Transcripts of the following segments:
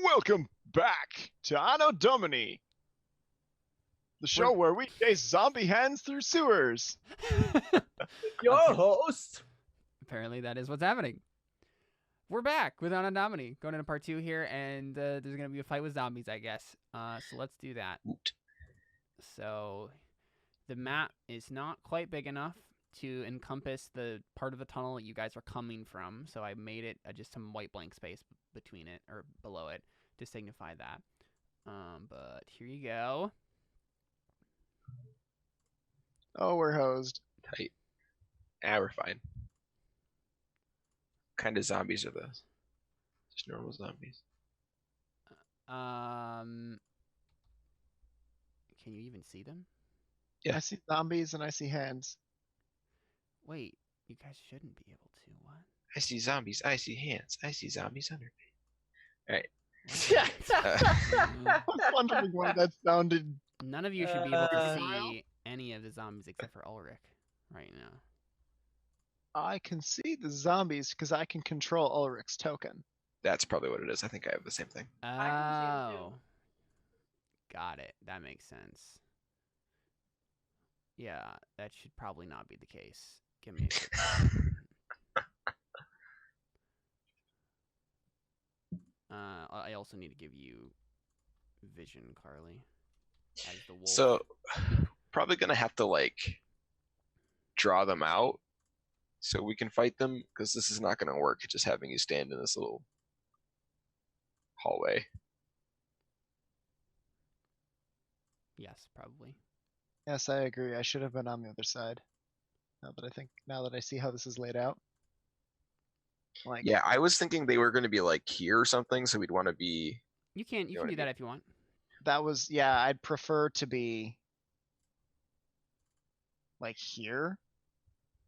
Welcome back to Anno Domini, the show where we chase zombie hands through sewers. Your host. Apparently that is what's happening. We're back with Anno Domini, going into part 2 here, and there's going to be a fight with zombies, I guess. So let's do that. So the map is not quite big enough to encompass the part of the tunnel that you guys are coming from, so I made it just some white blank space between it, or below it, to signify that. But here you go. Oh, we're hosed. Tight. We're fine. What kind of zombies are those? Just normal zombies. Can you even see them? Yeah, I see zombies and I see hands. Wait, you guys shouldn't be able to. What? I see zombies. I see hands. I see zombies under me. Alright. I was wondering why that sounded. None of you should be able to see any of the zombies except for Ulrich right now. I can see the zombies because I can control Ulrich's token. That's probably what it is. I think I have the same thing. Oh. Got it. That makes sense. Yeah, that should probably not be the case. Give me I also need to give you vision, Carly, as the wolf. So, probably gonna have to, like, draw them out so we can fight them, because this is not gonna work just having you stand in this little hallway. Yes, probably. Yes, I agree. I should have been on the other side. Now that I see how this is laid out. Like, Yeah, I was thinking they were gonna be like here or something, so we'd want to be. You can do that if you want. that was, yeah, I'd prefer to be like here,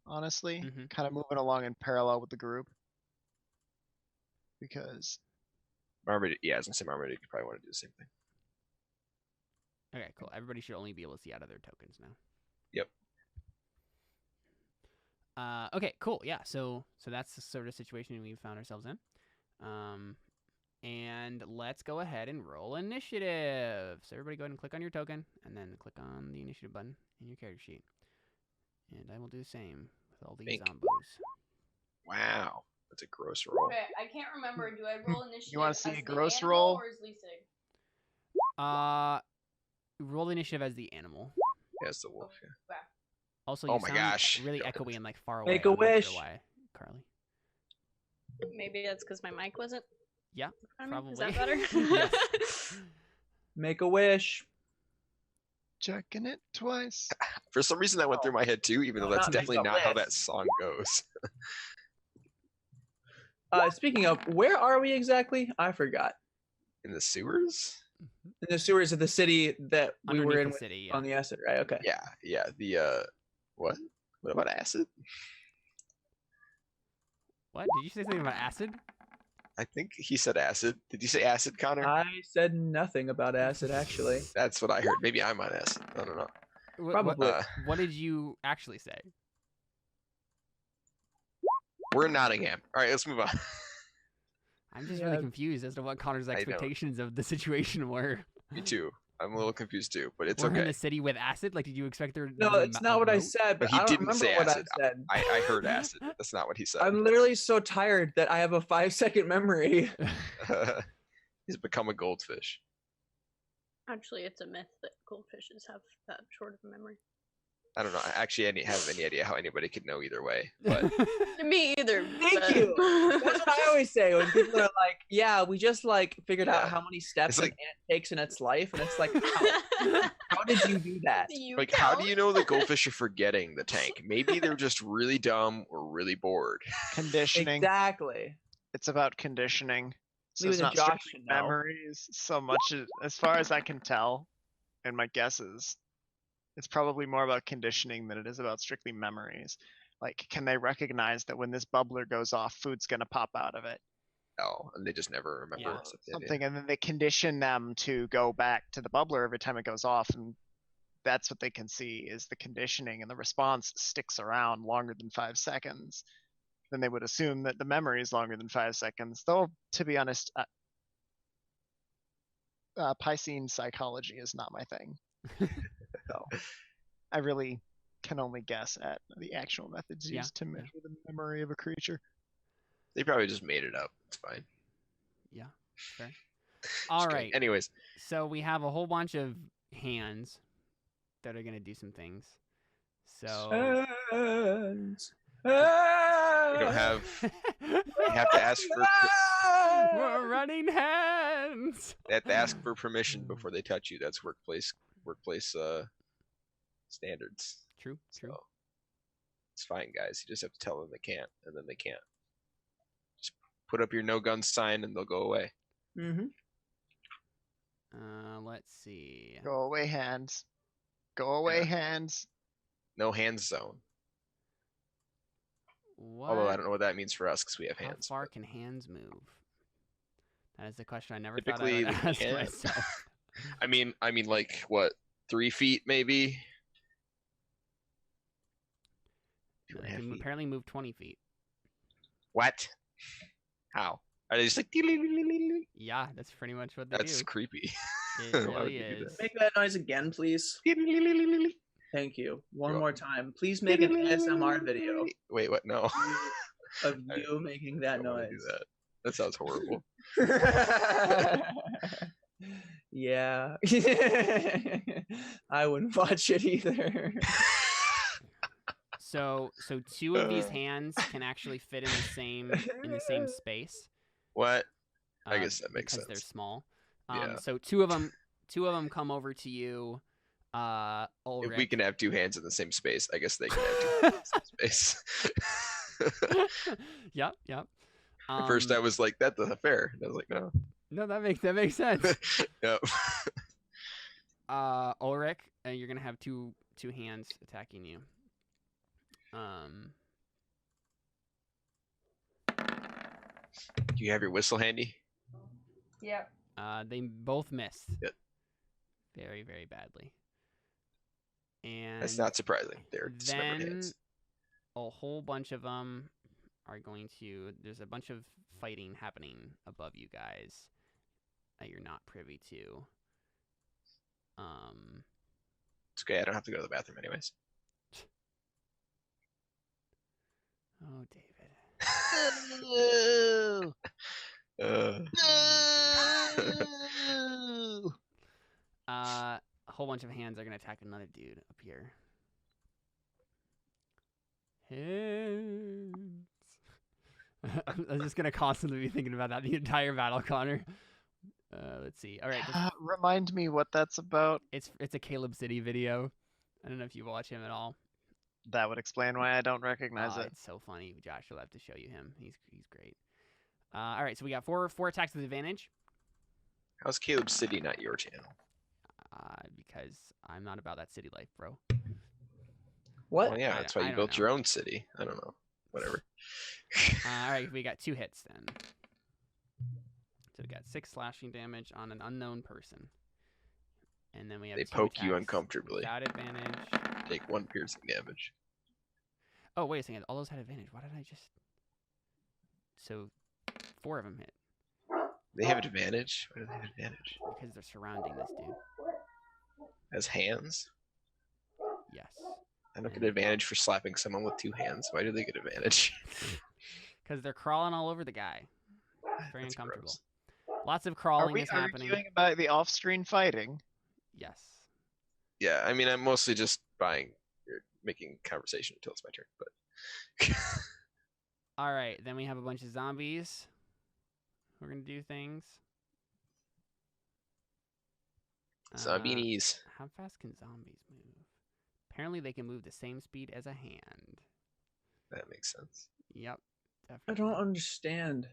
honestly, kind of moving along in parallel with the group. Because Marmaduke, yeah, as I say, Marmaduke, you probably want to do the same thing. Okay, cool. Everybody should only be able to see out of their tokens now. Yep. Okay, cool. Yeah, so that's the sort of situation we found ourselves in. And let's go ahead and roll initiative. So everybody go ahead and click on your token, and then click on the initiative button in your character sheet. And I will do the same with all these zombos. Wow, that's a gross roll. Okay, I can't remember. Do I roll initiative? You want to see as a the gross animal roll? Or as Lisig? Roll the initiative as the animal. Yeah, it's the wolf. Yeah. Okay. Also, Oh you my sound gosh. really echoey and like far away. Make a I'm not wish. Sure why, Carly? Maybe that's because my mic wasn't. Yeah, probably. Is that better? Yes. Make a wish. checking it twice. For some reason, that went through my head too, even though that's Not definitely make a not how wish. that song goes. Speaking of, where are we exactly? I forgot. In the sewers? In the sewers of the city that we Underneath were in the with- city, yeah. on the acid, right? Okay. Yeah. The what? What about acid? What? Did you say something about acid? I think he said acid. Did you say acid, Connor? I said nothing about acid, actually. That's what I heard. Maybe I'm on acid. I don't know. Probably. What did you actually say? We're in Nottingham. All right, let's move on. I'm just really confused as to what Connor's know. expectations of the situation were. Me too. I'm a little confused too, but it's We're in okay. the city with acid? Like, did you expect there to No, be it's not what I said, but But he I don't didn't remember say what acid. I said. I heard acid. That's not what he said. I'm literally so tired that I have a 5-second memory. He's become a goldfish. Actually, it's a myth that goldfishes have that short of a memory. I don't know. I actually have any idea how anybody could know either way. But Me either. Thank you. That's what I always say when people are like, "Yeah, we just like figured out Yeah. how many steps It's an like- ant takes in its life," and it's like, how did you do that? like, how do you know the goldfish are forgetting the tank? Maybe they're just really dumb or really bored. Conditioning. Exactly. It's about conditioning. So Maybe it's the not Josh strictly should know. memories so much as far as I can tell, and my guesses. It's probably more about conditioning than it is about strictly memories. Like, can they recognize that when this bubbler goes off, food's gonna pop out of it? Oh, and they just never remember Yeah. Something, and then they condition them to go back to the bubbler every time it goes off, and that's what they can see is the conditioning, and the response sticks around longer than 5 seconds. Then they would assume that the memory is longer than 5 seconds. Though, to be honest, Piscean psychology is not my thing. So I really can only guess at the actual methods Yeah, used to yeah. measure the memory of a creature. They probably just made it up. It's fine. Yeah, fair. Just All kidding. right. Anyways, So we have a whole bunch of hands that are gonna do some things. So Hands. we don't have. You have to ask for. We're running hands. They have to ask for permission before they touch you. That's workplace standards. True. So it's fine, guys. You just have to tell them they can't, and then they can't. Just put up your no gun sign, and they'll go away. Mm-hmm. Let's see. Go away, hands. Go away, hands. No hands zone. What? Although I don't know what that means for us because we have How hands. far can hands move? That is the question I never Typically, thought I they would ask can't. myself. I mean, like what? 3 feet maybe. No, they can apparently move 20 feet. What? How? Are they just like? Yeah, that's pretty much what they That's do. creepy. It Why would really you do is. Make that noise again, please. Thank you. One You're more time. Please make an ASMR video Wait, what? No. of you making that I don't wanna noise. do that. That sounds horrible. Yeah. I wouldn't watch it either. So two of these hands can actually fit in the same space. What? I guess that makes because they're sense. small. Yeah. So two of them come over to you. Ulrich. If we can have 2 hands in the same space, I guess they can have 2 hands in the same space. Yep. At first, I was like, "That doesn't fair." And I was like, "No." No, that makes sense. Yep. Ulrich, you're gonna have two hands attacking you. Do you have your whistle handy? Yep. They both missed. Yep. Very, very badly. And That's not surprising. They're dismembered then hands. a whole bunch of them are going to. There's a bunch of fighting happening above you guys that you're not privy to. It's okay. I don't have to go to the bathroom anyways. Oh, David. A whole bunch of hands are gonna attack another dude up here. Hands. I'm just gonna constantly be thinking about that the entire battle, Connor. Let's see. All right, Remind me what that's about. it's a Caleb City video. I don't know if you watch him at all. That would explain why I don't recognize it. It's so funny. Josh will have to show you him. He's great. All right, so we got four attacks with advantage. How's Caleb City not your channel? Because I'm not about that city life, bro. What? Well, yeah, that's why I you don't built know. your own city. I don't know. Whatever. All right, we got 2 hits then. So we got 6 slashing damage on an unknown person, and then we have They 2 poke you attacks uncomfortably. without advantage. Take 1 piercing damage. Oh wait a second, all those had advantage. Why did I just? So 4 of them hit They have advantage? Why do they have advantage? because they're surrounding this dude. As hands? Yes. I don't get advantage for slapping someone with 2 hands. Why do they get advantage? Because they're crawling all over the guy. It's very That's uncomfortable. gross. Lots of Are crawling we is happening. arguing about the off-screen fighting? Yes. Yeah, I mean, I'm mostly just making conversation until it's my turn. But All right, then we have a bunch of zombies. We're gonna do things. Zombies. How fast can zombies move? Apparently, they can move the same speed as a hand. That makes sense. Yep, I definitely. don't understand.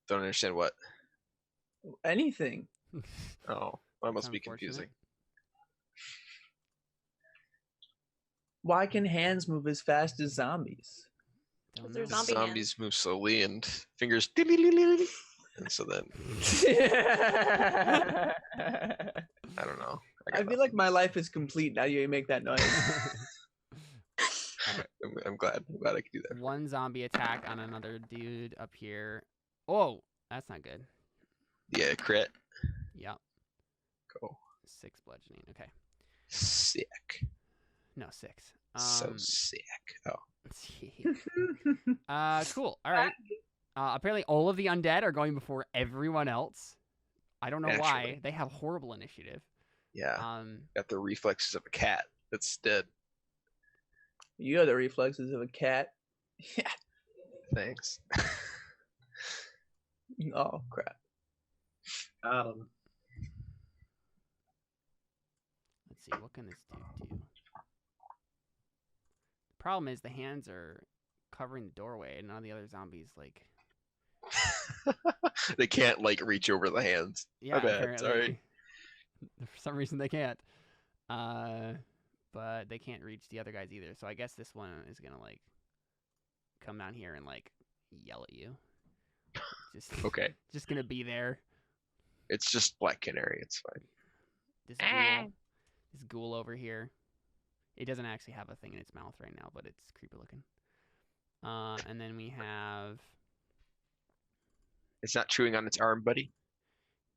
Don't understand what. Anything. Oh, that must It's be unfortunate. confusing. Why can hands move as fast as zombies? Don't They're know. zombie Zombies move slowly and fingers. And so then, I don't know. I feel like my life is complete now you make that noise. I'm glad. I'm glad I could do that. One zombie attack on another dude up here. Oh, that's not good. Yeah, crit. Yep. Go. 6 bludgeoning. Okay. Sick. No, 6. So sick. Oh. Cool. All right. Apparently all of the undead are going before everyone else. I don't know why. Naturally. They have horrible initiative. Yeah. Got the reflexes of a cat that's dead. You have the reflexes of a cat. Yeah. Thanks. Oh crap. Got him. Let's see, what can this dude do? The problem is the hands are covering the doorway, and none of the other zombies like. They can't like reach over the hands. Yeah, My bad, apparently. sorry. For some reason they can't. But they can't reach the other guys either. So I guess this one is gonna like come down here and like yell at you. Just Okay. Just gonna be there. It's just Black Canary. It's fine. This ghoul over here. It doesn't actually have a thing in its mouth right now, but it's creepy looking. And then we have It's not chewing on its arm, buddy.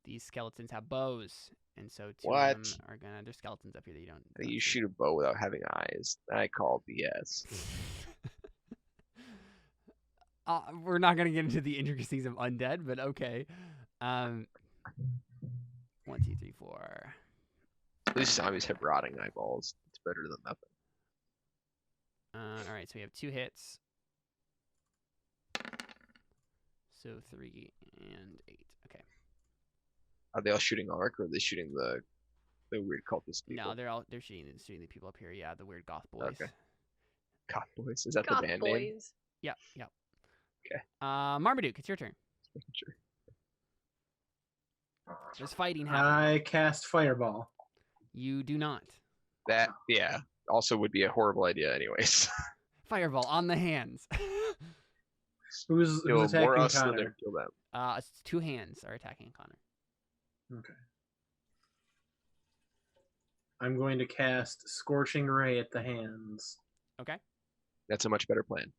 these skeletons have bows, and so two What? of them are gonna. There's skeletons up here that you don't. You shoot a bow without having eyes. I call BS. We're not gonna get into the intricacies of undead, but okay. 1, 2, 3, 4. At least zombies have rotting eyeballs. It's better than nothing. All right, so we have 2 hits. So 3 and 8. Okay. Are they all shooting arc, or are they shooting the weird cultist people? No, they're shooting the people up here. Yeah, the weird goth boys. Okay. Goth boys. Is that Goth the band name? boys. Yep. Okay. Marmaduke, it's your turn. Just making sure. There's fighting happening. I cast Fireball. You do not. That also would be a horrible idea, anyways. Fireball on the hands. Who's Kill more attacking us than Connor? kill them. It's 2 hands are attacking Connor. Okay. I'm going to cast Scorching Ray at the hands. Okay. That's a much better plan.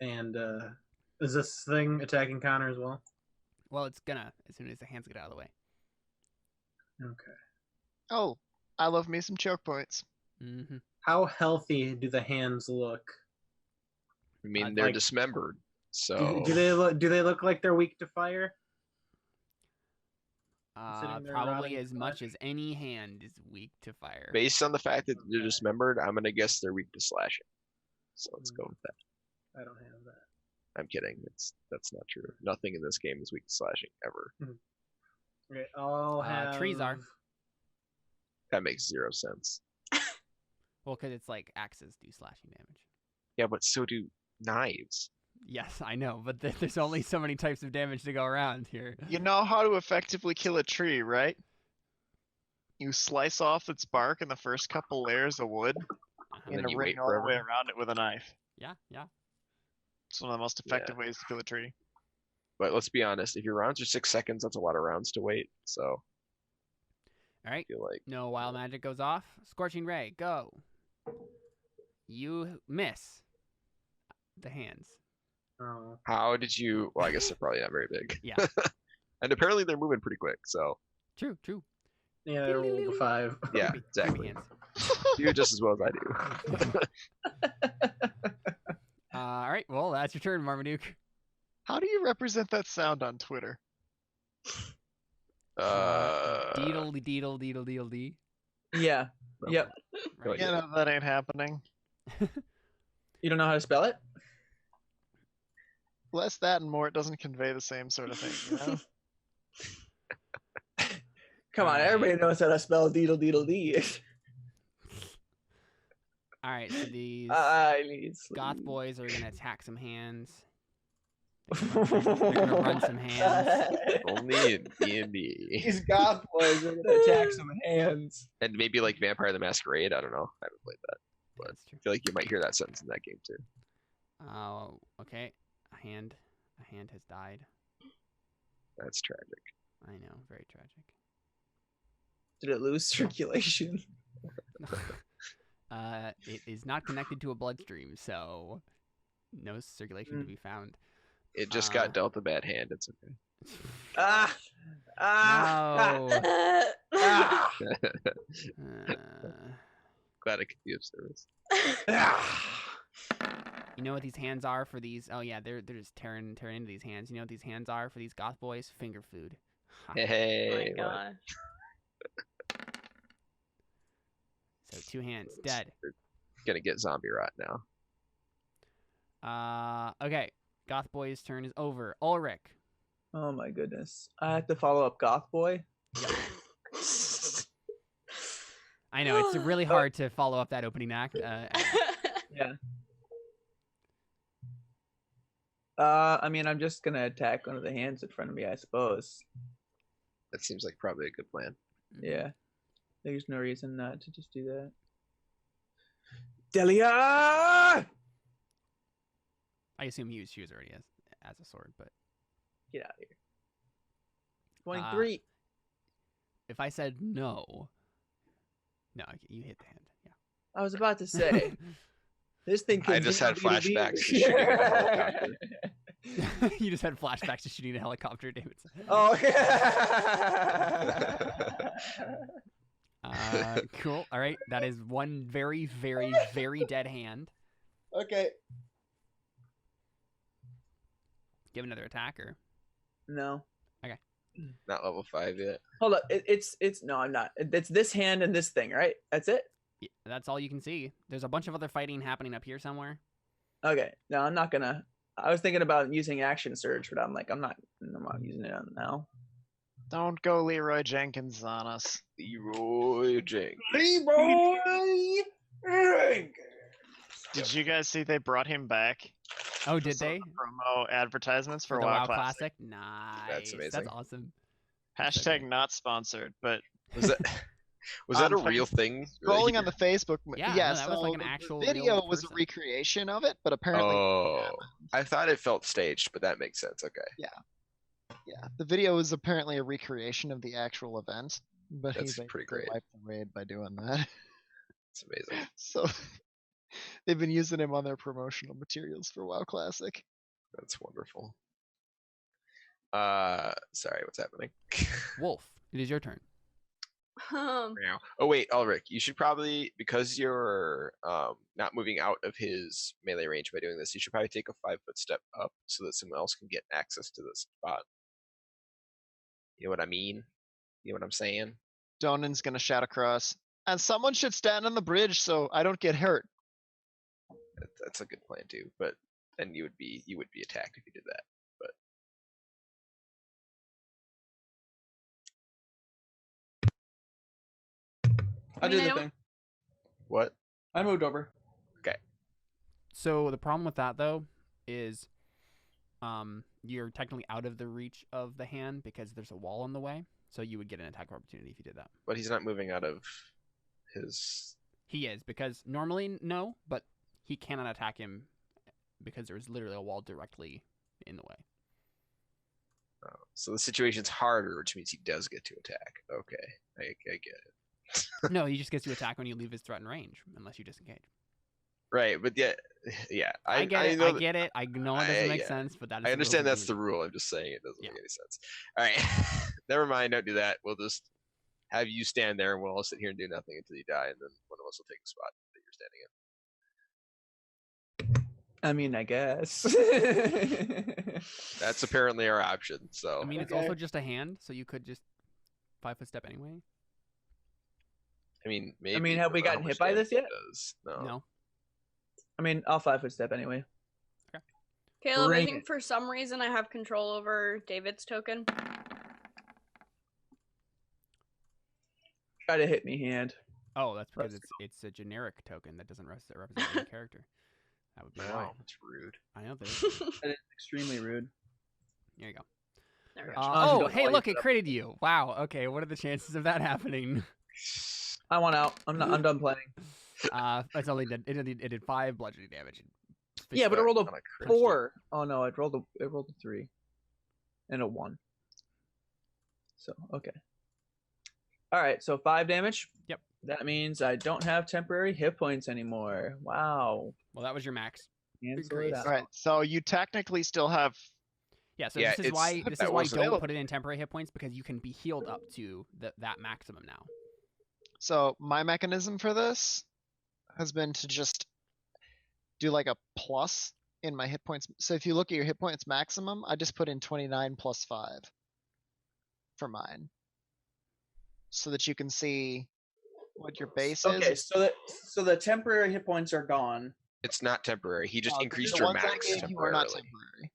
And is this thing attacking Connor as well? Well, it's gonna as soon as the hands get out of the way. Okay. Oh, I love me some choke points. Mm-hmm. How healthy do the hands look? I mean, I'd they're like- dismembered, so Do they look like they're weak to fire? Considering they're Probably rotting as much flesh? as any hand is weak to fire. based on the fact that they're dismembered, I'm gonna guess they're weak to slashing. So let's go with that. I don't have that. I'm kidding. That's not true. Nothing in this game is weak to slashing ever. Okay, I'll have trees are. That makes 0 sense. Well, because it's like axes do slashing damage. Yeah, but so do knives. Yes, I know, but there's only so many types of damage to go around here. You know how to effectively kill a tree, right? You slice off its bark and the first couple layers of wood, Uh-huh. then and you ring wait all the forever. way around it with a knife. Yeah. It's one of the most effective ways to kill a tree. But let's be honest, if your rounds are 6 seconds, that's a lot of rounds to wait. So All right. I feel like No wild magic goes off. Scorching ray, go. You miss the hands. Oh. how did you? Well, I guess they're probably not very big. Yeah. And apparently they're moving pretty quick. So True. Yeah, I rolled a 5. yeah, Creepy exactly. hands. You do just as well as I do. All right. Well, that's your turn, Marmaduke. How do you represent that sound on Twitter? Deedle deedle deedle deedle dee. Yeah. Yep. Right. You know that ain't happening. You don't know how to spell it? Less that and more, it doesn't convey the same sort of thing, you know? Come on, Alright. everybody knows how to spell deedle deedle dee. All right. So these I need sleep. goth boys are gonna attack some hands. They're gonna run some hands. Only in D&D. These goth boys are gonna attack some hands. And maybe like Vampire the Masquerade. I don't know. I haven't played that. That's true. I feel like you might hear that sentence in that game too. Oh, okay. A hand has died. That's tragic. I know, very tragic. Did it lose circulation? It is not connected to a bloodstream, so no circulation to be found. It just got dealt a bad hand. It's okay. Ah! Ah! No. Ah! Glad I could be of service. You know what these hands are for these? Oh yeah, they're just tearing into these hands. You know what these hands are for these goth boys? Finger food. Hey, Oh my what? gosh. So 2 hands, dead. Gonna get zombie rot now. Okay. Goth boy's turn is over. Ulrich. Oh my goodness. I have to follow up Goth Boy. I know it's really hard to follow up that opening act. Yeah. I mean, I'm just gonna attack one of the hands in front of me, I suppose. That seems like probably a good plan. Yeah. There's no reason not to just do that. Delia! I assume she was already as a sword, but Get out of here. 23. if I said no, you hit the hand. Yeah. I was about to say. This thing I just had flashbacks to shooting a helicopter. You just had flashbacks to shooting a helicopter, Davidson. Oh. Cool. All right. That is one very, very, very dead hand. Okay. Give another attacker. No. Not level 5 yet. Hold up. It's no, I'm not. It's this hand and this thing, right? That's it? Yeah, that's all you can see. There's a bunch of other fighting happening up here somewhere. Okay. No, I'm not gonna. I was thinking about using action surge, but I'm like, I'm not using it now. Don't go Leroy Jenkins on us. Leroy Jenkins. Leroy Jenkins. Did you guys see they brought him back? Oh, did they? Promo advertisements for the WoW WoW Classic. Nice. That's amazing. That's awesome. Hashtag not sponsored, but Was that a real thing? scrolling on the Facebook. Yeah, yeah, no, that so was like an the actual video real was a person. recreation of it, but apparently, Oh, I thought it felt staged, but that makes sense. Okay, yeah, the video was apparently a recreation of the actual event. But That's he pretty basically great. wiped the raid by doing that. it's amazing. So they've been using him on their promotional materials for WoW Classic. That's wonderful. Sorry, what's happening? Wolf, it is your turn. Oh wait, Ulrich, you should probably, because you're not moving out of his melee range by doing this, you should probably take a 5-foot step up so that someone else can get access to this spot. You know what I mean? You know what I'm saying? Donan's gonna shout across, and someone should stand on the bridge so I don't get hurt. That's a good plan too, but then you would be attacked if you did that. But I mean, did I the don't- thing. what? I moved over. So the problem with that though is, you're technically out of the reach of the hand because there's a wall in the way. So you would get an attack of opportunity if you did that. But he's not moving out of his. He is, because normally no, but he cannot attack him because there's literally a wall directly in the way. Oh, so the situation's harder, which means he does get to attack. Okay, I get it. No, he just gets to attack when you leave his threatened range, unless you disengage. Right, but yeah, I get it. I get it. I know it doesn't make yeah. sense, but that is I the understand rules that's of the the rule. I'm just saying it doesn't Yeah. make any sense. All right, never mind. Don't do that. We'll just have you stand there, and we'll all sit here and do nothing until you die, and then one of us will take the spot that you're standing in. I mean, I guess. That's apparently our option. So I mean, it's also just a hand, so you could just 5-foot step anyway. maybe. have we but how gotten much hit by damage this yet? it does. No. No. I mean, I'll 5-foot step anyway. Caleb, I Bring think it. for some reason I have control over David's token. Try to hit me, hand. Oh, that's because Let's it's a generic token that doesn't represent any character. That would be why. Wow, that's rude. I know. There is. That is extremely rude. There you go. There we go. long as you Oh, don't hey, know look, you it put up- critted you. Wow. Okay, what are the chances of that happening? I want out. I'm done playing. It's only did it did 5 bludgeoning damage. Yeah, but it rolled a On a crit. 4. Oh no, it rolled a 3 and a 1. So okay. All right, so 5 damage. Yep. That means I don't have temporary hit points anymore. Wow. Well, that was your max. Cancel Great. it out. All right, so you technically still have Yeah, so Yeah, this is why that wasn't don't put it in temporary hit points, because you can be healed up to that maximum now. So my mechanism for this has been to just do like a plus in my hit points. So if you look at your hit points maximum, I just put in 29 plus 5 for mine. So that you can see what your base Okay, is. so the temporary hit points are gone. It's not temporary. He just increased the your ones I max gave you are not temporarily. temporary.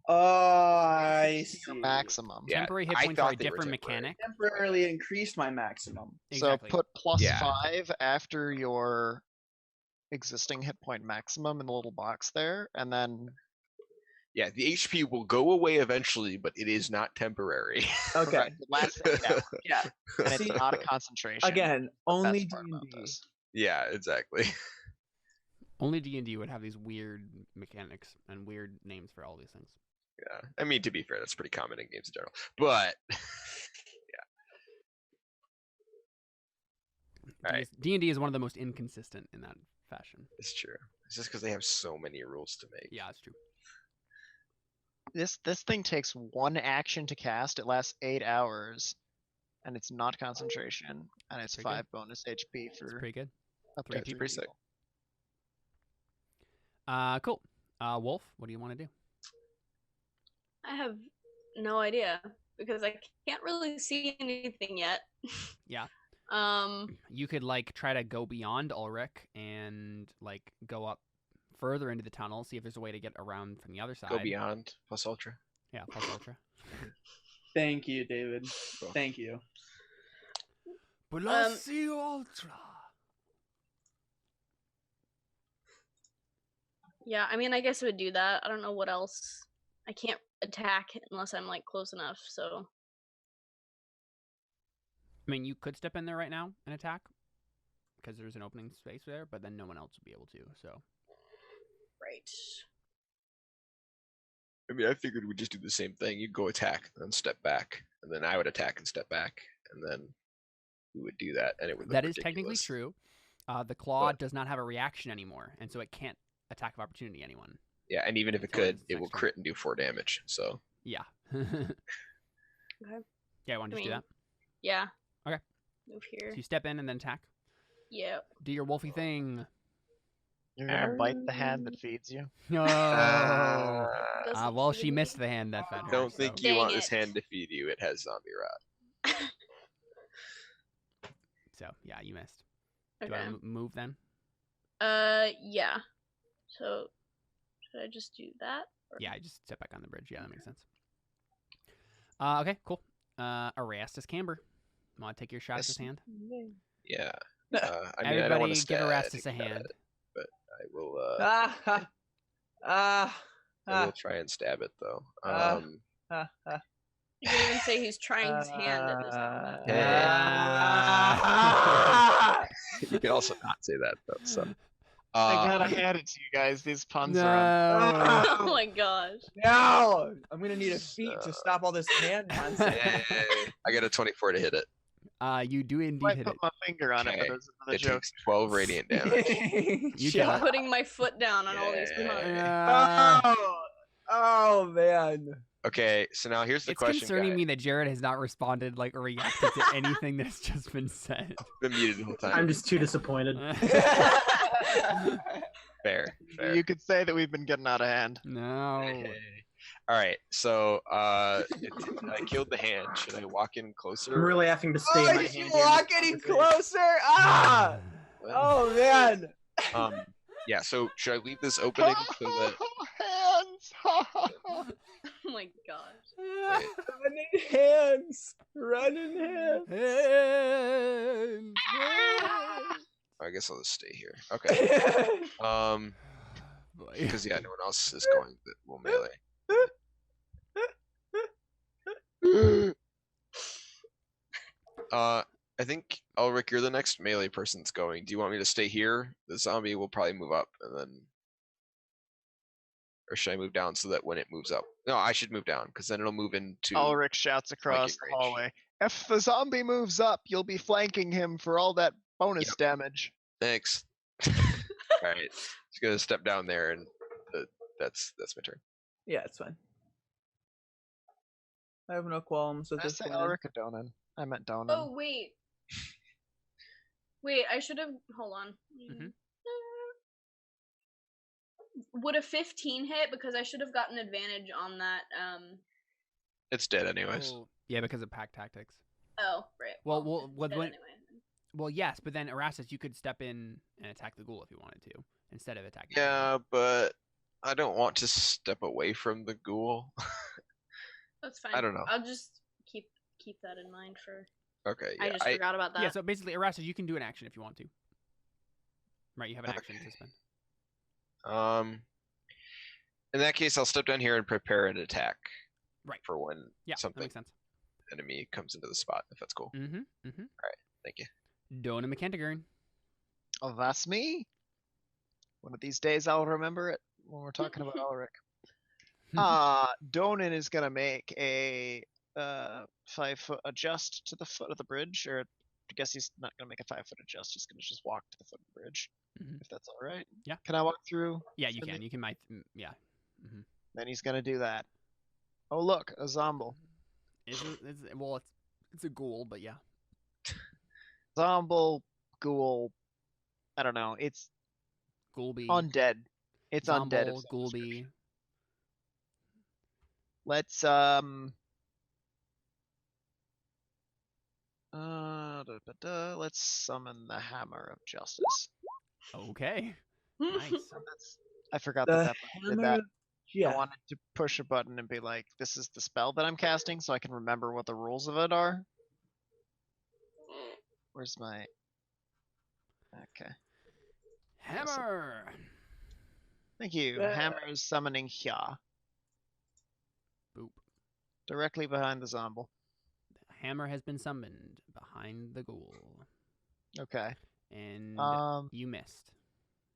Oh, I Your see. maximum. Yeah, Temporary hit I points are a thought they were different temporary. mechanic. Temporarily increased my maximum. Exactly. So put plus Yeah. 5 after your existing hit point maximum in the little box there, and then Yeah, the HP will go away eventually, but it is not temporary. Okay. right, it lasts 8 hours, Yeah. and it's See, not a concentration. again, only Best part about D&D. this. Yeah, exactly. Only D&D would have these weird mechanics and weird names for all these things. Yeah, I mean, to be fair, that's pretty common in games in general. But Alright. D&D is one of the most inconsistent in that fashion. it's true. It's just because they have so many rules to make. Yeah, it's true. This thing takes 1 action to cast. It lasts 8 hours, and it's not concentration, and it's Pretty good. 5 bonus HP It's for pretty good. up to Pretty 3 pretty sick. people. Cool. Wolf, what do you want to do? I have no idea because I can't really see anything yet. Yeah. Um, You could like try to go beyond Ulrich and like go up further into the tunnel, see if there's a way to get around from the other side. Go beyond plus ultra. Yeah, plus ultra. Thank you, David. Cool. Thank you. Plus ultra. yeah, I mean, I guess I would do that. I don't know what else. I can't attack unless I'm like close enough. So I mean, you could step in there right now and attack because there's an opening space there, but then no one else would be able to. So right. I mean, I figured we'd just do the same thing. You'd go attack, then step back, and then I would attack and step back, and then we would do that, and it would look that is technically ridiculous. true. The claw But- does not have a reaction anymore, and so it can't attack of opportunity anyone. Yeah, and even if it Until could, its it will next turn. crit and do 4 damage. So Yeah. Okay. Yeah, I want to just do mean- that. Yeah. Okay. Move So here. you step in and then attack. Yeah. Do your wolfy thing. You're gonna bite the hand that feeds you. No. Doesn't Well, feed she me. missed the hand that fed her. don't so- think you Dang want this it. hand to feed you. It has zombie rot. So yeah, you missed. Do you Okay. want to move then? Yeah. So should I just do that? Or- Yeah, I just step back on the bridge. Yeah, that makes sense. Okay, cool. Erastus Camber. Want to take your shot at this hand? Yeah. I mean, I don't Everybody want to give Erastus a hand. but I will. Ah, I will try and stab it though. You can even say he's trying his hand at this moment. You can also not say that though. So. I gotta hand it to you guys. These puns are No. Oh my gosh. No! I'm gonna need a feat to stop all this hand nonsense. I got a 24 to hit it. You do I indeed hit put it. my finger on it, but Okay. there's another It joke. takes 12 radiant damage. You Shut can- up. Putting my foot down on all these Yeah. puns. Oh man. Okay, so now here's the It's question. concerning guy. me that Jared has not responded like or reacted to anything that's just been said. Been muted the whole time. I'm just too disappointed. Fair. You could say that we've been getting out of hand. No. All right, so I killed the hand. Should I walk in closer? I'm really having to stay Oh, my hand. you here. walk any closer? Ah! Oh man. Yeah. So should I leave this opening so that? Hands! Oh my gosh. Running hands. Running hands. Hands. I guess I'll just stay here. Okay. Boy. Because yeah, no one else is going that will melee. I think Ulrich, you're the next melee person that's going. Do you want me to stay here? The zombie will probably move up, and then, or should I move down so that when it moves up? No, I should move down because then it'll move into. Ulrich shouts across the flanking range. hallway. If the zombie moves up, you'll be flanking him for all that bonus Yep. damage. Thanks. All right, just gonna step down there, and that's my turn. Yeah, it's fine. I have no qualms with Did I this say plan. Ulrich or Donan? I meant Donan. Oh wait. Wait, I should have. Hold on. Mhm. Would a 15 hit? Because I should have gotten advantage on that. It's dead anyways. Oh, yeah, because of pack tactics. Oh, right. Well, it's dead when- anyway. Well, yes, but then Erastus, you could step in and attack the ghoul if you wanted to, instead of attacking. Yeah, but I don't want to step away from the ghoul. That's fine. I don't know. I'll just keep that in mind for. Okay, I yeah. just forgot about that. Yeah, so basically, Erastus, you can do an action if you want to. Right, you have an action to spend. In that case, I'll step down here and prepare an attack. Right. For when Yeah, that something makes sense. enemy comes into the spot, if that's cool. Mm-hmm. Mm-hmm. Thank you. Dona McKentigern. Oh, that's me. One of these days I'll remember it when we're talking about Ulrich. Donan is gonna make a 5-foot adjust to the foot of the bridge, or I guess he's not gonna make a 5-foot adjust. He's gonna just walk to the foot of the bridge, Mhm. if that's all right. Yeah. Can I walk through? Yeah, you Cindy? can. You can. Yeah. Mm-hmm. Then he's gonna do that. Oh look, a zomble. It's a ghoul, but yeah. Zomble, ghoul. I don't know. It's Ghoulby. undead. It's undead. of Zomble, some Ghoulby. description. Let's let's summon the Hammer of Justice. Okay. Nice. I forgot The that button did hammer. that. Yeah. I wanted to push a button and be like, this is the spell that I'm casting, so I can remember what the rules of it are. Where's my... Okay. Hammer. Thank you. Hammer is summoning Hya. Boop. Directly behind the Zomble. The hammer has been summoned behind the ghoul, Okay. and you missed.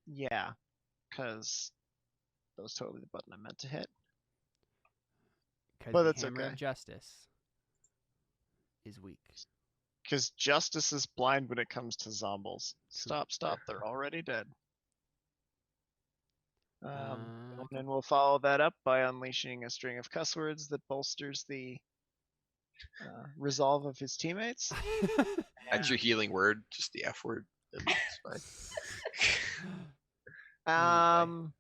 Yeah. Because that was totally the button I meant to hit. Because But the that's hammer okay. of justice is weak. Because justice is blind when it comes to zombies. Stop, they're already dead. Okay. And we'll follow that up by unleashing a string of cuss words that bolsters the resolve of his teammates. That's your healing word, just the F word. and It's fine.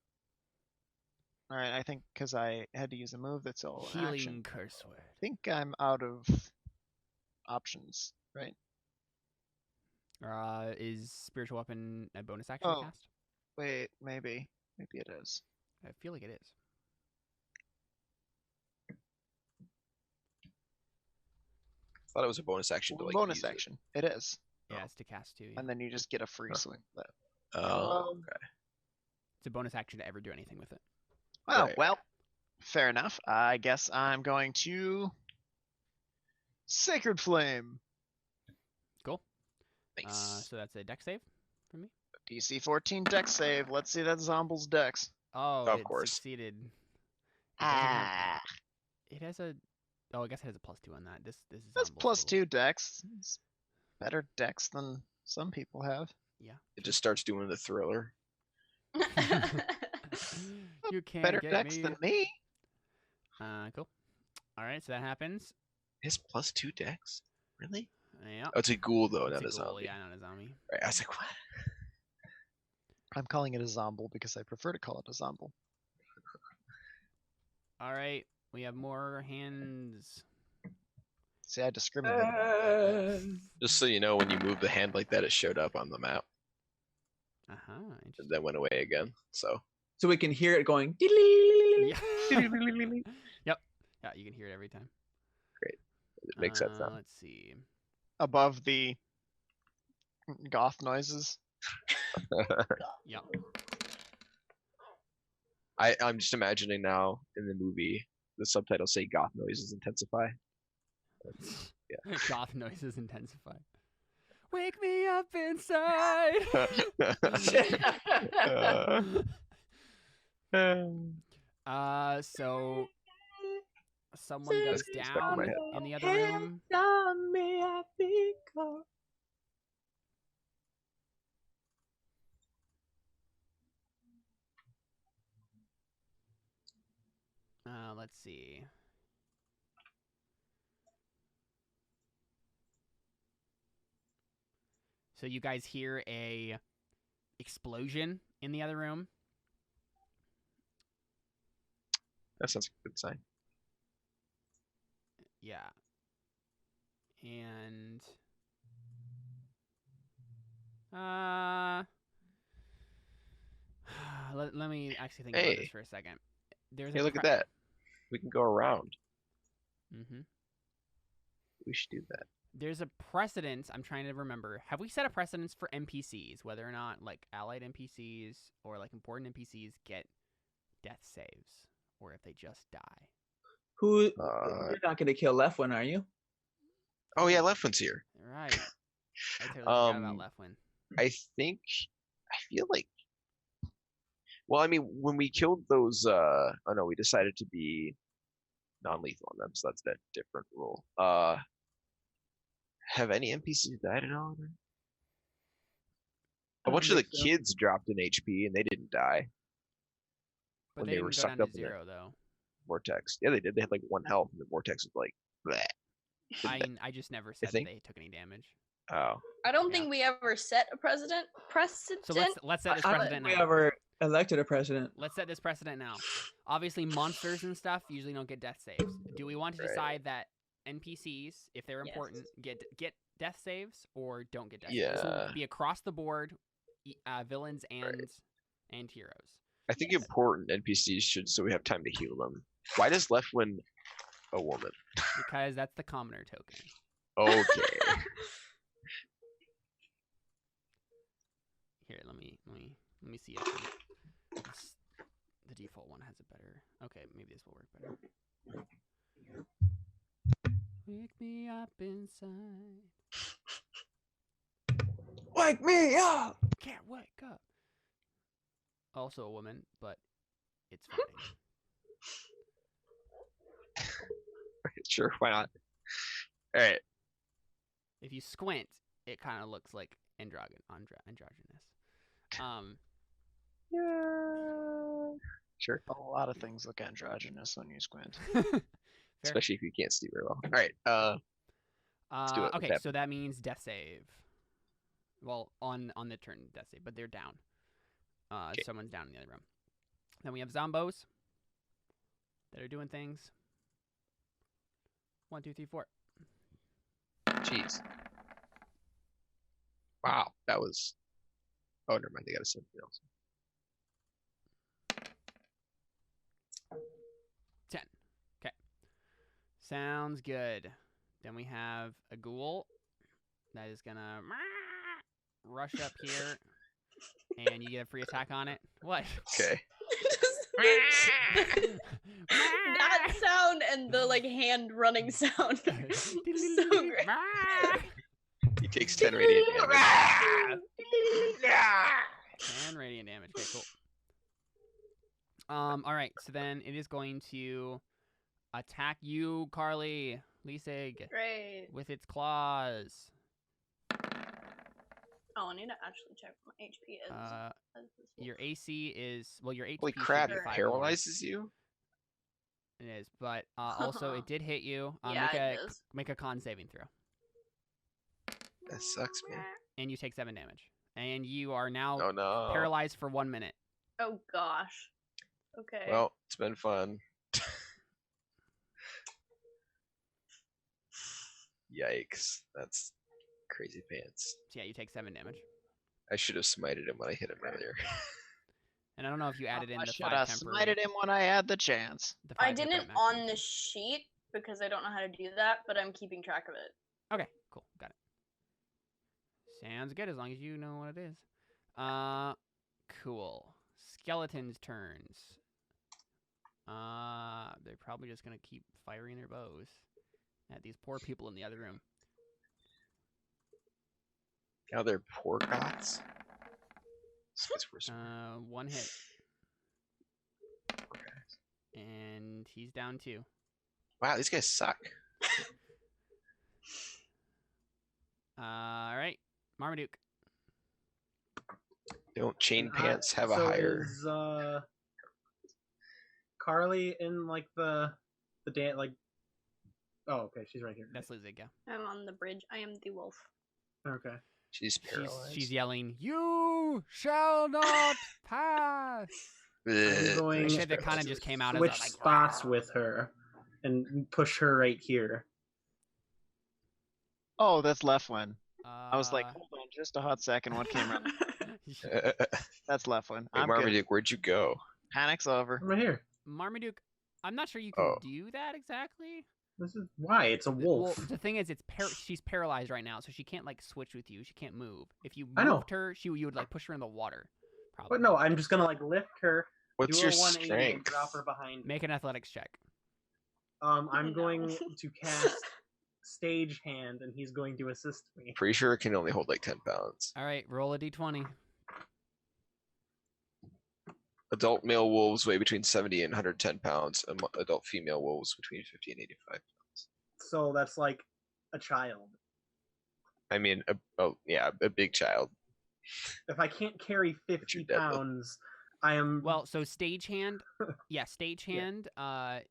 Alright, I think because I had to use a move that's all Healing action. curse word. I think I'm out of options, right? Is spiritual weapon a bonus action to Oh. cast? Wait, maybe. Maybe it is. I feel like it is. I thought it was a bonus action to like Bonus use it. action. It is. Yeah, it's to cast too. Yeah. And then you just get a free swing. But... Oh, okay. It's a bonus action to ever do anything with it. Oh, Right. well, fair enough. I guess I'm going to Sacred Flame. Cool. Nice. So that's a dex save for me. DC 14 dex save. Let's see that Zomble's dex. Oh, Of it course. succeeded. It doesn't have- Ah, It has a. Oh, I guess it has a +2 on that. This is. that's Zomble's +2 dex. It's better dex than some people have. It just starts doing the thriller. You can't Better get dex me. than me. Cool. All right, so that happens. His +2 dex? Really? Yeah. Oh, it's a ghoul though, not a It's a ghoul, zombie. yeah, not a zombie. Right, I was like, what? I'm calling it a Zomble because I prefer to call it a Zomble. All right, we have more hands. See, I discriminate. Just so you know, when you move the hand like that, it showed up on the map and Interesting. then went away again. So So we can hear it going. Yeah. Yep. Yeah, you can hear it every time. it makes sense now. Let's see. Above the goth noises. Yep. I'm just imagining now in the movie the subtitles say goth noises intensify. Goth noises intensify. Wake me up inside. So someone goes That's stuck in my down head. in the other room. Let's see. So you guys hear a explosion in the other room. That sounds like a good sign. Yeah. And let me actually think about this Hey. for a second. There's Hey, a look at that. We can go around. Mm-hmm. We should do that. There's a precedence. I'm trying to remember. Have we set a precedence for NPCs, whether or not like allied NPCs or like important NPCs get death saves, or if they just die? You're not gonna kill left one, are you? Oh yeah, left one's here. Right. I totally forgot about Leftwin. I feel like. Well, I mean, when we killed those, oh no, we decided to be non-lethal on them, so that's that different rule. Have any NPCs died at all? A bunch of the kids dropped in HP and they didn't die. But when they were didn't go sucked down up to in the zero though. vortex. Yeah, they did. They had like 1 health, and the vortex was like, bleh. I just never said that they took any damage. Oh. I don't think we ever set a precedent. So let's set this I don't precedent think now. we ever elected a president. Let's set this precedent now. Obviously, monsters and stuff usually don't get death saves. Do we want to decide that NPCs, if they're important, get death saves or don't get death saves? This will be across the board, villains and heroes. I think important NPCs should, so we have time to heal them. Why does left win a woman? Because that's the commoner token. Okay. Here, let me see if the default one has a better. Okay, maybe this will work better. Wake me up inside. Wake me up! Can't wake up. Also a woman, but it's fighting. Sure, why not? All right. If you squint, it kind of looks like androgynous. Yeah. Sure. A lot of things look androgynous when you squint. Especially if you can't see very well. All right. Let's do it. Okay, so that means death save. Well, on the turn death save, but they're down. Okay. Someone's down in the other room. Then we have zombos that are doing things. 1, 2, 3, 4. Jeez. Wow, that was. Oh, never mind. They got to something else. 10. Okay. Sounds good. Then we have a ghoul that is gonna rush up here, and you get a free attack on it. What? Okay. That sound and the like hand running sound. So great. He takes 10 radiant damage. 10 radiant damage. Okay, cool. All right. So then it is going to attack you, Carly Leesig, Great. with its claws. Oh, I need to actually check what my HP is. Your AC is your HP. Holy crap! should It be 5 paralyzes you. more. It is, but also it did hit you. Yeah, make a con saving throw, That sucks, man. and you take 7 damage, and you are now Oh no. paralyzed for 1 minute. Oh gosh. Okay. Well, it's been fun. Yikes! That's crazy pants. So yeah, you take 7 damage. I should have smited him when I hit him earlier. And I don't know if you added in I the should 5 have temporary. smited him when I had the chance. The I 5 didn't temporary on maximum. the sheet because I don't know how to do that, but I'm keeping track of it. Okay, cool, got it. Sounds good as long as you know what it is. Cool. Skeletons' turns. They're probably just gonna keep firing their bows at these poor people in the other room. Now they're poor goths. 1 hit. And he's down 2. Wow, these guys suck. Alright. Marmaduke. Don't chain pants have a so higher? Is Carly in like the like? Oh, okay, she's right here. That's Lizig, yeah. I'm on the bridge. I am the wolf. Okay. She's paralyzed. She's yelling, "You shall not pass!" I'm going Shit that kind of just came out as switch a, like, spots "Rawr." with her and push her right here. Oh, that's Lefwin. I was like, Uh, hold on just a hot second. What came around? That's Lefwin. Hey, I'm good. Marmaduke, where'd you go? Panic's over. I'm right here. Marmaduke, I'm not sure you can Oh. do that exactly. This is why it's a wolf. Well, the thing is, she's paralyzed right now, so she can't like switch with you. She can't move. If you I know. moved her, you would like push her in the water. Probably. But no, I'm just gonna like lift her, What's do your a 180 and strength? drop her behind. Make an athletics check. I'm No. going to cast Stage Hand, and he's going to assist me. Pretty sure it can only hold like 10 pounds. All right, roll a d20. Adult male wolves weigh between 70 and 110 pounds. Adult female wolves between 50 and 85 pounds. So that's like a child. I mean, a big child. If I can't carry 50 deadly. pounds, I am. Well, so stagehand, stagehand. I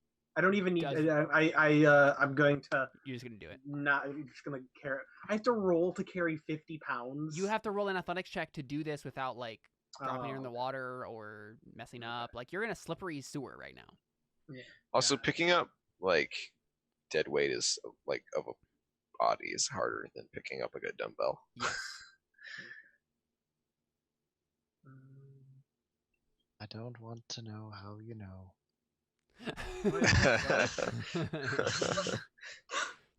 don't even need. does- I'm going to You're just gonna do it. not. I'm just gonna carry. I have to roll to carry 50 pounds. You have to roll an athletics check to do this without like dropping her in the Oh. water or messing up. Like you're in a slippery sewer right now. Also, Yeah. picking up like dead weight is like of a body is harder than picking up like a dumbbell. Yes. I don't want to know how you know.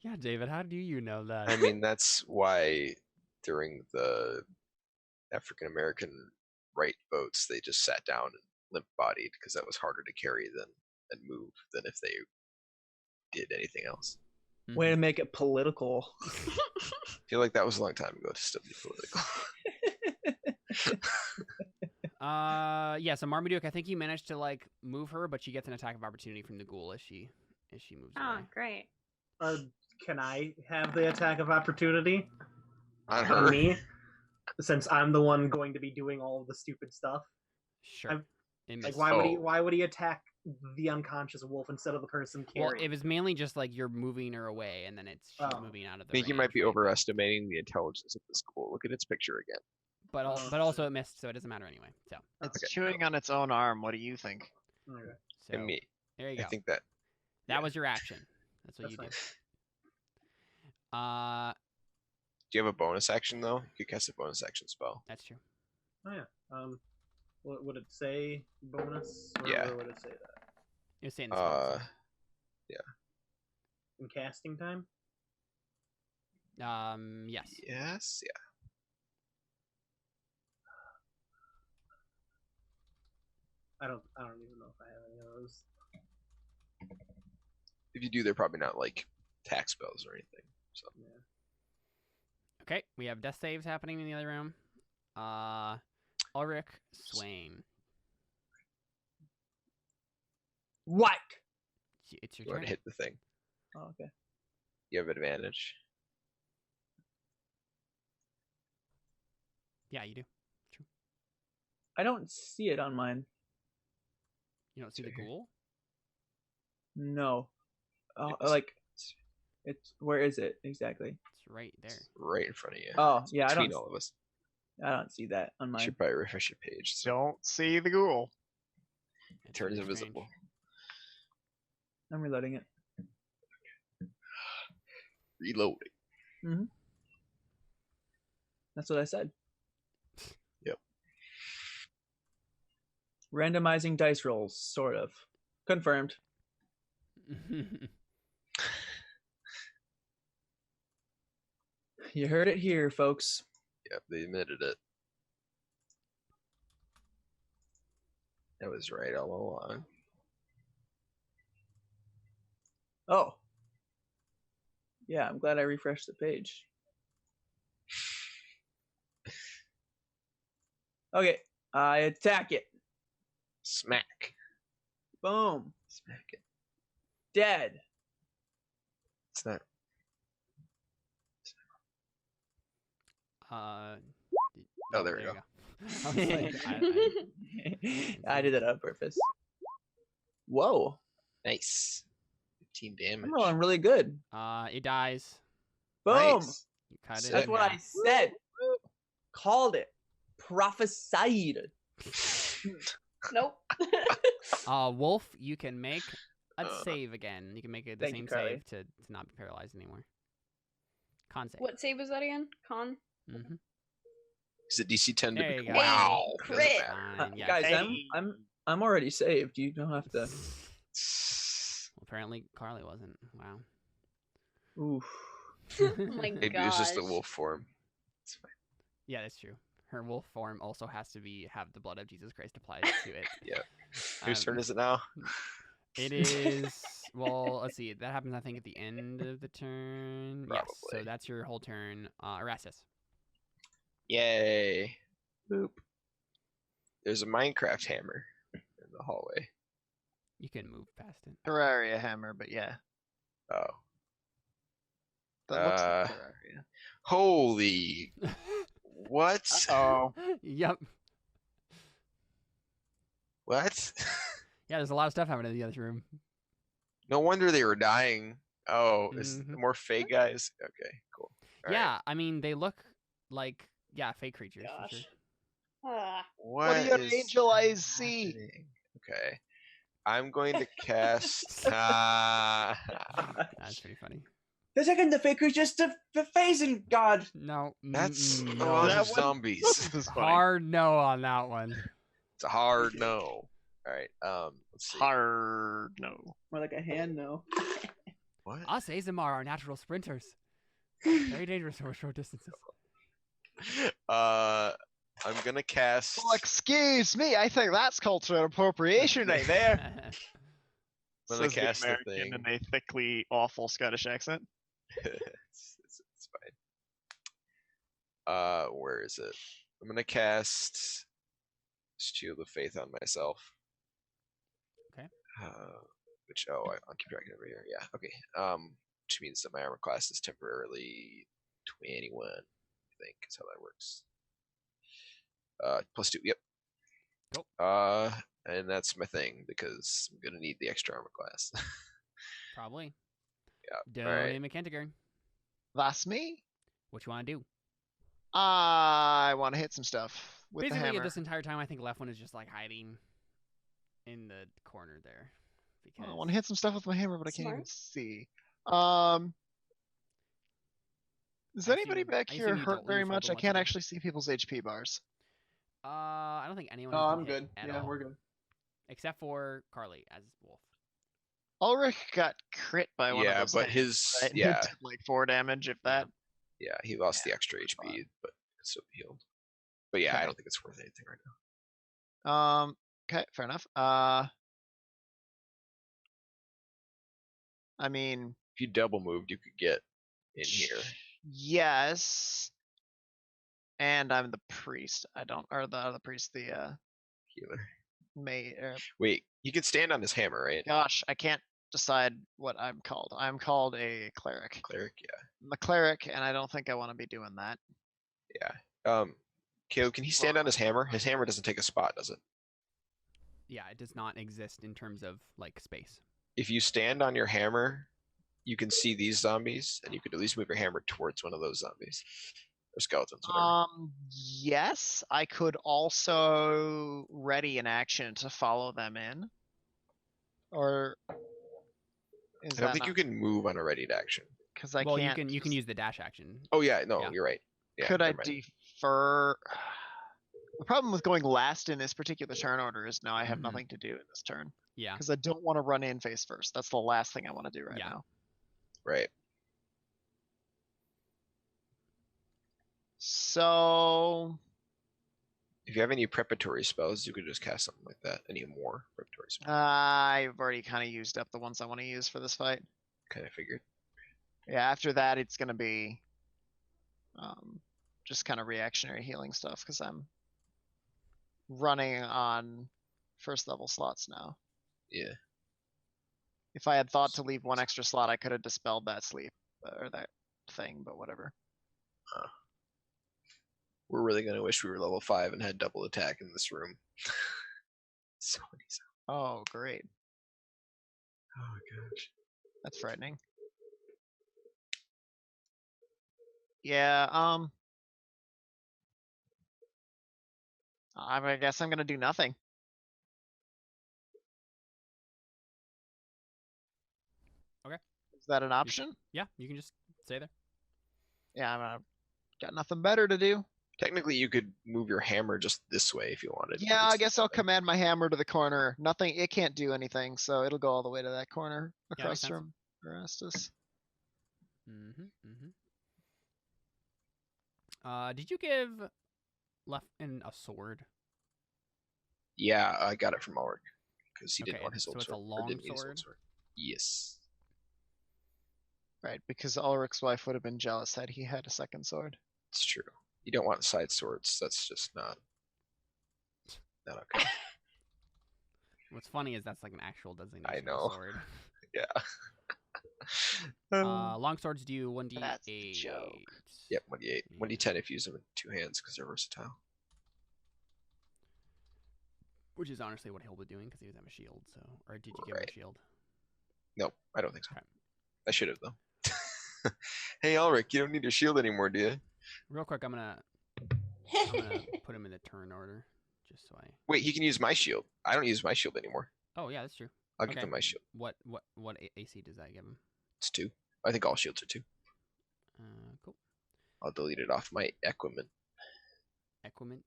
Yeah, David, how do you know that? I mean, that's why during the African American right votes, they just sat down and limp-bodied because that was harder to carry and move than if they did anything else. Way to make it political. I feel like that was a long time ago to still be political. Yeah, so Marmaduke, I think you managed to like move her, but she gets an attack of opportunity from the ghoul as she moves Oh, away. great. Can I have the attack of opportunity On on her. me? Since I'm the one going to be doing all of the stupid stuff. Sure. I'm- It Like, missed. why would he attack the unconscious wolf instead of the person Well, carrying? it was mainly just like you're moving her away, and then she's Oh. moving out of the. I think you range, might be right? overestimating the intelligence of this school. Look at its picture again. But Oh, but also it missed, so it doesn't matter anyway. So It's Okay. chewing on its own arm. What do you think? Okay. so And me, there you I go. think that That was your action. That's what That's you fine. do. Do you have a bonus action though? You could cast a bonus action spell. That's true. Oh yeah. What would it say? Bonus? Or Yeah. where would it say that? You're saying the spell, In casting time? so. Yes. Yes, yeah. I don't even know if I have any of those. If you do, they're probably not like tax spells or anything. So Yeah. Okay, we have death saves happening in the other room. Ulrich, Swain. What? It's your you want turn. to hit the thing. Oh, okay. You have advantage. Yeah, you do. I don't see it on mine. You don't see the Right here. ghoul? No. It's- Like, it's where is it exactly? It's right there. Right in front of you. Oh, yeah, I Between don't. all of us. I don't see that on You mine. should probably refresh your page. So Don't see the ghoul. it It's turns really invisible. strange. I'm reloading it. Reloading. That's what I said. Yep. Randomizing dice rolls, sort of. Confirmed. You heard it here, folks. Yep, they admitted it. That was right all along. Oh. Yeah, I'm glad I refreshed the page. Okay, I attack it. Smack. Boom. Smack it. Dead. It's not. Oh, there we go. you I was like, I did that on purpose. Whoa. Nice. 15 damage. I'm rolling really good. it dies. Boom. Nice. You cut it. That's in what I half. said. Called it. Prophesied. Nope. Wolf, you can make a Uh, save again. You can make it the Thank you, same Carly. save to not be paralyzed anymore. Con save. What save was that again? Con? Mm-hmm. Is it DC 10 There to you be? go. Wow, Hey, doesn't crit. matter. Fine, yeah. Guys, Hey. I'm already saved. You don't have to. Well, apparently Carly wasn't. Wow. Oof. Oh my Maybe it was just the gosh. wolf form. It's fine. Yeah, that's true. Her wolf form also has to have the blood of Jesus Christ applied to it. Yep. Whose turn Um, is it now? It is. Well, let's see. That happens, I think, at the end of the turn. Yes. So Probably. that's your whole turn. Erastus. Yay. Boop. There's a Minecraft hammer in the hallway. You can move past it. Terraria hammer, but yeah. Oh. That looks like Terraria. Holy. What? Oh. Yep. What? Yeah, there's a lot of stuff happening in the other room. No wonder they were dying. Oh, is Mhm. more Fey guys? Okay, cool. All right. Yeah, I mean, they look like, fake creatures for sure. Gosh. Ah. What do your is angel eyes see? happening? Okay. I'm going to cast. That's pretty funny. They're taking the fake creatures to the phasing god. No. That's mm-mm, a no. lot That of one- zombies. This is funny. Hard no on that one. It's a hard no. All right. Let's see. Hard no. More like a hand no. What? Us Azimar are natural sprinters. Very dangerous over short distances. I'm gonna cast. Well, excuse me, I think that's cultural appropriation right there. I'm gonna Says the cast the American thing. in a thickly awful Scottish accent. It's fine. Where is it? I'm gonna cast Shield of Faith on myself. Okay. I'll keep track of it over here. Yeah. Okay. Which means that my armor class is temporarily 21. I think is how that works. +2. Yep. Cool. And that's my thing because I'm gonna need the extra armor class. Probably. Yeah. Don't Alright. aim a Kentigern. That's me. What you want to do? I want to hit some stuff with Basically, the hammer. this entire time, I think left one is just like hiding in the corner there. Because I want to hit some stuff with my hammer, but I can't even Smart. see. Is I anybody assume- back I here assume you hurt don't very lose much? focal I once can't again. actually see people's HP bars. I don't think anyone. Oh, has I'm been hit good. at Yeah, all, we're good. except for Carly as Wolf. Ulrich got crit by one of Yeah, those but things, his right? It yeah, did like 4 damage, if that. yeah, he lost the Yeah, extra HP, fine. but it's still healed. But yeah, I Okay. don't think it's worth anything right now. Okay, fair enough. I mean, If you double moved, you could get in here. yes. And I'm the priest. I don't, or the priest, the Healer. Wait, he could stand on his hammer, right? gosh, I can't decide what I'm called. I'm called a cleric. Cleric, yeah. I'm a cleric, and I don't think I want to be doing that. Caleb, can he stand on his hammer? His hammer doesn't take a spot, does it? Yeah, it does not exist in terms of like space. If you stand on your hammer, you can see these zombies, and you could at least move your hammer towards one of those zombies. Or skeletons, whatever. Yes, I could also ready an action to follow them in. Or is I don't think you can move on a readied action. Because I Well, can't. you can use the dash action. Oh yeah, no, Yeah. you're right. Yeah, Could I never mind. defer? The problem with going last in this particular turn order is now I have Mhm. nothing to do in this turn. Yeah. Because I don't want to run in face first. That's the last thing I want to do right Yeah. now. Right. So If you have any preparatory spells, you could just cast something like that. Any more preparatory spells? I've already kind of used up the ones I want to use for this fight. Kind of figured. Yeah, after that it's gonna be just kind of reactionary healing stuff because I'm running on first level slots now. Yeah. If I had thought to leave one extra slot, I could have dispelled that sleep or that thing, but whatever. We're really gonna wish we were level 5 and had double attack in this room. So many zombies. Oh, great. Oh gosh. That's frightening. Yeah, I guess I'm gonna do nothing. Okay. Is that an option? Yeah, you can just stay there. Yeah, got nothing better to do. Technically, you could move your hammer just this way if you wanted. Yeah, I guess I'll command my hammer to the corner. Nothing, it can't do anything, so it'll go all the way to that corner Yeah, makes across sense. from Erastus. Did you give Lefton a sword? Yeah, I got it from Ulrich because he Okay, didn't want his so old it's a sword. or long didn't need his old sword? Yes. Right, because Ulrich's wife would have been jealous had he had a second sword. It's true. You don't want side swords. That's just not okay. What's funny is that's like an actual designation I of know. a sword. Yeah. Long swords do 1d8. That's the joke. Yep, 1d8. Yeah. 1d10 if you use them in two hands because they're versatile. Which is honestly what he'll be doing because he doesn't have a shield. So, or did you give him Right. a shield? Nope, I don't think so. Okay. I should have though. Hey Ulrich, you don't need your shield anymore, do you? Real quick, I'm gonna put him in the turn order, just so I. Wait, he can use my shield. I don't use my shield anymore. Oh yeah, that's true. I'll give Okay. him my shield. What AC does that give him? It's 2. I think all shields are 2. Cool. I'll delete it off my equipment. Equipment.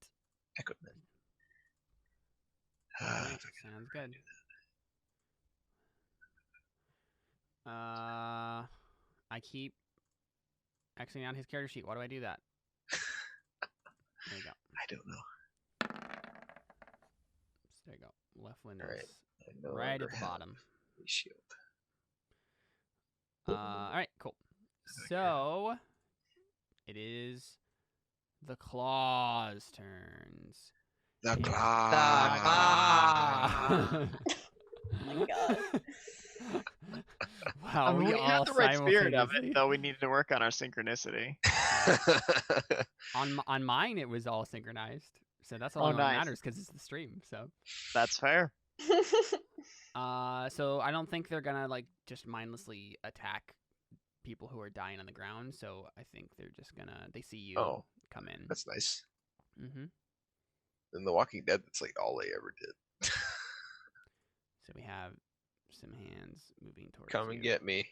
Ah, Alright, sounds good. I keep Xing out his character sheet. Why do I do that? There you go. I don't know. There you go. Left window. Alright, I no Right longer at the have bottom. a shield. Alright, cool. So it is the claws' turns. The And- claw. Ah! Oh my god. Wow, we all have the right spirit of simultaneously- it, though we needed to work on our synchronicity. On mine, it was all synchronized, so that's all Oh, that nice. matters because it's the stream. So, That's fair. so I don't think they're gonna like just mindlessly attack people who are dying on the ground. So I think they're just gonna they see you Oh. come in. That's nice. Mm-hmm. In The Walking Dead, that's like all they ever did. So we have some hands moving towards Come and you. get me.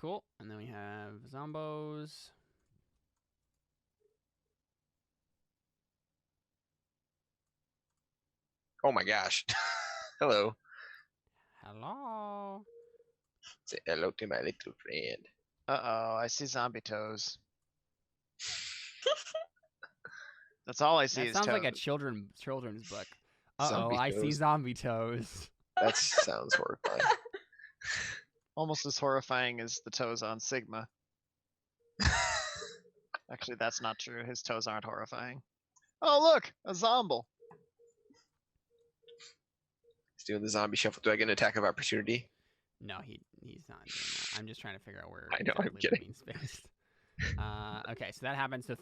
Cool. And then we have zombos. Oh my gosh. Hello. Hello. Say hello to my little friend. Uh-oh, I see zombie toes. That's all I see That is sounds toes. like a children's book. Uh-oh, Zombie I see toes. zombie toes. That sounds horrifying. Almost as horrifying as the toes on Sigma. Actually, that's not true. His toes aren't horrifying. Oh, look! A zomble! He's doing the zombie shuffle. Do I get an attack of opportunity? No, he's not doing that. I'm just trying to figure out where I know, I'm exactly kidding. Levine's based. Okay, so that happens. So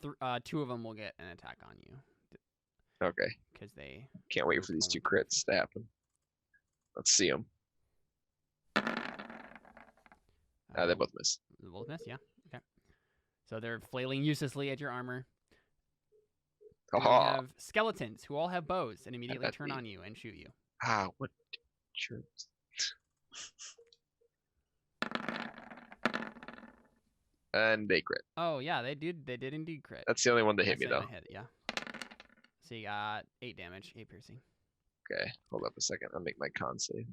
2 of them will get an attack on you Okay. because they. Can't wait for these 2 crits to happen. Let's see them. They both miss. They both miss, yeah. Okay. So they're flailing uselessly at your armor. And we Haha. have skeletons who all have bows and immediately that's turn neat. on you and shoot you. Ah, what jerks. And they crit. Oh yeah, they did indeed crit. That's the only one that hit me That's the though. only hit, yeah. So you got 8 damage, 8 piercing. Okay, hold up a second. I'll make my con save.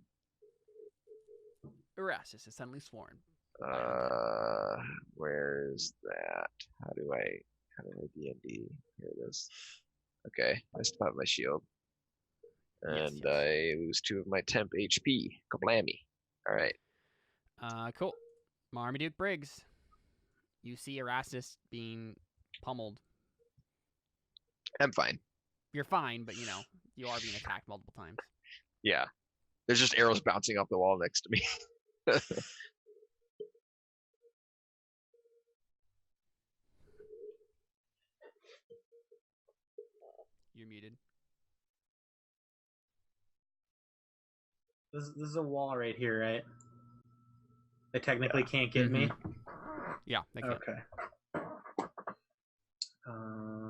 Erastus is suddenly sworn. Where's that? How do I D&D? Here it is. Okay, I still have my shield. Yes, And yes. I lose 2 of my temp HP. Kablammy. Alright. Cool. Marmaduke Briggs. You see Erastus being pummeled. I'm fine. You're fine, but you are being attacked multiple times. Yeah. There's just arrows bouncing off the wall next to me. You're muted. This is a wall right here, right? They technically can't get me. Yeah, they can. Okay.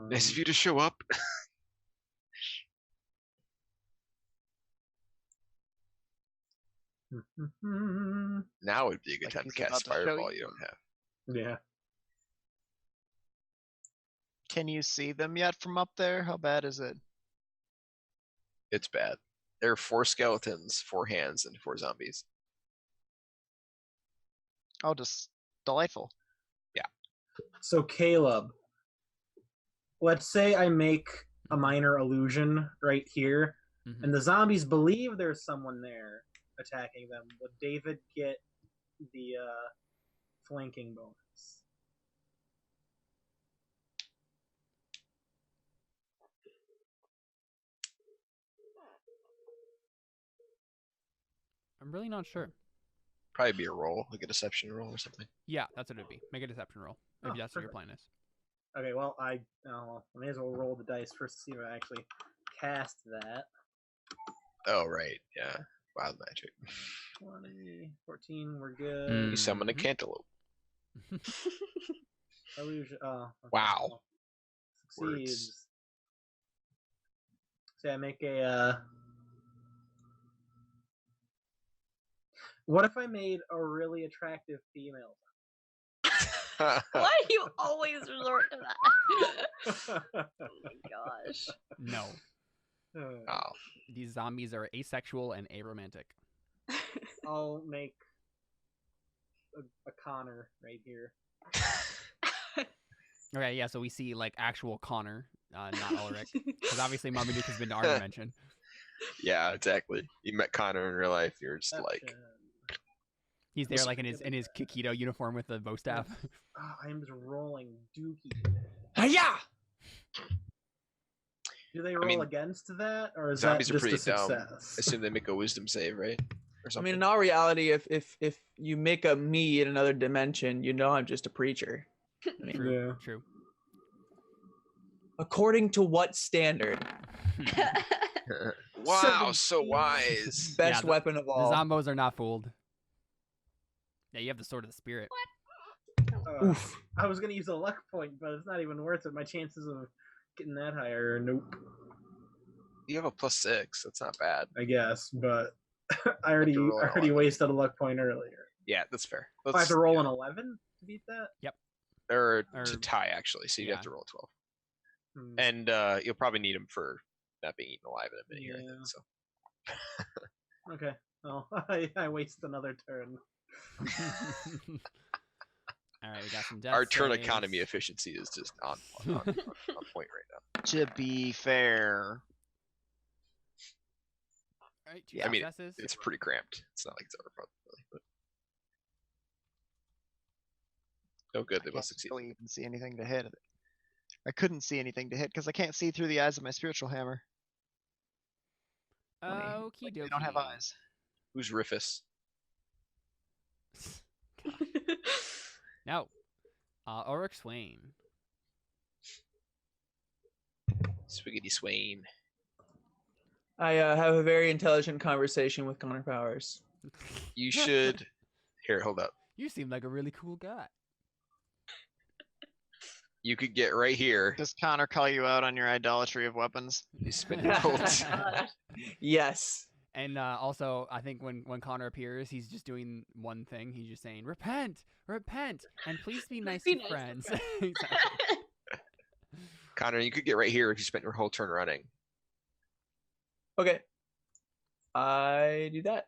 Nice of you to show up. Now would be a good Like time to he's cast about to show Fireball. you. You don't have. Yeah. Can you see them yet from up there? How bad is it? It's bad. There are 4 skeletons, 4 hands, and 4 zombies. Oh, just delightful. So Caleb, let's say I make a minor illusion right here, Mhm. and the zombies believe there's someone there attacking them. Would David get the flanking bonus? I'm really not sure. Probably be a roll, like a deception roll or something. Yeah, that's what it'd be. Make a deception roll if Oh, that's what your perfect. plan is. Okay, well, I may as well roll the dice first to see if I actually cast that. Oh right, yeah. Wild magic. 20, 14, we're good. You summon a Mhm. cantaloupe. Illusion. Oh, okay, Wow. well, succeeds. So I make a. What if I made a really attractive female? Why do you always resort to that? Oh my gosh. No, Oh, these zombies are asexual and aromantic. I'll make a Connor right here. Okay, yeah. So we see like actual Connor, not Ulrich, because obviously Marmaduke has been to our dimension. yeah, exactly. You met Connor in real life. You're just like, Deception. He's there like in his Kikito uniform with the bow staff. Oh, I'm just rolling dookie. Hiya! Do they roll mean, against that, or is zombies that are just pretty a dumb. success? I assume they make a wisdom save, right? Or I something. mean, in all reality, if you make a me in another dimension, you know I'm just a preacher. I mean, True, Yeah. true. according to what standard? Wow, so wise. Best the- weapon of The all. zombos are not fooled. Yeah, you have the sword of the spirit. Oof. I was gonna use a luck point, but it's not even worth it. My chances of getting that higher are nope. You have a +6. That's not bad. I guess, but I already roll an 11. wasted a luck point earlier. Yeah, that's fair. I have to roll an 11 to beat that. Or Or- to tie, actually. So you'd yeah. have to roll a 12. Hmm. And you'll probably need them for not being eaten alive in a minute here, I Yeah. think. So Okay. Well, I wasted another turn. All right, we got some death our turn saves. economy efficiency is just on point right now. To be fair, All right, two Yeah. I mean, successes. it's pretty cramped. It's not like it's over really, but oh good, they I both can't succeed. really even see anything to hit. I couldn't see anything to hit because I can't see through the eyes of my spiritual hammer. Okie Like, they dokie. don't have eyes. Who's Riffus? No. Ulrich Swain. Swiggity Swain. I have a very intelligent conversation with Connor Powers. You should here, hold up. You seem like a really cool guy. You could get right here. Does Connor call you out on your idolatry of weapons? You spin your ult. Yes. And also, I think when Connor appears, he's just doing one thing. He's just saying, "Repent, repent, and please be nice be to nice to friends." friends. Exactly. Connor, you could get right here if you spent your whole turn running. Okay. I do that.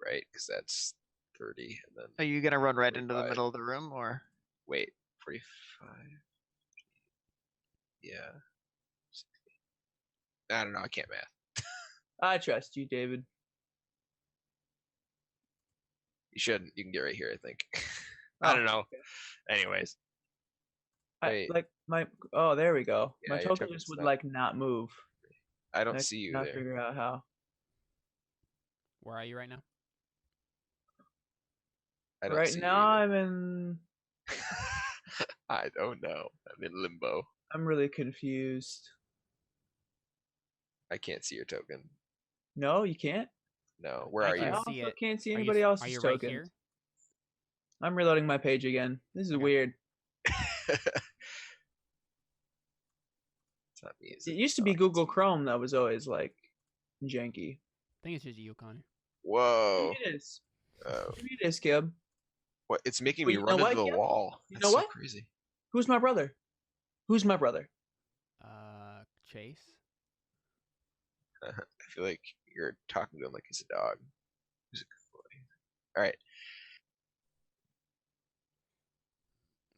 Right? Because that's 30 and then Are you gonna run right into the 45. middle of the room, or wait, 45. Yeah. 60. I don't know, I can't math. I trust you, David. You shouldn't. You can get right here, I think. I don't know. Anyways. Wait. Oh, there we go. Yeah, My your token token's just would not- like not move. I don't I see you cannot there. figure out how. Where are you right now? I don't Right see you now, either. I'm in. I don't know. I'm in limbo. I'm really confused. I can't see your token. No, you can't. No, where I are can I you? also see it. can't see Are you- anybody else's Are you tokens. right here? I'm reloading my page again. This is Okay. weird. It's not me. Is It it? used to Oh, be I can Google see it. Chrome that was always like janky. I think it's just you, Connor. Whoa. Maybe it is. Oh. Maybe it is, Gib. What? It's making Well, me you run know into what, the Gib? wall. You That's know so what? crazy. Who's my brother? Who's my brother? Chase. I feel like you're talking to him like he's a dog. He's a good boy. All right.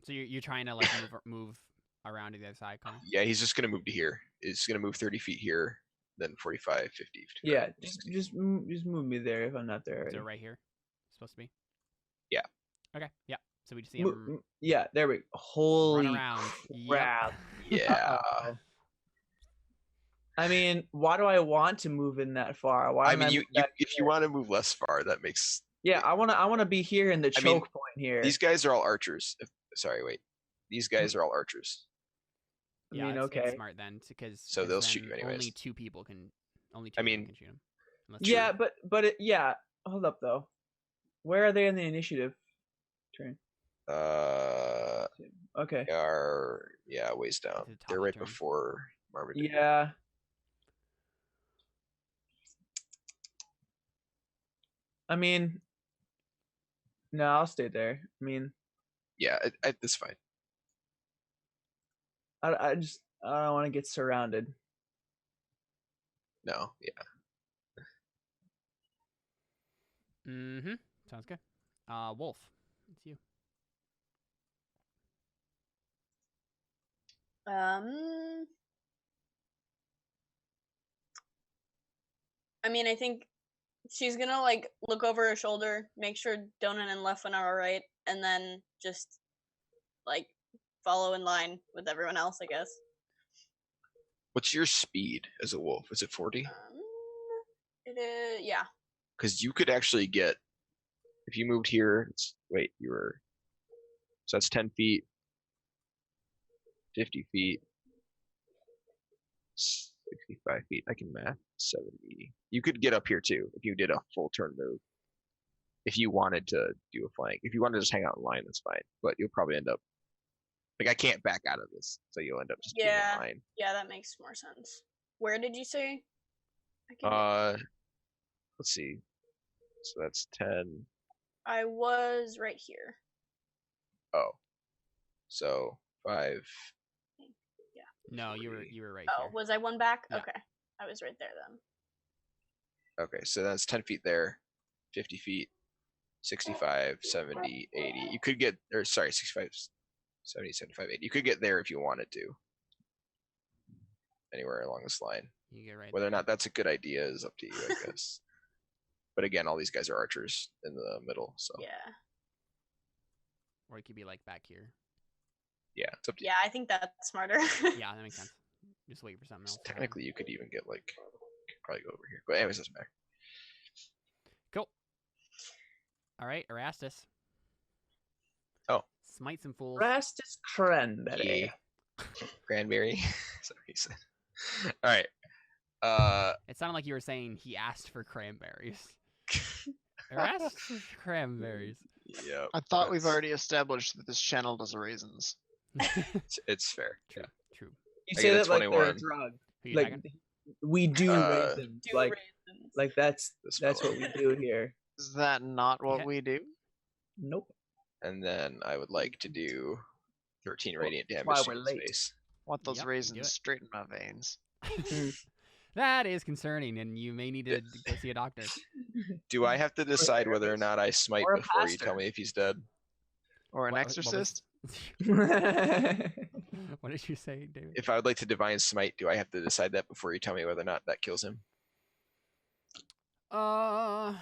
So you're trying to like move around to the other side, Connor? Yeah, he's just gonna move to here. He's gonna move 30 feet here, then 45, 50. Yeah, just move me there if I'm not there already. So right here, supposed to be. Yeah. Okay. Yeah. So we just see him Yeah, there we go. Holy run around. crap. Yep. Yeah. Uh-oh. I mean, why do I want to move in that far? Why I don't mean, move you back if you here? want to move less far, that makes Yeah, I wanna be here in the I choke mean, point here. these guys are all archers. Sorry, wait. These guys are all archers. I Yeah, mean, it's okay. smart then, because So they'll shoot you then anyways. Only two people can mean, can shoot him. Yeah, but yeah. Hold up though. Where are they in the initiative turn? Okay. They are ways down. At the top They're of right turn. before Marmaduke. Yeah. I mean, no, I'll stay there. I mean, Yeah, that's fine. I don't want to get surrounded. No, yeah. Mm-hmm. Sounds good. Wolf, it's you. I mean, I think she's gonna like look over her shoulder, make sure Donan and Lefwin are alright, and then just like follow in line with everyone else, I guess. What's your speed as a wolf? Is it 40? It is, yeah. Because you could actually get, if you moved here, so that's 10 feet, 50 feet, 65 feet. I can math 70. You could get up here too if you did a full turn move. If you wanted to do a flank. If you wanted to just hang out in line, that's fine. But you'll probably end up, like, I can't back out of this, so you'll end up just being in line. Yeah, that makes more sense. Where did you say? Let's see. So that's 10. I was right here. Oh. So 5. Yeah. No, you were 40. right Oh, here. was I one back? Yeah. Okay. I was right there then. Okay, so that's 10 feet there, 50 feet, 65, 70, 80. You could get, 65, 70, 75, 80. You could get there if you wanted to. Anywhere along this line. You get right. Whether or not that's a good idea is up to you, I guess. But again, all these guys are archers in the middle, so Yeah. Or it could be like back here. yeah, it's up to you. Yeah, I think that's smarter. Yeah, that makes sense. Just wait for something else. Technically, you could even get like, you could probably go over here. But anyways, doesn't matter. Cool. All right, Erastus. Oh. Smite some fools. Rastus Cranberry. Yeah. Cranberry. Sorry, he said. All right. It sounded like you were saying he asked for cranberries. Erastus for cranberries. Yeah. I thought we've already established that this channel does raisins. It's fair. True. Yeah. True. You I say get a that like they're a 21. drug. Who you Like attacking? we do raisins. Do Like raisins. like that's This what fellow. we do here. Is that not what Okay. we do? Nope. And then I would like to do 13 radiant that's damage why to we're his late. face. Want those Yep, you do raisins it. straight in my veins. That is concerning, and you may need to go see a doctor. Do I have to decide whether or not I smite Or a before you pastor. tell me if he's dead? Or an What was- exorcist? What did you say, David? If I would like to divine smite, do I have to decide that before you tell me whether or not that kills him? I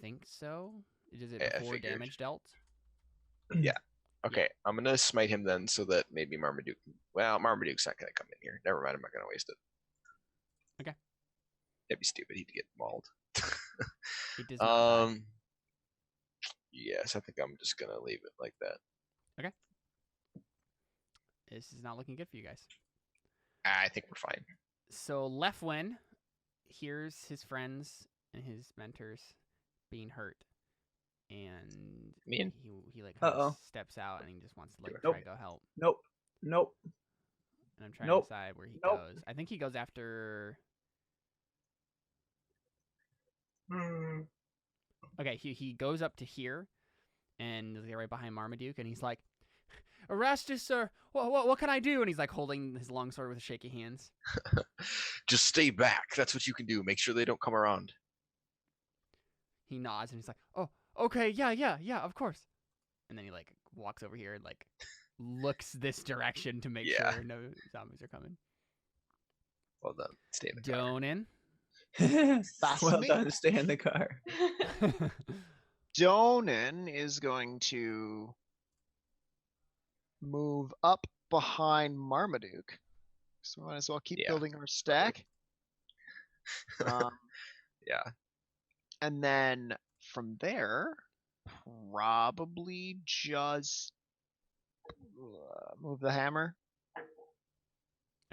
think so. Is it Yeah, I before figured. damage dealt? Okay, I'm gonna smite him then, so that maybe Marmaduke. Well, Marmaduke's not gonna come in here. Never mind, I'm not gonna waste it. Okay. That'd be stupid. He'd get mauled. It does not die. Yes, I think I'm just gonna leave it like that. This is not looking good for you guys. I think we're fine. So Lefwin, hears his friends and his mentors being hurt, and Me? he like kind Uh-oh. of steps out and he just wants to like Nope. try to go help. Nope. Nope. And I'm trying Nope. to decide where he Nope. goes. I think he goes after. Okay, he goes up to here, and they're right behind Marmaduke, and he's like, "Erastus, sir, what can I do?" And he's like holding his longsword with shaky hands. Just stay back. That's what you can do. Make sure they don't come around. He nods and he's like, "Oh, okay, yeah, of course." And then he like walks over here and like looks this direction to make Yeah. sure no zombies are coming. Well done. Stay in the car. Donan. Well me. done. Stay in the car. Donan is going to move up behind Marmaduke. So we might as well keep Yeah. building our stack. Yeah. And then from there, probably just move the hammer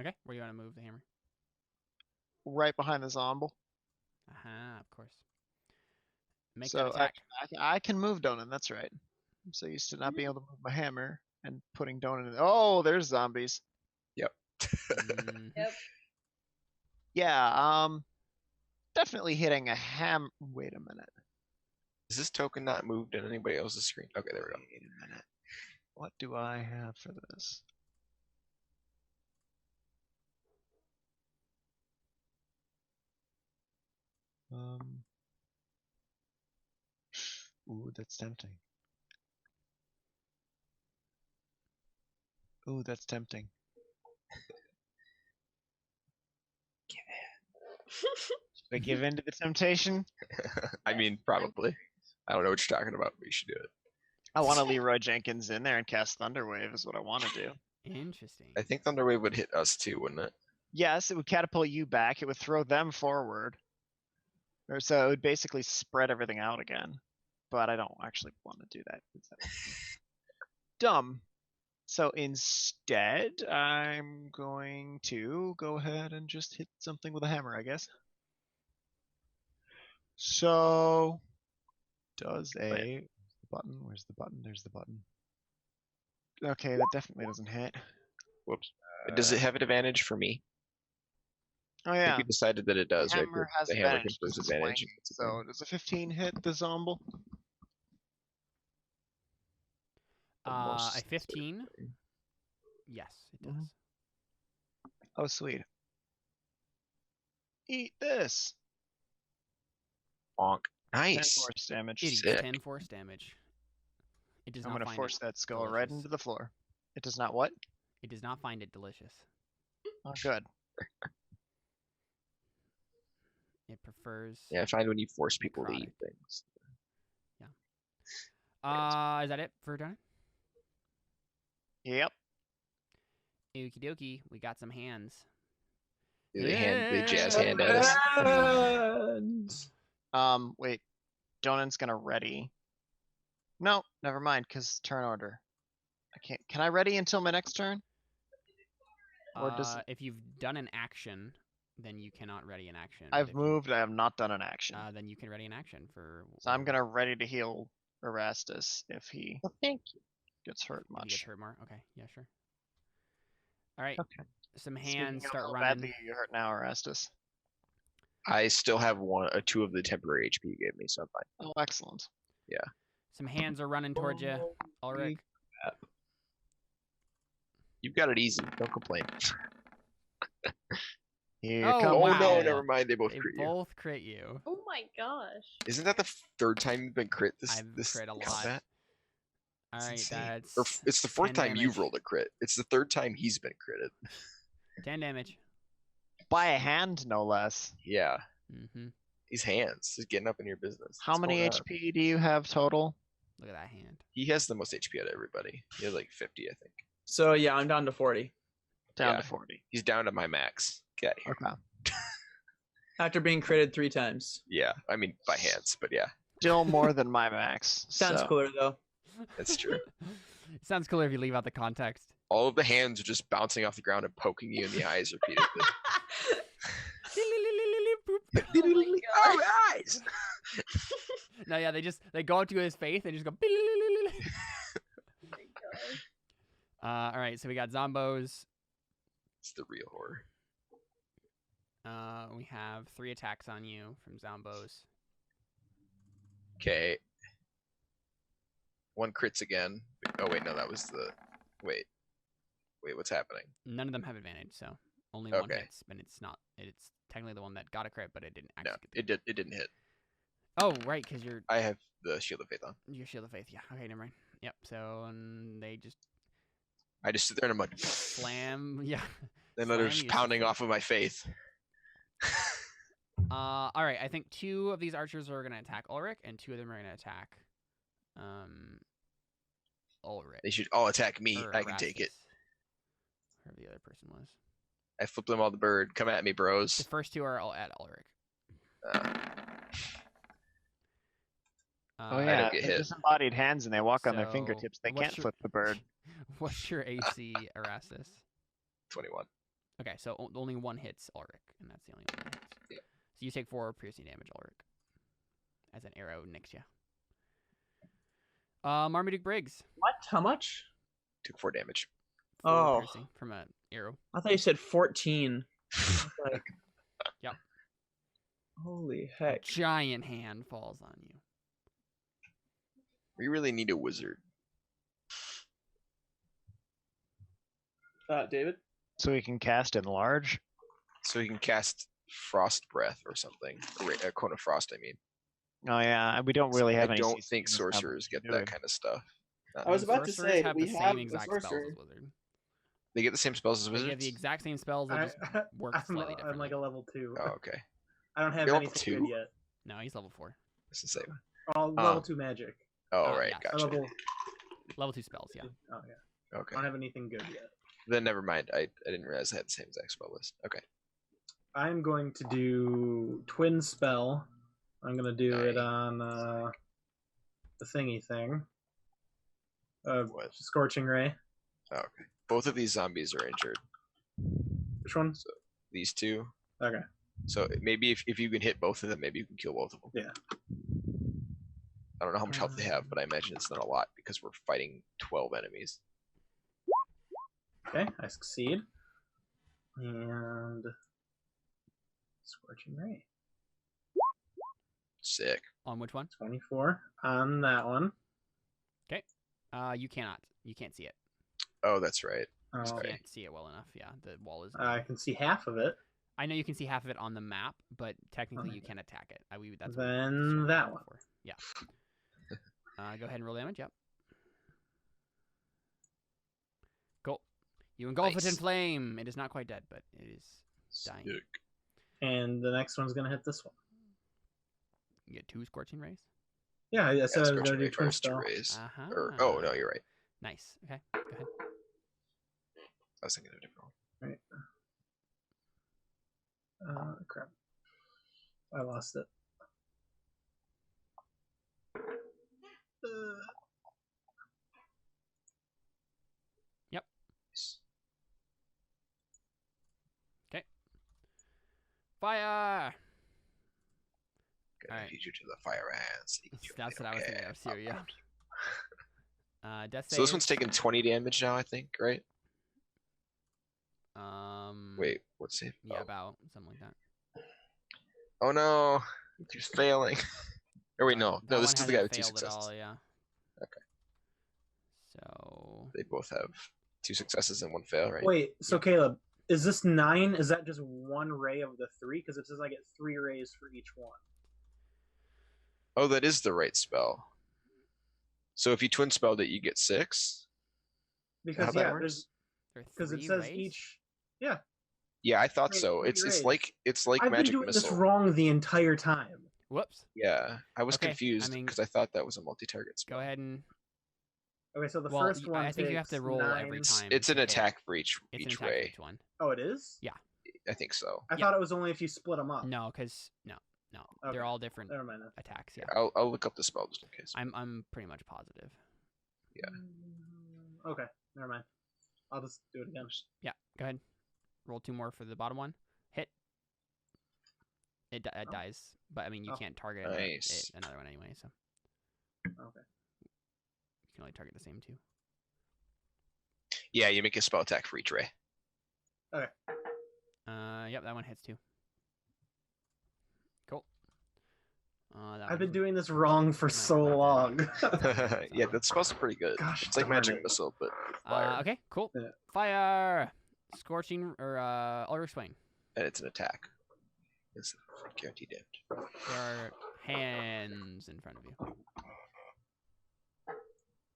Okay, where do you want to move the hammer? right behind the zomble. Of course. Make So that attack. I can move Donan, that's right. I'm so used to not being able to move my hammer and putting Donan in. Oh, there's zombies. Mhm. Yep. Yeah, definitely hitting a Wait a minute. Is this token not moved in anybody else's screen? Okay, there we go. Wait a minute. What do I have for this? Ooh, that's tempting. Ooh, that's tempting. Should I give in to the temptation? I mean, probably. I don't know what you're talking about, but you should do it. I want to Leroy Jenkins in there and cast Thunderwave is what I want to do. Interesting. I think Thunderwave would hit us too, wouldn't it? Yes, it would catapult you back. It would throw them forward. Or so it would basically spread everything out again. But I don't actually want to do that. Dumb. So instead, I'm going to go ahead and just hit something with a hammer, I guess. So does a button? Where's the button? There's the button. Okay, that definitely doesn't hit. Whoops. Does it have an advantage for me? Oh I yeah. think we decided that it does, right? Hammer has The hammer advantage. confers This is advantage. flanking. So does a 15 hit the zomble? A 15? Yes, it does. Mhm. Oh sweet. Eat this. Bonk. 10 Nice. force damage. It eats Sick. 10 force damage. It does I'm not gonna find force it that skull right delicious. into the floor. It does not what? It does not find it delicious. Oh good. It prefers. Yeah, I find when you force people to necrotic. eat things. Is that it for Donan? Yep. Okie dokie, we got some hands. They jazz hand at us. Wait. Donan's gonna ready. No, never mind, because turn order. I can't. Can I ready until my next turn? Or does it- If you've done an action, then you cannot ready an action. but I've if you- moved. I have not done an action. then you can ready an action for. So I'm gonna ready to heal Erastus if he Thank you. gets hurt If he much. gets hurt more. Okay, yeah, sure. All right, Okay. some Speaking hands of start how running. badly you hurt now, Erastus. I still have two of the temporary HP you gave me, so I'm fine. Oh, excellent. Some hands are running towards you, Ulrich. You've got it easy. Don't complain. Here Oh, comes. Oh wow. no, never mind. They both They crit you. both crit you. Oh my gosh. Isn't that the third time you've been crit this I've this crit a lot. combat? All It's right, insane. that's Or it's the fourth 10 time you've damage. rolled a crit. It's the third time he's been critted. 10 damage. By a hand, no less. Yeah, Mm-hmm. these hands. He's getting up in your business. How What's many going on? HP do you have total? Look at that hand. He has the most HP out of everybody. He has like 50, I think. So yeah, I'm down to 40 Down Yeah. to 40. He's down to my max. Get out of here. Okay. after being critted 3 times. Yeah, I mean by hands, but yeah, Still more than my max. Sounds so- cooler though. that's true. Sounds cooler if you leave out the context. All of the hands are just bouncing off the ground and poking you in the eyes repeatedly. Oh, guys! No, yeah, they go up to his face and just go. Oh my god. All right, so we got zombos. It's the real horror. We have 3 attacks on you from zombos. Okay. 1 crits again. Oh wait, no, that was the. Wait, what's happening? None of them have advantage, so only 1 Okay. hits, and it's not. It's technically the one that got a crit, but it didn't No, actually. Get the it didn't hit. Oh, right, because you're I have the Shield of Faith on. your Shield of Faith. Yeah. Okay, never mind. Yep. So and they just I just sit there and I'm like, slam. Yeah. then they're slam just you. pounding off of my faith. All right. I think 2 of these archers are gonna attack Ulrich, and 2 of them are gonna attack Ulrich. They should all attack me. or I can take it. Erastus, whoever the other person was. I flipped them all the bird. Come at me, The bros. first 2 are all at Ulrich. Oh I yeah, don't get they're hit. disembodied hands and they walk on their So, fingertips. They what's can't your- flip the bird. What's your AC, Erastus? 21. Okay, so only 1 hits Ulrich, and that's the only one that hits. Yeah. So you take 4 piercing damage, Ulrich, as an arrow nicks you. Marmaduke Briggs. What? How much? Took 4 damage. 4 Oh. piercing from an arrow. I thought you said 14. Like, Yep. Holy heck. Giant hand falls on you. We really need a wizard. David? So we can cast enlarge. So he can cast Frost Breath or something. A Cone of Frost, I mean. Oh yeah, we don't really have I any. don't CC think in this tablet sorcerers to get do that it. kind of stuff. I was about to Sorcerers say, have we the have same a exact spells sorcerer. as wizard. They get the same spells as They wizards? get the exact same spells. They just work slightly differently. I'm like a level 2. Oh, okay. I don't have You're level anything 2? good yet. No, he's level 4. It's the same. Level 2 magic. Oh, right. yeah. Gotcha. Level 2 spells, yeah. Oh yeah. Okay. I don't have anything good yet. Then never mind. I didn't realize I had the same exact spell list. Okay. I'm going to do twin spell. I'm gonna do it on the thingy thing. What? Scorching ray. Oh, okay. Both of these zombies are injured. Which one? These 2. Okay. So maybe if you can hit both of them, maybe you can kill both of them. Yeah. I don't know how much health they have, but I imagine it's not a lot because we're fighting 12 enemies. Okay, I succeed. And scorching ray. Sick. On which one? 24 on that one. You cannot. You can't see it. Oh, that's right. You Sorry. can't see it well enough. Yeah, the wall is. I can see half of it. I know you can see half of it on the map, but technically Okay. you can attack it. That's what we Then sort of that went one. for. Yeah. Go ahead and roll damage. Yep. Cool. You engulf it in Nice. flame. It is not quite dead, but it is dying. Sick. And the next one's gonna hit this one. You get 2 scorching rays. Yeah, I said I was Scorching gonna do Ray twin first to spell. raise. Uh-huh. Oh, no, you're right. Nice. Okay. Go ahead. I was thinking of a different one. Right. Crap. I lost it. Yep. Okay. Fire. Gonna Alright. feed you to the fire ants. That's what I was thinking of, Syria. Death So this save. one's taking 20 damage now, I think, right? Wait, what's save? Yeah, Oh. about something like that. Oh no, he's failing. Or wait, no, That this one is the guy with hasn't 2 failed at successes. all, yeah. Okay. So They both have 2 successes and 1 fail, right? Wait, so Caleb, is this 9? Is that just 1 ray of the 3? Because it says I get 3 rays for each one. Oh, that is the right spell. So if you twin spelled it, you get 6. Because How that yeah, works? there's there are because it 3 says rays? each. Yeah, Yeah, I thought Three- so. three It's rays. like I've been magic doing missile. this wrong the entire time. Whoops. Yeah, I was Okay, I confused mean- because I thought that was a multi-target spell. Go ahead and. Okay, so the Well, first one. I think you have to takes roll 9. every time. It's an to hit. attack for each It's an each attack for ray. each one. Oh, it is. I think so. I Yeah. thought it was only if you split them up. No, because no, Okay. they're all different Never mind. Then. attacks. Yeah, I'll look up the spell just in case. I'm pretty much positive. Yeah. Okay, never mind. I'll just do it again. Yeah, go ahead. Roll 2 more for the bottom one. Hit. It dies, but I mean you Oh, can't target nice. another one anyway, so Okay. you can only target the same two. Yeah, you make a spell attack for each ray. Yep, that one hits too. Cool. I've been doing this wrong for so long. Yeah, that spell's pretty good. Gosh, It's like darn magic it. missile, but with fire. Okay, cool. Yeah. Fire, scorching or Ulrich Swain. And it's an attack. It's guaranteed damage. There are hands in front of you.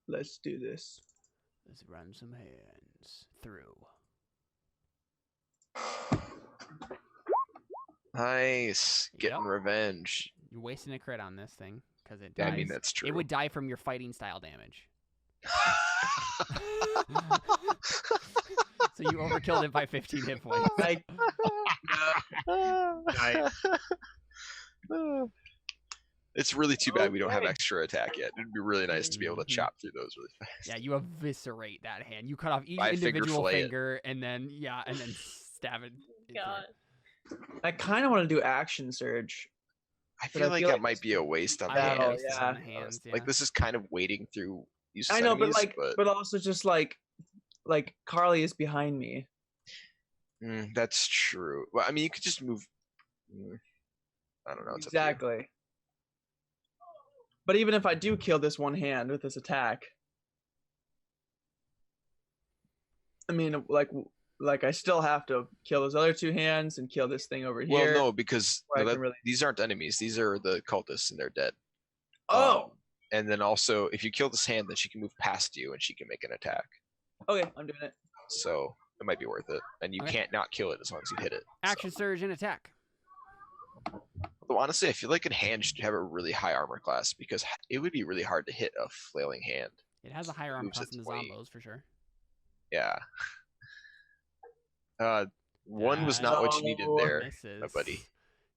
Let's do this. Let's run some hands through. Nice. Getting Yep. revenge. You're wasting a crit on this thing because it Yeah, dies. I mean, that's true. It would die from your fighting style damage. So you overkilled it by 15 hit points. Like, It's really too bad we don't have extra attack yet. It'd be really nice to be able to Mhm. chop through those really fast. Yeah, you eviscerate that hand. You cut off each Five-finger individual fillet it. finger, and then stab it. into God. it. I kind of want to do action surge. I But feel I like feel that like might be a waste on I the would Yeah, hand. waste it yeah. on the hands. Yeah. Like this is kind of wading through useless I know, enemies, but also just like Carly is behind me. That's true. Well, I mean, you could just move. I don't know. It's up to you. Exactly. But even if I do kill this one hand with this attack, I mean, like I still have to kill those other two hands and kill this thing over Well, here. no, because Or I can really- these aren't enemies. These are the cultists, and they're dead. Oh, And then also, if you kill this hand, then she can move past you, and she can make an attack. okay, I'm doing it. So it might be worth it. And you Okay. can't not kill it as long as you hit it. Action surge and attack. Although honestly, I feel like a hand should have a really high armor class because it would be really hard to hit a flailing hand. It has a higher arm Moves class at than the 20. Zombos for sure. Yeah. One was not what you needed No. there, Misses. my buddy.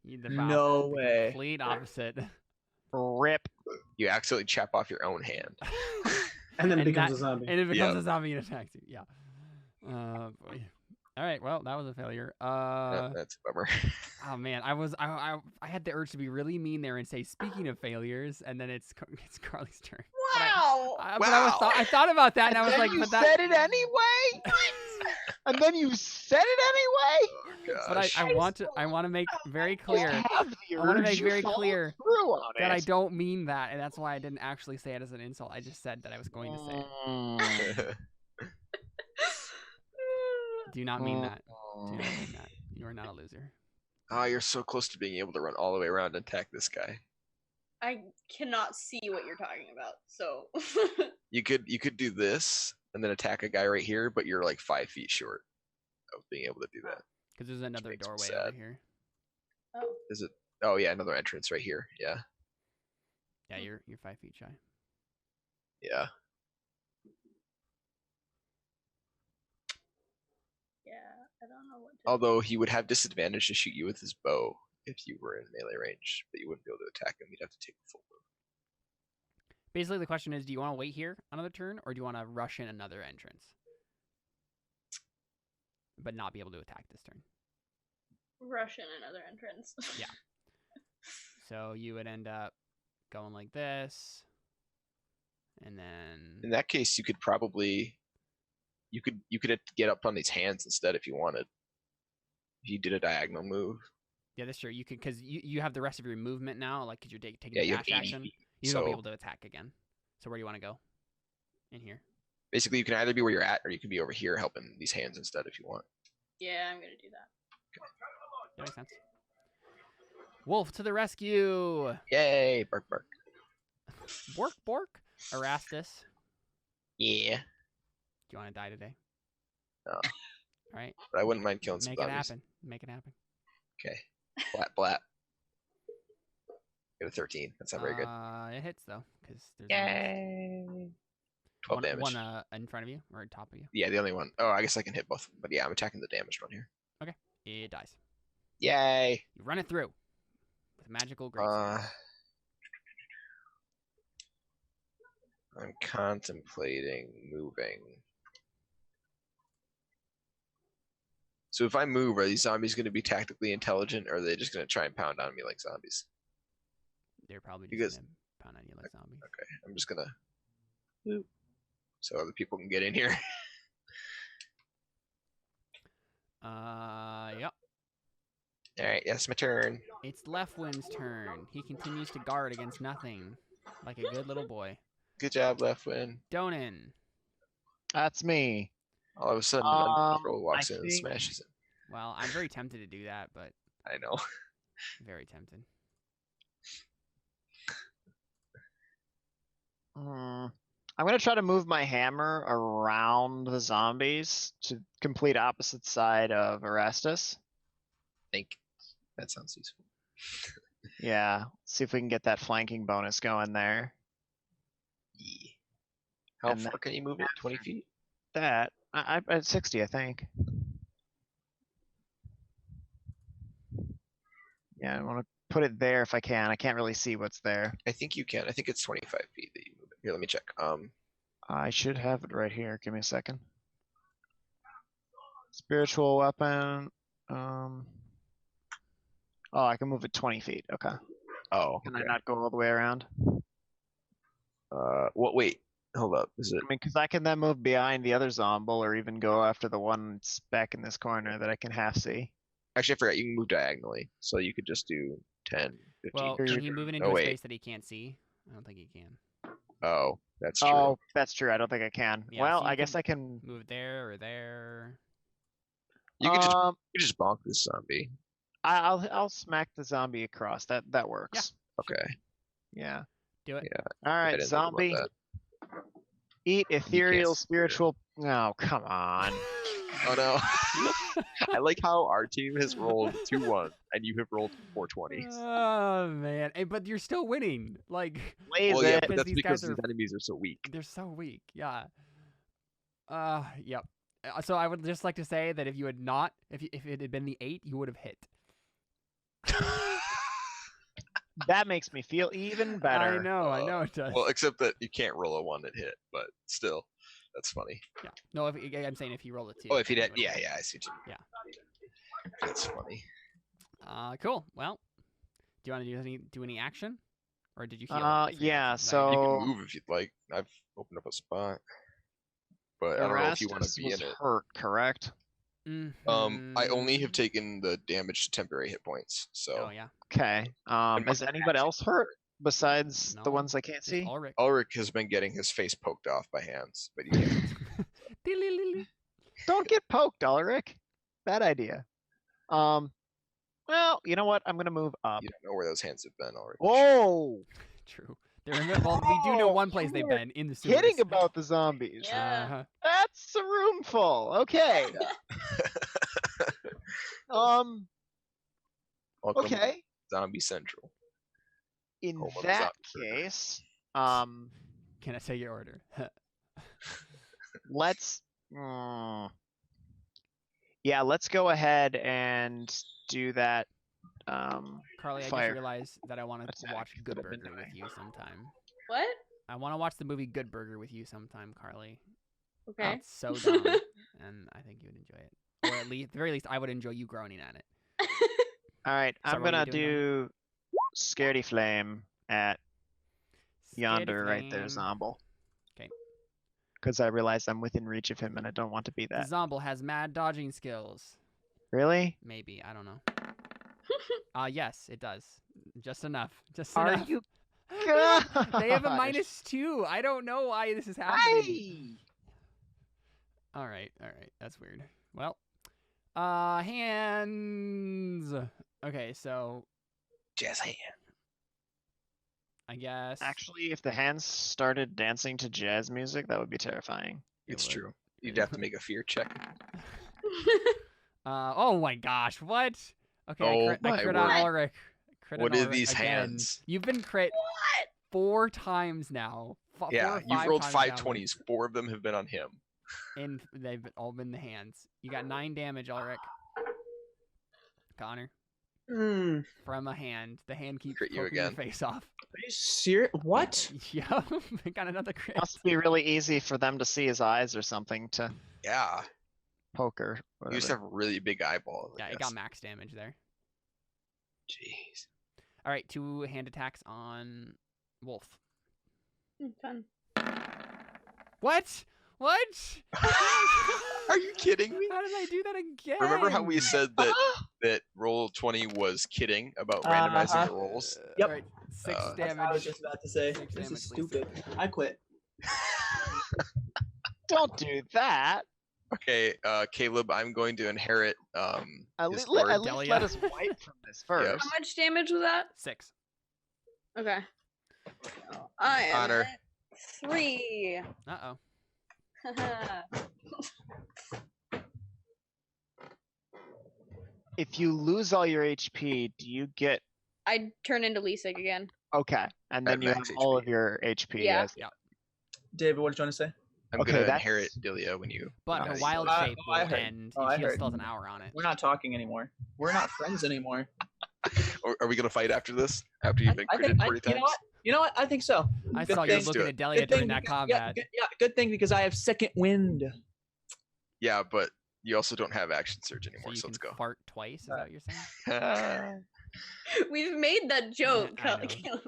No way. Complete opposite. Rip. You accidentally chop off your own hand. And then it And becomes that- a zombie. And it becomes Yeah. a zombie and attacks you. Yeah. Boy. All right. Well, that was a failure. That's a bummer. Oh man, I had the urge to be really mean there and say, speaking of failures, and then it's Carly's turn. Wow. But I thought about that, and I was Then like, you but that. said it anyway. And then you said it anyway. Oh, But gosh. I want to make very clear Have the I wanna urge, make you very follow clear through on that I it. don't mean that, and that's why I didn't actually say it as an insult. I just said that I was going to say it. Do not mean that. Do not mean that. You are not a loser. Oh, you're so close to being able to run all the way around and attack this guy. I cannot see what you're talking about. So You could do this and then attack a guy right here, but you're like 5 feet short of being able to do that. Because there's another makes me doorway sad. over here. oh, Is it? Oh yeah, another entrance right here. Yeah, Yeah, you're 5 feet shy. yeah. yeah, I don't know what to Although he would have disadvantage to shoot you with his bow if you were in melee range, but you wouldn't be able to attack him. You'd have to take the full move. Basically, the question is, do you want to wait here another turn, or do you want to rush in another entrance? But not be able to attack this turn. rush in another entrance. Yeah. So you would end up going like this, and then In that case, you could probably you could get up on these hands instead if you wanted. If you did a diagonal move. yeah, that's true. You could because you have the rest of your movement now. Like, because you're taking Yeah, the you have dash 80 action, feet. you won't be So- able to attack again. So where do you want to go? In here. Basically, you can either be where you're at or you can be over here helping these hands instead if you want. Yeah, I'm gonna do that. That makes sense. Wolf to the rescue! Yay! Bark, bark. Bork, bork. Erastus, Yeah. do you want to die today? No. All right. But I wouldn't mind killing some Make it zombies. happen. Make it happen. Okay. Blat, blat. Get a 13. That's not very good. It hits though, because there's Yay! 12 damage. one in front of you or on top of you. Yeah, the only one. Oh, I guess I can hit both. But yeah, I'm attacking the damaged one here. It dies. Yay! You run it through with magical great. I'm contemplating moving. So if I move, are these zombies going to be tactically intelligent, or are they just going to try and pound on me like zombies? They're probably just Because- gonna pound on you like zombies. Okay, I'm just going to... So other people can get in here. Yep. Alright, that's my turn. It's Leftwind's turn. He continues to guard against nothing, like a good little boy. Good job, Leftwind. Donan. That's me. All of a sudden, an uncontrolled walks I in and think- smashes it. Well, I'm very tempted to do that, but I know. very tempted. I'm gonna try to move my hammer around the zombies to complete opposite side of Orestes. Think that sounds useful. Yeah, see if we can get that flanking bonus going there. Yeah. How And far can you move it? 20 feet? That I at 60, I think. Yeah, I want to put it there if I can. I can't really see what's there. I think you can. I think it's 25 feet that you move it. Here, let me check. I should have it right here. Give me a second. Spiritual weapon. Oh, I can move it 20 feet. Okay. Oh, Can okay. I not go all the way around? What? Wait, hold up. Is it? I mean, because I can then move behind the other zomble or even go after the one that's back in this corner that I can half see. Actually, I forgot. You can move diagonally, so you could just do 10, 15. Well, Here can you he go. move it into Oh, a wait. space that he can't see? I don't think he can. Oh, that's true. Oh, that's true. I don't think I can. Yeah, Well, so you I guess can I can. Move it there or there. You could just bonk this zombie. I'll smack the zombie across. That works. Okay. Yeah. Do it. Yeah. All I right, didn't think about zombie. that. Eat ethereal see it. spiritual. No, come on. Oh no. I like how our team has rolled 2-1 and you have rolled 420s. Oh man! Hey, but you're still winning. Like Blaze Well, yeah, it. but because that's these because guys these are- enemies are so weak. they're so weak. Yeah. Yep. So I would just like to say that if you had not, if it had been the 8, you would have hit. That makes me feel even better. I know it does. Well, except that you can't roll a 1 and hit, but still, that's funny. Yeah. No, I'm saying if he rolled a 2. Oh, if he then did, would've yeah, hit. yeah, I see what you mean. Yeah. That's funny. Cool. Well, do you want to do any action, or did you heal? Yeah, You so- can move if you'd like. I've opened up a spot, but I don't know if you want to Erastus be was in it. hurt, correct? I only have taken the damage to temporary hit points, so Oh yeah. Okay. Is anybody else hurt besides the No, ones I can't Just see? Ulrich. Ulrich has been getting his face poked off by hands, but you can't. Don't get poked, Ulrich. Bad idea. Well, you know what? I'm gonna move up. You don't know where those hands have been already. Whoa! True. Well, we do know Oh, one place they've you were been in the sewers. Kidding about the zombies. Yeah. Uh-huh. That's a room full. Okay. Welcome to Okay. Zombie Central. In Home of the that zombie burger. case, Can I say your order? let's. Yeah, let's go ahead and do that. Carly, I Fire just realized that I wanted to attack watch Good that I've been Burger with doing. you sometime. What? I want to watch the movie Good Burger with you sometime, Carly. Okay. It's so dumb, and I think you would enjoy it. Or at the very least, I would enjoy you groaning at it. All right, Sorry, I'm what were gonna you doing do Scaredy Flame at yonder Scaredy right there, Flame. Zomble. 'Kay. Because I realize I'm within reach of him and I don't want to be The that. Zomble has mad dodging skills. Really? Maybe, I don't know. Yes, it does. Just enough. Just Are enough. you? They have a Gosh. -2. I don't know why this is happening. Hey! All right. That's weird. Well, hands. Okay, so Jazz hand. I guess Actually, if the hands started dancing to jazz music, that would be terrifying. it It's would. true. You'd have to make a fear check. Oh my gosh, what? Okay, Oh I my crit on word. Ulrich. Crit What on are Ulrich these again. hands? You've been crit 4 times now. Four Yeah, or you've five rolled times 5 now, 20s. 4 of them have been on him. and they've all been the hands. You got 9 damage, Ulrich. Connor, Hmm. from a hand. The hand keeps Crit you poking your again. face off. Are you serious? What? Yep, I got another crit. Must be really easy for them to see his eyes or something to. Yeah. poker. You used to have a really big eyeball. Yeah, it got max damage there. Jeez. All right, 2 hand attacks on Wolf. Fun. What? What? Are you kidding me? How did I do that again? Remember how we said that roll 20 was kidding about randomizing the rolls? Yep. All right, 6 That's damage. what I was just about to say. 6 This damage, is stupid. Lisa. I quit. Don't do that. Okay, Caleb, I'm going to inherit At his least sword. let us wipe from this first. How much damage was that? 6. Okay. I am Honor. at 3. Uh-oh. If you lose all your HP, do you get I turn into Lisig again. okay? And then At you have max all HP. of your HP. Yeah. as- David, what did you want to say? I'm Okay, going to that's- inherit Delia when you. But when her I- wild I- shape oh, I will heard. end Oh, if I she heard. still has an hour on it. We're not talking anymore. We're not friends anymore. Or are we going to fight after this? After you've been critted 40 times? You know what? I think so. I Good saw you thing- Let's do looking it. at Delia Good during thing that because- combat. good thing because I have second wind. Yeah, but you also don't have action surge So anymore, you so can let's go. fart twice, is that what you're saying? We've made that joke. I know. Caleb.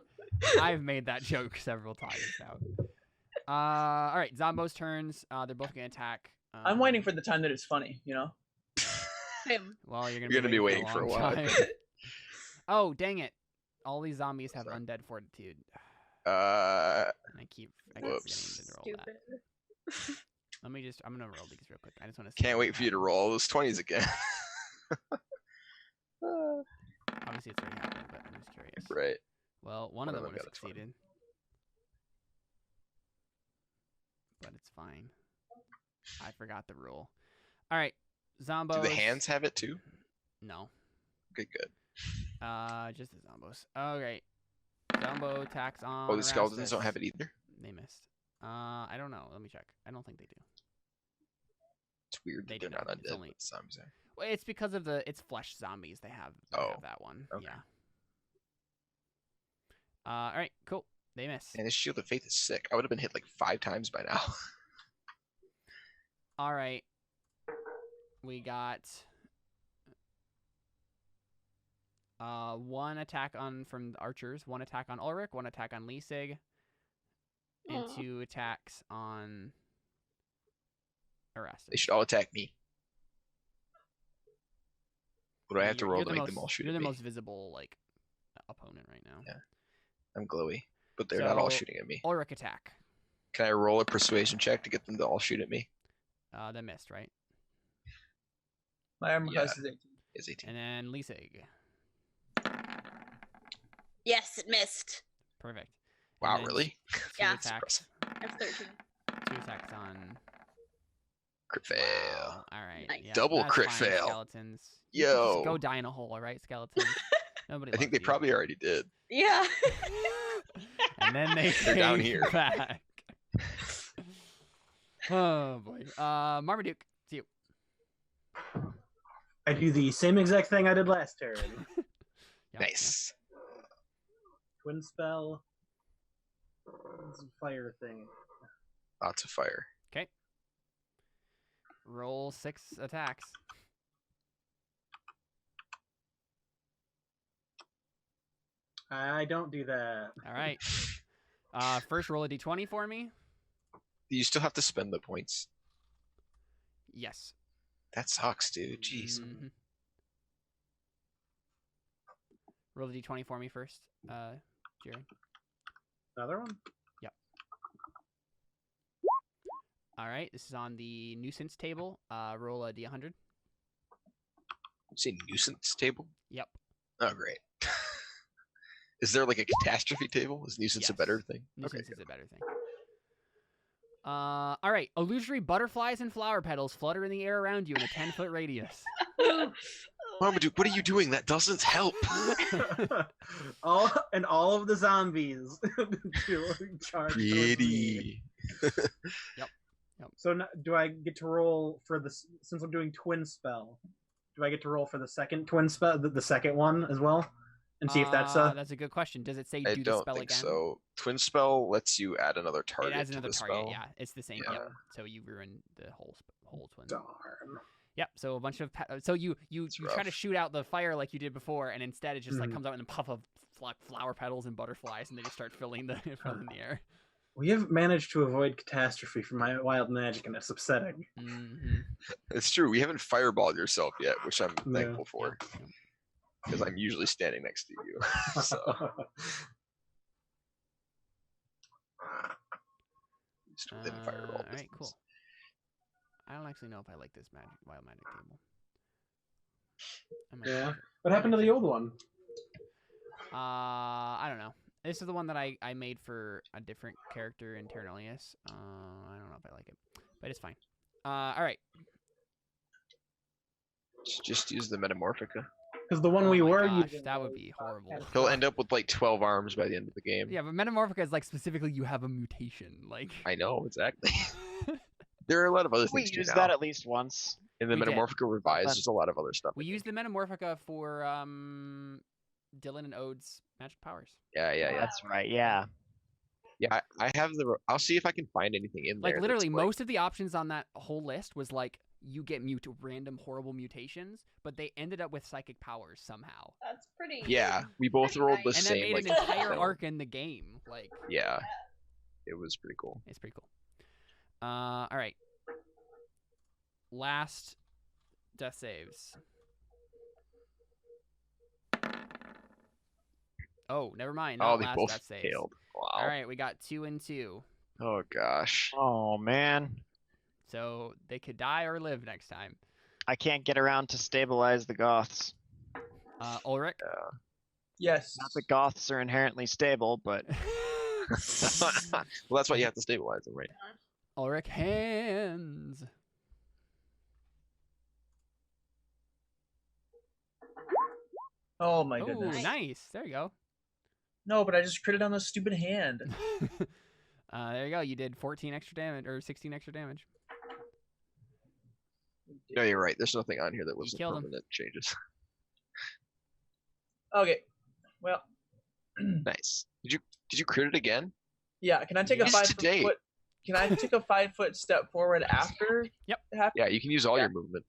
I've made that joke several times now. All right, Zombo's turns. They're both gonna attack. I'm waiting for the time that it's funny. You know. Him. Well, you're You're gonna be waiting for a long while. time. Oh, dang it! All these zombies have Sorry. undead fortitude. Uh, And I keep Whoops. forgetting to roll that. Stupid. Let me just. I'm gonna roll these real quick. I just want to. can't wait for you to roll those 20s again. Obviously, it's already happened, but I'm just curious. Right. Well, one of them would have got a 20. succeeded, but it's fine. I forgot the rule. All right, Zombos. Do the hands have it too? No. Good, good. Just the Zombos. Okay. Zombo attacks on. Oh, the skeletons don't have it either? They missed. I don't know. Let me check. I don't think they do. It's weird They that they're do not not. It's undead, only- but zombies are. Well, it's because of it's flesh zombies. They have, Oh, that one. okay. Yeah. All right, cool. They miss. And this Shield of Faith is sick. I would have been hit like 5 times by now. All right. We got 1 attack from the archers, 1 attack on Ulrich, 1 attack on Lisig, and Aw. 2 attacks on Erastus. They should all attack me. What do I have to You're- roll you're to the make most, them all shoot You're at the me? most visible opponent right now. Yeah. I'm glowy, but they're not all So- shooting at me. Ulrich attack. Can I roll a persuasion check to get them to all shoot at me? That missed, right? My armor Yeah. class is 18. Is 18. And then Lisig. Yes, it missed. Perfect. Wow, And then really? 2 Yeah. attacks. F 13. 2 attacks on. Crit fail. Wow. All right. Nice. Yeah, Double that's crit fine, fail. Skeletons. You can just Yo. go die in a hole, all right, skeletons. Nobody. I think loves they you. probably already did. Yeah. And then they They're down came here. back. Oh boy. Marmaduke, it's you. I do the same exact thing I did last turn. Yeah, Nice. Twin spell. It's a fire thing. Lots of fire. yeah. Okay. Roll 6 attacks. I don't do that. All right. First roll a d20 for me. You still have to spend the points. Yes. That sucks, dude. Jeez. Mhm. Roll the d20 for me first, Jerry. Another one? All right. This is on the nuisance table. Roll a d100. Say nuisance table? Yep. Oh, great. Is there like a catastrophe table? Is nuisance a Yes. better thing? Nuisance Okay. is a better thing. All right. Illusory butterflies and flower petals flutter in the air around you in a 10-foot radius. Marmaduke, what are you doing? That doesn't help. all of the zombies to charge. towards me. Pretty. So do I get to roll for the since I'm doing twin spell? Do I get to roll for the second twin spell, the second one as well, and see if that's That's a good question. Does it say I do the don't spell think again? so. Twin spell lets you add another target It adds to another the target. spell. Yeah, it's the same. Yeah. Yep. So you ruined the whole twin. darn. Yep. So a bunch of so you try to rough. shoot out the fire like you did before, and instead it just like Mhm. comes out in a puff of flower petals and butterflies, and they just start filling the air. We have managed to avoid catastrophe from my wild magic, and it's upsetting. Mm-hmm. It's true. We haven't fireballed yourself yet, which I'm No. thankful for, because I'm usually standing next to you. So just within fireball All right, distance. cool. I don't actually know if I like this wild magic table. I might Yeah. change it. What happened to the old one? I don't know. This is the one that I made for a different character in Ternalius. I don't know if I like it, but it's fine. All right. Just use the Metamorphica. Because the one Oh we my were gosh, using that would was, be horrible. He'll end up with like 12 arms by the end of the game. Yeah, but Metamorphica is like specifically you have a mutation. Like I know, exactly. There are a lot of other We things too used now. that at least once. In the We did. Metamorphica Revised, Fun. there's a lot of other stuff. we use the Metamorphica for Dylan and Ode's magic powers. Yeah. That's right. Yeah. Yeah, I have the. I'll see if I can find anything in there. Like literally, that's, most of the options on that whole list was like you get random horrible mutations, but they ended up with psychic powers somehow. That's pretty. Yeah, we both rolled the And that same. made like, an entire film. arc in the game. Like Yeah, it was pretty cool. it's pretty cool. All right. Last death saves. Oh, never mind. Oh, Not they last both death saves. failed. Wow. All right, we got 2 and 2. Oh gosh. Oh man, So they could die or live next time. I can't get around to stabilize the Goths. Ulrich. Yes. Not that Goths are inherently stable, but Well, that's why you have to stabilize them, right? Ulrich hands. Oh my Oh, goodness. nice. There you go. No, but I just critted on the stupid hand. There you go. You did 14 extra damage or 16 extra damage. No, you're right. There's nothing on here that was killed him. permanent changes. Okay. Well, Nice. Did you crit it again? yeah. Can I take a Yes, 5 today. foot? Can I take a 5 foot step forward after? Yep. It happens? Yeah, you can use all Yeah. your movement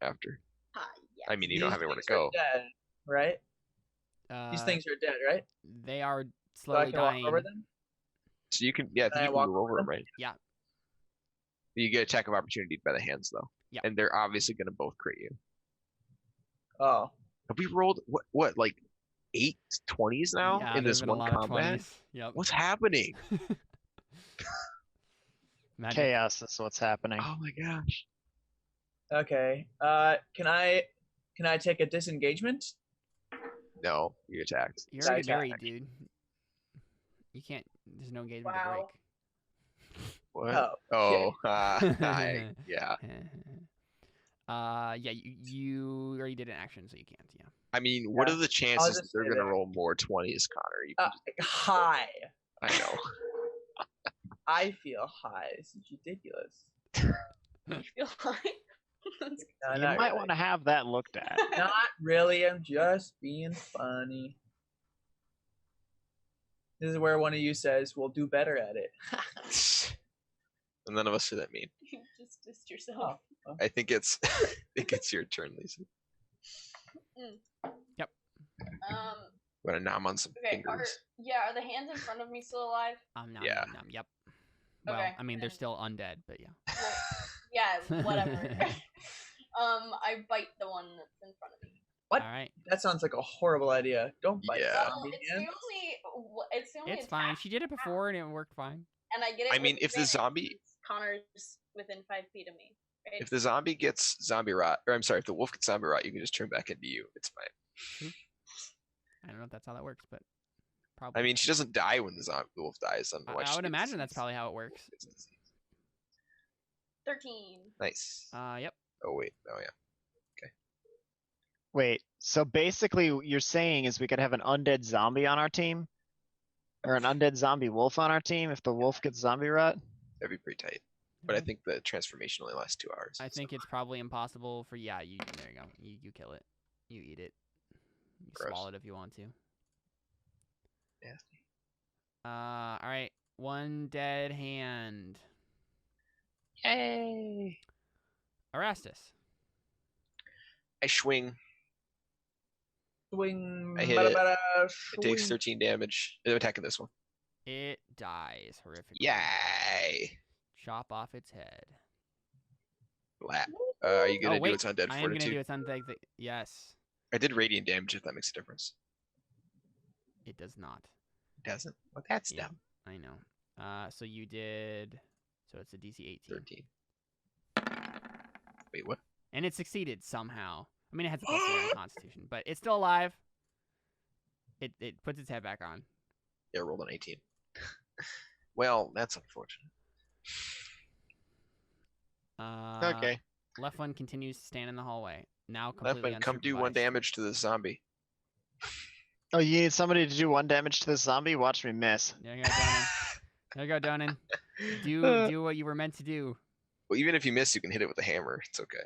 after. Ah, yes. I mean, you don't These have anywhere to things are go. Dead, right? These things are dead, right? They are So I slowly can walk dying. over them. So you can, yeah, I Can think I you walk can move over over them, right? Yeah. You get attack of opportunity by the hands, though. Yeah. And they're obviously going to both crit you. Oh. Have we rolled, what like 8 20s now Yeah, in there's this been a one lot of combat? 20s. Yep. What's happening? Magic. chaos is what's happening. Oh my gosh. Okay. Can I take a disengagement? No, you attacked. You're already Attack. buried, dude. You can't. There's no engagement Wow. to break. What? Oh. Yeah. Yeah, you already did an action, so you can't. Yeah. I mean, what Yeah. are the chances that just they're say going to that. roll more 20s, Connor? You can High. I know. I feel high. This is ridiculous. I feel like that's No, You not might really. want to have that looked at. Not really. I'm just being funny. This is where one of you says, "We'll do better at it." And none of us say that mean. you just dissed yourself. I think it's I think it's your turn, Lisa. Um. I'm gonna nom on some Okay. Are fingers. the hands in front of me still alive? Nom, Yeah. nom, nom, yep. Well, Okay, I mean, they're then- still undead, but yeah. Well, yeah. Whatever. I bite the one that's in front of me. What? All right. That sounds like a horrible idea. Don't bite Yeah. Well, zombie it's hands. the only It's fine. attack, She did it before and it worked fine. and I get it. I mean, with if the advantage zombie- since Connor's within 5 feet of me. Right? If the zombie gets zombie rot, or I'm sorry, if the wolf gets zombie rot, you can just turn back into you. It's fine. I don't know if that's how that works, but probably. I mean, she doesn't die when the wolf dies. I would imagine that's probably how it works. 13. Nice. Yep. Oh wait. Oh yeah. Wait, so basically what you're saying is we could have an undead zombie on our team? Or an undead zombie wolf on our team if the wolf gets zombie rot? That'd be pretty tight. But I think the transformation only lasts 2 hours. I think it's probably impossible for there you go. You kill it. You eat it. You Gross. swallow it if you want to. Nasty. All right. One dead hand. Yay! Erastus. I swing. Swing. I hit it. bada, It takes swing. 13 damage. I'm attacking this one. It dies horrifically. Yay! Chop off its head. Blat. Are you gonna Oh do wait, its undead I am gonna do fortitude? its undead. Yes, I did radiant damage if that makes a difference. it does not. It doesn't. Well, that's Yeah. dumb. I know. So you did. So it's a DC 18. 13. Wait, what? And it succeeded somehow. I mean, it has a +3 on Constitution, but it's still alive. It puts its head back on. Yeah, I rolled an 18. Well, that's unfortunate. Okay. Left one continues to stand in the hallway. Now Left completely one, come do 1 unsupervised. damage to this zombie. Oh, you need somebody to do 1 damage to this zombie? Watch me miss. There you go, Donan. There you go, Donan. Do what you were meant to do. Well, even if you miss, you can hit it with a hammer. It's okay.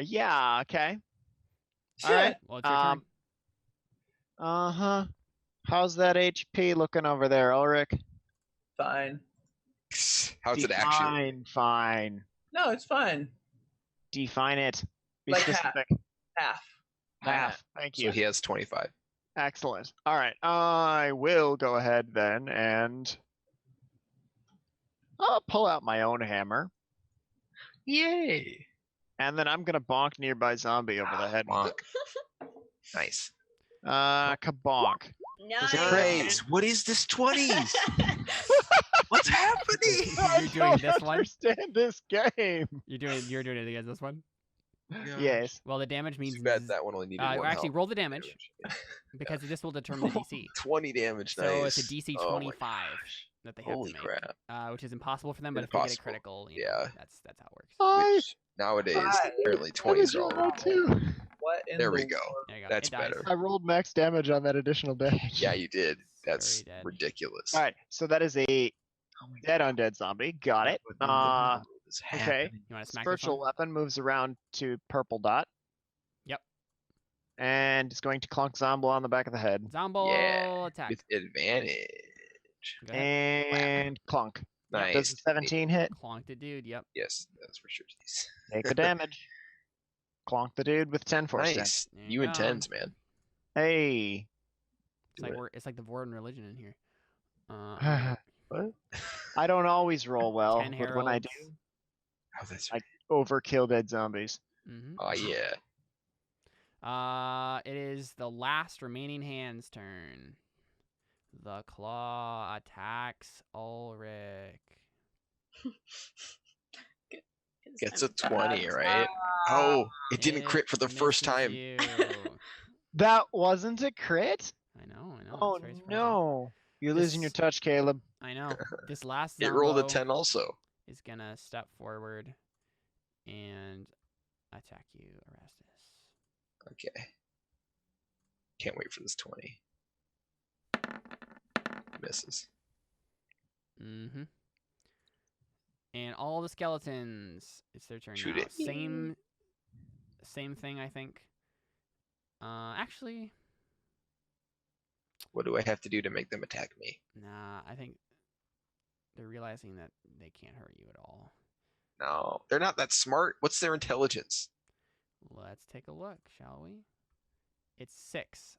Yeah, okay. Shit. Alright. Well, it's your turn. Uh-huh. How's that HP looking over there, Ulrich? Fine. How's it actually? Fine. No, it's fine. Define it. Be Like half. specific. Half. Thank So you. he has 25. Excellent. All right. I will go ahead then and I'll pull out my own hammer. Yay! And then I'm going to bonk nearby zombie over the head. Bonk. Nice. Kabonk. Nice. Guys, what is this 20s? What's happening? You're doing this one? Understand this game. You're doing it against this one. Yes. Well, the damage means. Too bad that one only needed one actually, health. roll the damage because this will determine the DC. 20 damage. So Nice. it's a DC Oh my 25 gosh. that they have Holy to make, crap. which is impossible for them. But if they get a Impossible. critical, Yeah. that's how it works. Which nowadays, apparently 20s are all. too. What in There the we go. world? There you go. That's It dies. better. I rolled max damage on that additional damage. Yeah, you did. That's Very dead. ridiculous. All right. So that is a dead undead zombie. Got it. Okay. You want to smack this Spiritual one? weapon moves around to purple dot. Yep. And it's going to clunk Zombo on the back of the head. Zombo Yeah. attack. With advantage. Go ahead. And clunk. Nice. Does the 17 hit? Clonked it, dude. Yep. Yes, that's for sure. Take the damage. Clonk the dude with 10 force damage. Nice. There You you and go. 10s, man. Hey. It's like the Voron religion in here. Alright. What? I don't always roll well, 10 but when I do, heralds. Oh, that's I- overkill dead zombies. Mhm. Oh, yeah. It is the last remaining hand's turn. The claw attacks Ulrich. Gets a 20, right? Oh, it didn't crit for the first misses time. you. That wasn't a crit? I know. Oh it's very surprising. no. You're losing your This- touch, Caleb. I know. This last It rolled a Zombo 10 also. is gonna step forward and attack you, Erastus. Okay. Can't wait for this 20. Misses. Mm-hmm. And all the skeletons, it's their turn Shoot now. it. Same thing, I think. Actually, What do I have to do to make them attack me? nah. I think they're realizing that they can't hurt you at all. No, they're not that smart. What's their intelligence? Let's take a look, shall we? It's 6.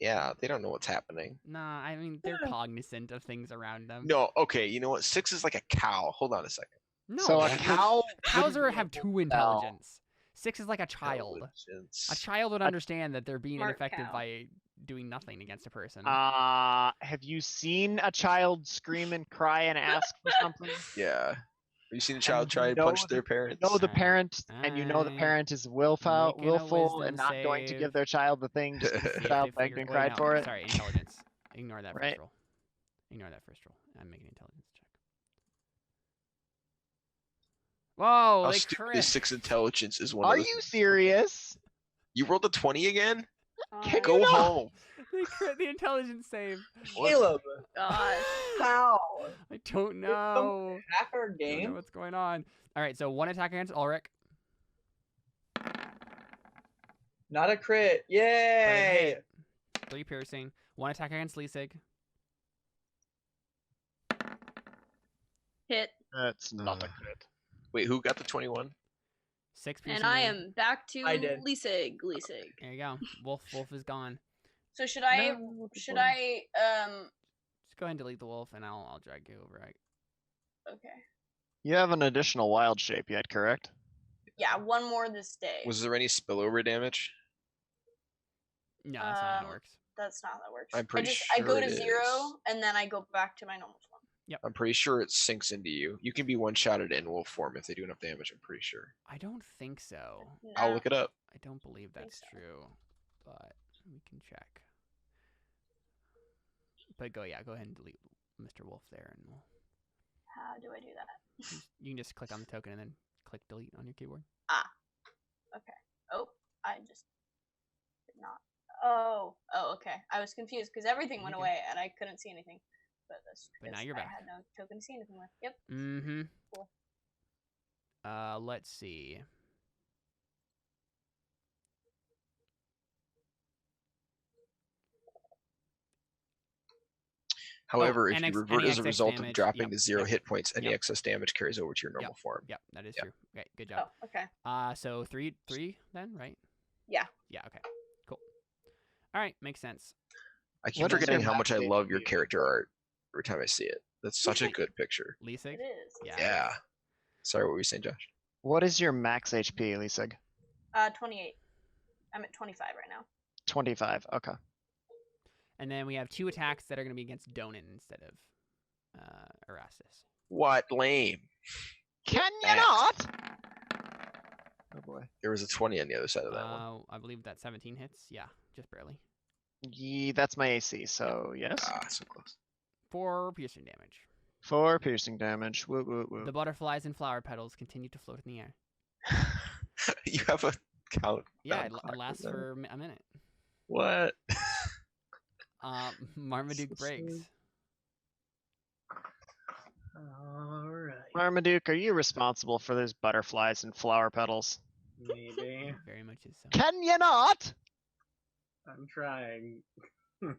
Yeah, they don't know what's happening. Nah, I mean they're cognizant of things around them. No, okay, you know what? 6 is like a cow. Hold on a second. No, So a cow cows wouldn't have be 2 able to intelligence. 6 is like a child. Intelligence. A child would understand that they're being Smart ineffective cow. by doing nothing against a person. Have you seen a child scream and cry and ask for something? Yeah. Have you seen a child try and know punch the- their parents? You know the Alright. parent, and you know the Alright. parent is Making a willful and wisdom not going to save. give their child the thing just because See the if child they begged figure- and wait, cried no, for it. Sorry, intelligence. Ignore that Right. first roll. Ignore that first roll. I'm making an intelligence check. Whoa, How they stupid crit. is 6 intelligence is one Are of the you things. serious? You rolled a 20 again? Can Go you not- home. They crit the intelligence save. Caleb, Gosh. how? I don't know. Hack our I don't know game? what's going on. All right, so 1 attack against Ulrich. Not a crit. but it Yay! hit. 3 piercing. 1 attack against Leesig. Hit. That's not a crit. Wait, who got the 21? 6 And piercing I damage. am back to I did. Lisig. There you go. Wolf is gone. So should I No, Just go ahead and delete the wolf, and I'll drag you over. okay. You have an additional wild shape yet, correct? Yeah, one more this day. Was there any spillover damage? No, that's not how it works. That's not how that works. I'm pretty I go sure to it 0 is. and then I go back to my normal form. I'm pretty sure it sinks into you. You can be one-shotted in wolf form if they do enough damage, I'm pretty sure. I don't think so. I'll No. look it up. I don't believe that's so. true, but we can check. But go ahead and delete Mr. Wolf there, and How do I do that? you can just click on the token and then click delete on your keyboard. Okay. Oh, I just did not. Oh, okay. I was confused because everything went Okay. away and I couldn't see anything. But that's But now because you're I back. had no token to see anything with. Yep. Mm-hmm. Cool. Let's see. However, if and you any revert as a excess result of damage, dropping yep, to 0 yep, hit points, any yep. excess damage carries over to your normal form. Yep, that is Yep. true. Okay, good job. Oh, okay. So three then, right? Yeah. Yeah. Okay. Cool. All right, makes sense. I keep What is forgetting your how much I max love your HP? character art every time I see it. That's such a good picture. Lisig. It is. Yeah. Yeah. Sorry, what were you saying, Josh? What is your max HP, Lisig? 28. I'm at 25 right now. 25. Okay. And then we have 2 attacks that are going to be against Donan instead of Erastus. What? Lame. Can you Max. not? Oh boy. There was a 20 on the other side of that one. I believe that 17 hits. Yeah, just barely. That's my AC, so yes. Ah, so close. 4 piercing damage. 4 piercing damage. Woo woo woo. The butterflies and flower petals continue to float in the air. You have a count. Yeah, down it clock lasts with that. for a minute. What? Marmaduke breaks. Alright. Marmaduke, are you responsible for those butterflies and flower petals? Maybe. Very much is so. Can you not? I'm trying. I'm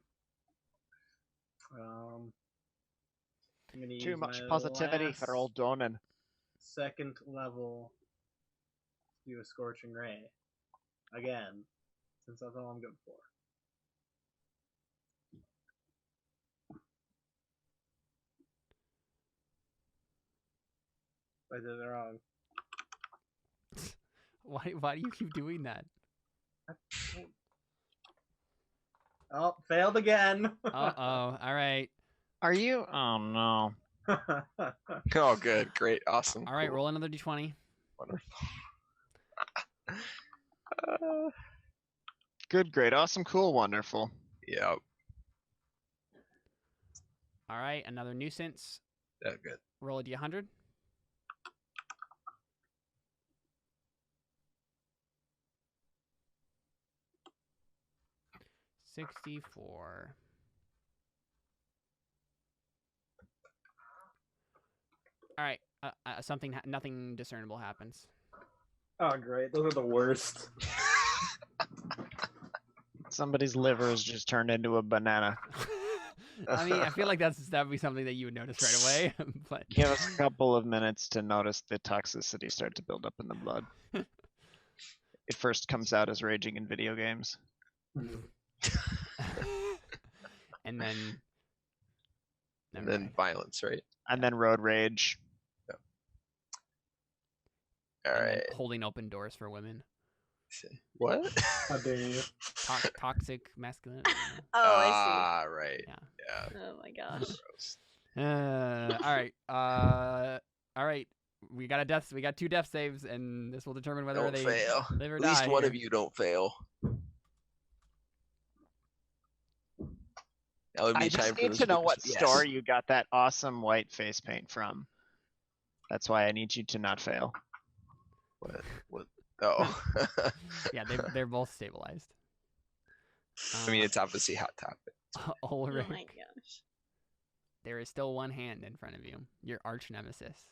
gonna Too use much my positivity last for old Donan. second level to do a scorching ray. Again. Since that's all I'm good for. I did it wrong. Why do you keep doing that? Oh, failed again. Uh-oh. All right. Are you? Oh no. Oh, good. Great. Awesome. All right, Cool. roll another d20. Wonderful. Good, great, awesome, cool, wonderful. Yeah. All right, another nuisance. That good. Roll a d100. $64. All right, nothing discernible happens. Oh, great. Those are the worst. Somebody's liver has just turned into a banana. I mean, I feel like that'd be something that you would notice right away. But Give us a couple of minutes to notice the toxicity start to build up in the blood. It first comes out as raging in video games. and then And then violence, right? And then road rage. All and then right. holding open doors for women. What? How dare you? Toxic masculinity. You know? Oh, I Ah, right. Yeah. Yeah. see. Oh my gosh. Gross. All right. We got 2 death saves, and this will determine whether Don't they fail. live or At die. least one here. of you don't fail. That would be I time just for need this to know week's- what yes. store you got that awesome white face paint from. That's why I need you to not fail. What? Oh. Yeah, they're both stabilized. I mean, it's obviously Hot Topic. Oh Ulrich, my gosh. there is still one hand in front of you. Your arch nemesis,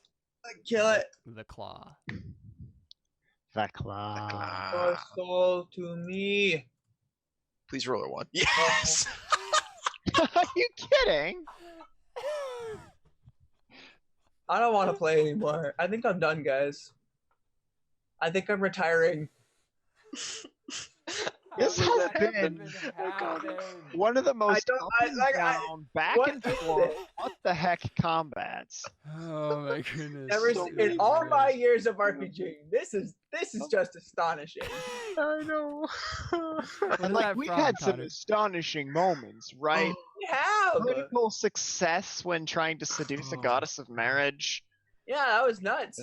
Kill it. the claw. The claw. Your soul to me. Please roll a 1. Yes! Are you kidding? I don't want to play anymore. I think I'm done, guys. I think I'm retiring. This How has did that been even happen? one of the most don't- up I- and like, I- down, back what and is forth, this? what the heck combats. Oh my goodness. Never so in many all my ways. years of RPG, this is just astonishing. I know. What And is like that we've from, had some Connor? astonishing moments, right? We have. Critical success when trying to seduce a goddess of marriage. Yeah, that was nuts.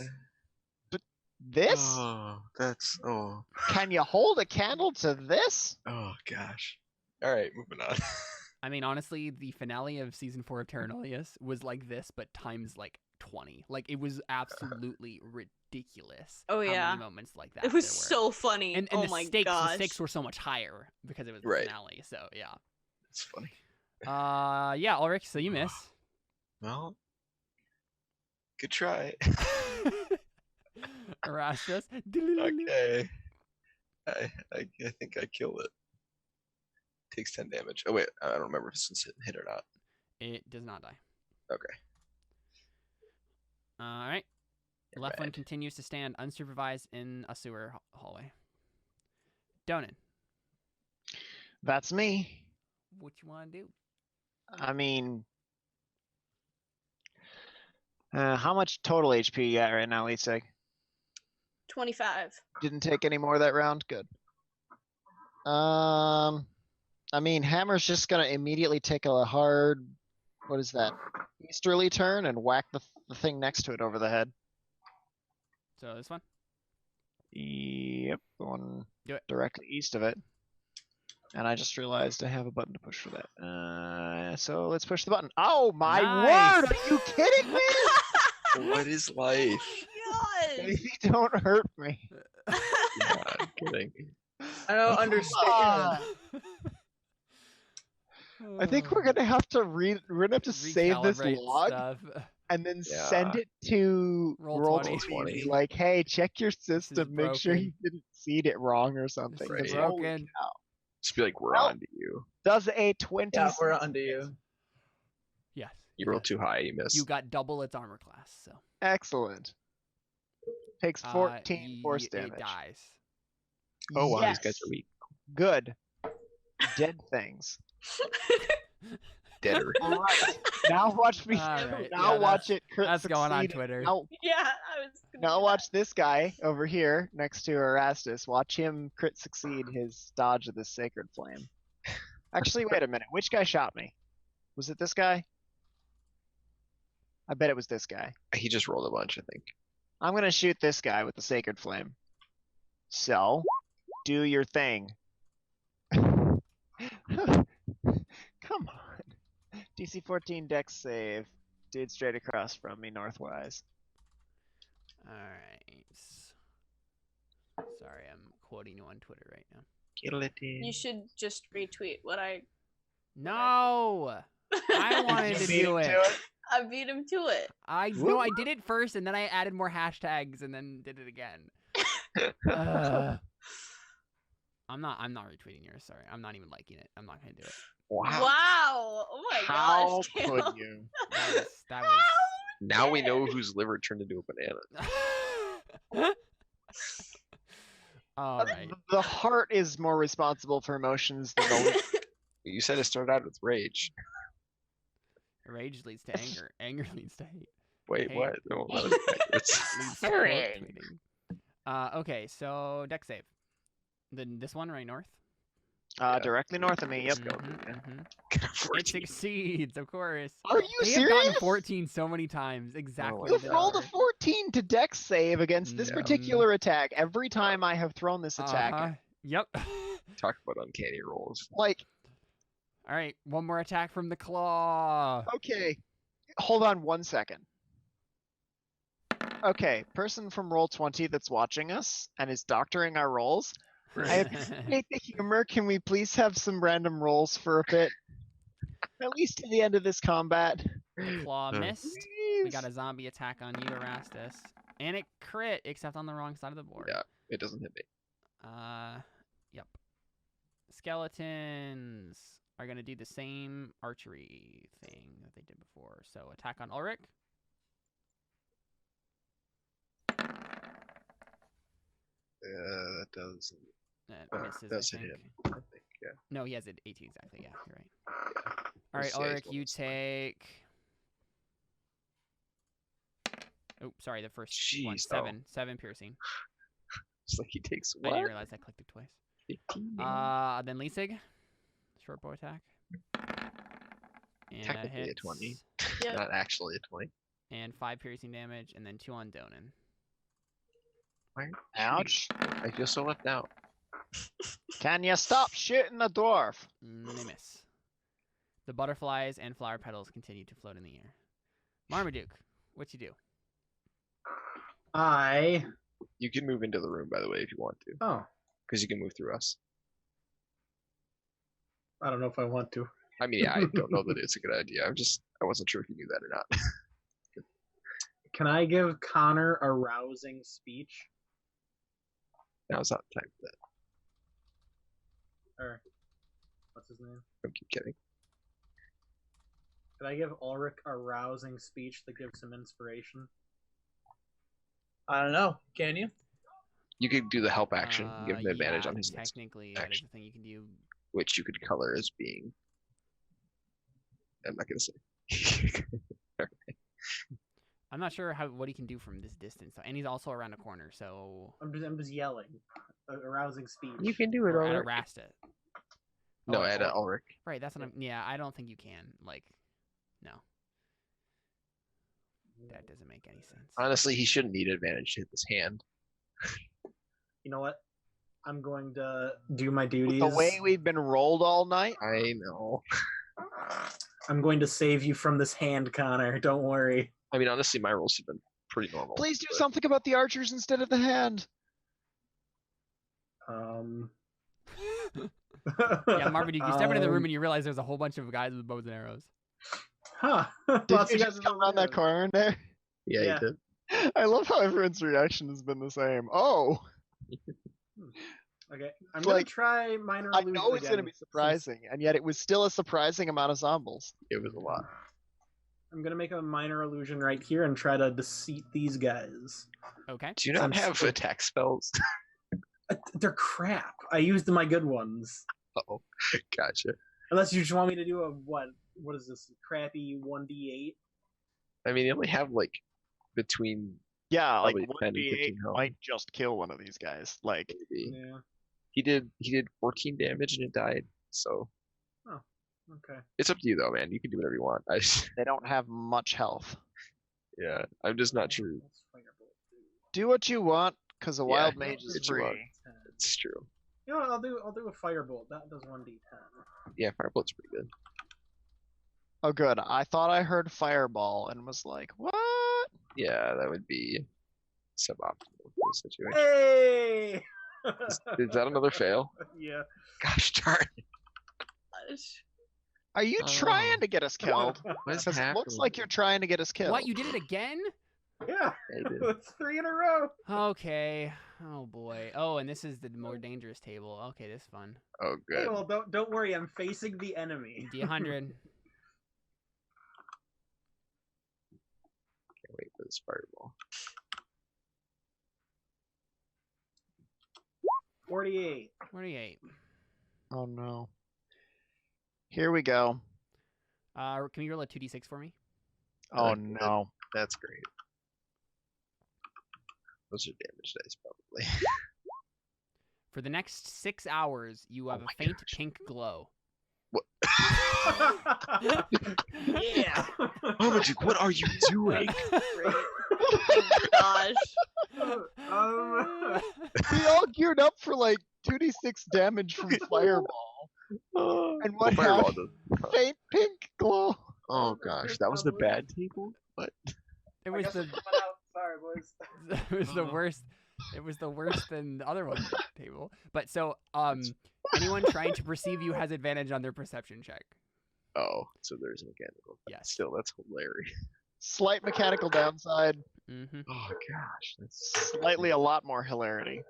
This? Oh, that's Can you hold a candle to this? oh gosh. All right, moving on. I mean, honestly, the finale of season 4 of Terra Nullius was like this, but times like 20. Like it was absolutely ridiculous. Oh, how yeah. many moments like that It was there were. so funny. And oh the my stakes, gosh. the stakes were so much higher because it was the Right. finale. So yeah. It's funny. Yeah, Ulrich. So you miss. Well, good try. Erastus. Okay. I think I killed it. Takes 10 damage. Oh wait, I don't remember if this one's hit or not. It does not die. Okay. All right. The left one Red. continues to stand unsupervised in a sewer hallway. Donan, That's me. what you want to do? I mean, how much total HP you got right now, Lisa? 25. Didn't take any more that round? Good. I mean, Hammer's just gonna immediately take a hard, what is that, easterly turn and whack the thing next to it over the head. So this one. Yep, the one Do it. directly east of it. And I just realized I have a button to push for that. So let's push the button. Oh my Nice. word! Are you kidding me? What is life? Gosh. Baby, don't hurt me. Yeah, I'm kidding. I don't understand. I think we're gonna have to we're gonna have to save this Recalibrate log stuff. and then Yeah. send it to Roll roll 20. 20. Be like, hey, check your system, make sure broken. you didn't seed it wrong or something. This 'cause is Right. holy broken. cow. Just be like, we're Well, on to you. Does a 20? Yeah, we're under you. Yes. You it rolled does. too high, you missed. You got double its armor class, so Excellent. Takes 14 force it damage. dies. Oh wow, Yes. these guys are weak. Good. Dead things. Deader. All right. Now watch me. All right, Now yeah, watch it. Crit That's going on succeed. Twitter. Now, Yeah, I was. gonna now do watch this guy over here next to Erastus. Watch him crit succeed his dodge of this sacred flame. Actually, wait a minute. Which guy shot me? Was it this guy? I bet it was this guy. He just rolled a bunch, I think. I'm gonna shoot this guy with the sacred flame. So, do your thing. Come on. DC 14 dex save. Dude straight across from me northwise. All right. Sorry, I'm quoting you on Twitter right now. Guillotine. You should just retweet what I. No, I wanted to Beat do him it. to I beat him to it. I no, I did it first, and then I added more hashtags, and then did it again. I'm not retweeting yours. Sorry, I'm not even liking it. I'm not gonna do it. Wow. Oh my How gosh. could Caleb. you? That was Now we know whose liver turned into a banana. All right. The heart is more responsible for emotions than the You said it started out with rage. Rage leads to anger. Anger leads to hate. Wait, Hey. what? No, that was backwards. Leads to quote tweeting. Okay, so deck save. Then this one right north. Yeah. directly north of me. Yep. Mhm. 14. It succeeds, of course. Are you They have gotten serious? 14 so many times. Exactly. You've the rolled a number. 14 to dex save against this Yeah. particular attack every time I have thrown this attack. Uh-huh. Yep. Talk about uncanny rolls. Like, All right, one more attack from the claw. okay, hold on 1 second. Okay, person from Roll20 that's watching us and is doctoring our rolls. I appreciate the humor. Can we please have some random rolls for a bit? At least to the end of this combat. The claw missed. We Please. got a zombie attack on you, Erastus. And it crit, except on the wrong side of the board. Yeah, it doesn't hit me. Yep. Skeletons are going to do the same archery thing that they did before. So attack on Ulrich. does. That misses, Does I hit think. him, I think, yeah. No, he has it 18 exactly. Yeah, you're right. All Let's right, see how he's Ulrich, you going this time. take. Oh, sorry, the first one. Jeez, 7 piercing. It's like he takes I what? didn't realize I clicked it twice. 15 damage? Then Leesig, short bow attack. And that Technically a hits. 20. Yep. Not actually a 20. And 5 piercing damage, and then 2 on Donan. Ouch. I feel so left out. Can you stop shooting the dwarf? They miss. The butterflies and flower petals continue to float in the air. Marmaduke, what you do? You can move into the room, by the way, if you want to. Oh, Because you can move through us. I don't know if I want to. I mean, yeah, I don't know that it's a good idea. I wasn't sure if you knew that or not. Can I give Connor a rousing speech? Now's not the time for that. Or what's his name? Don't keep kidding. Could I give Ulrich a rousing speech that gives him inspiration? I don't know. Can you? You could do the help action and give him advantage on his next, Technically, that is action. a thing you can do. which you could color as being. I'm not gonna say. I'm not sure what he can do from this distance, and he's also around a corner, so. I'm just yelling. A rousing speech. You can do it, Or at a Ulrich. Rastet. No, Oh, at oh, Ulrich. Right, that's what I'm. Yeah, I don't think you can. Like, no. That doesn't make any sense. Honestly, he shouldn't need advantage to hit this hand. You know what? I'm going to do my duties. The way we've been rolled all night. I know. I'm going to save you from this hand, Connor. Don't worry. I mean, honestly, my rolls have been pretty normal. Please do but- something about the archers instead of the hand. Yeah, Marvin, you step into the room and you realize there's a whole bunch of guys with bows and arrows. Huh. Did Lots you of guys just with come around that arrows. corner in there? Yeah, Yeah. he did. I love how everyone's reaction has been the same. Oh, Okay, I'm Like, gonna try minor I illusion know it's going to again, be surprising, and yet it was still a surprising amount of zombies. It was a lot. I'm gonna make a minor illusion right here and try to deceit these guys. Okay. Do you not I'm have still- attack spells? They're crap. I used my good ones. Oh, gotcha. Unless you just want me to do a what? What is this? Crappy 1d8? I mean, you only have like between Yeah, like Probably 10 and 1d8 15 health. might just kill one of these guys. Like, maybe. Yeah. He did 14 damage and it died. So Okay. it's up to you though, man. You can do whatever you want. they don't have much health. Yeah, I'm just not sure. Let's firebolt, dude. Do what you want, because a Yeah, wild do mage is what you want. free. 10. It's true. You know what? I'll do a firebolt. That does 1d10. Yeah, Firebolt's pretty good. Oh, good. I thought I heard fireball and was like, what? Yeah, that would be suboptimal for the situation. Hey! Is that another fail? Yeah. Gosh darn. Are you trying to get us killed? What is 'Cause it looks happening? like you're trying to get us killed. What? You did it again? Yeah. I did. That's 3 in a row. Okay. Oh boy. Oh, and this is the more dangerous table. Okay, this is fun. Oh, Hey, good. well, don't worry. I'm facing the enemy. D100. Can't wait for this fireball. 48. 48. Oh, no. Here we go. Can you roll a 2d6 for me? Oh, Okay. no. That's great. Those are damage dice, probably. For the next 6 hours, you have Oh a my faint gosh. pink glow. Yeah. Marmaduke, what are you doing? Great. Oh gosh. We all geared up for like 2d6 damage from fireball. And what Fireball happened? does- Faint pink glow. Oh gosh, that was the bad table? What? It I was guess the I'm coming out. Sorry, boys. it was the worst. It was the worst than the other one table. But so anyone trying to perceive you has advantage on their perception check. Oh, so there's a mechanical. Yes. Still, that's hilarious. Slight mechanical downside. Mm-hmm. Oh gosh, that's Slightly a lot more hilarity.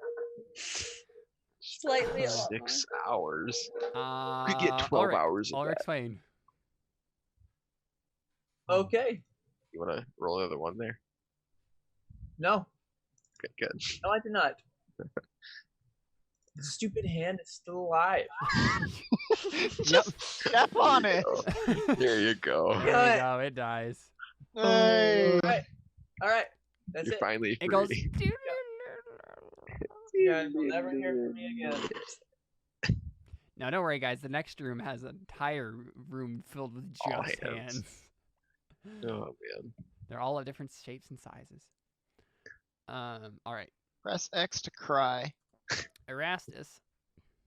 Slightly a lot 6 hours. Uh, We get 12 Ulrich, hours of Ulrich that. Swain. Okay. You want to roll another one there? No. Good, good. No, I do not. The stupid hand is still alive. Just step on it. There you go. There you go. It dies. Hey. All right. That's You're it. finally free. It goes. You guys will never hear from me again. No, don't worry, guys. The next room has an entire room filled with All just hands. hands. Oh man. They're all of different shapes and sizes. All right. Press X to cry. Erastus,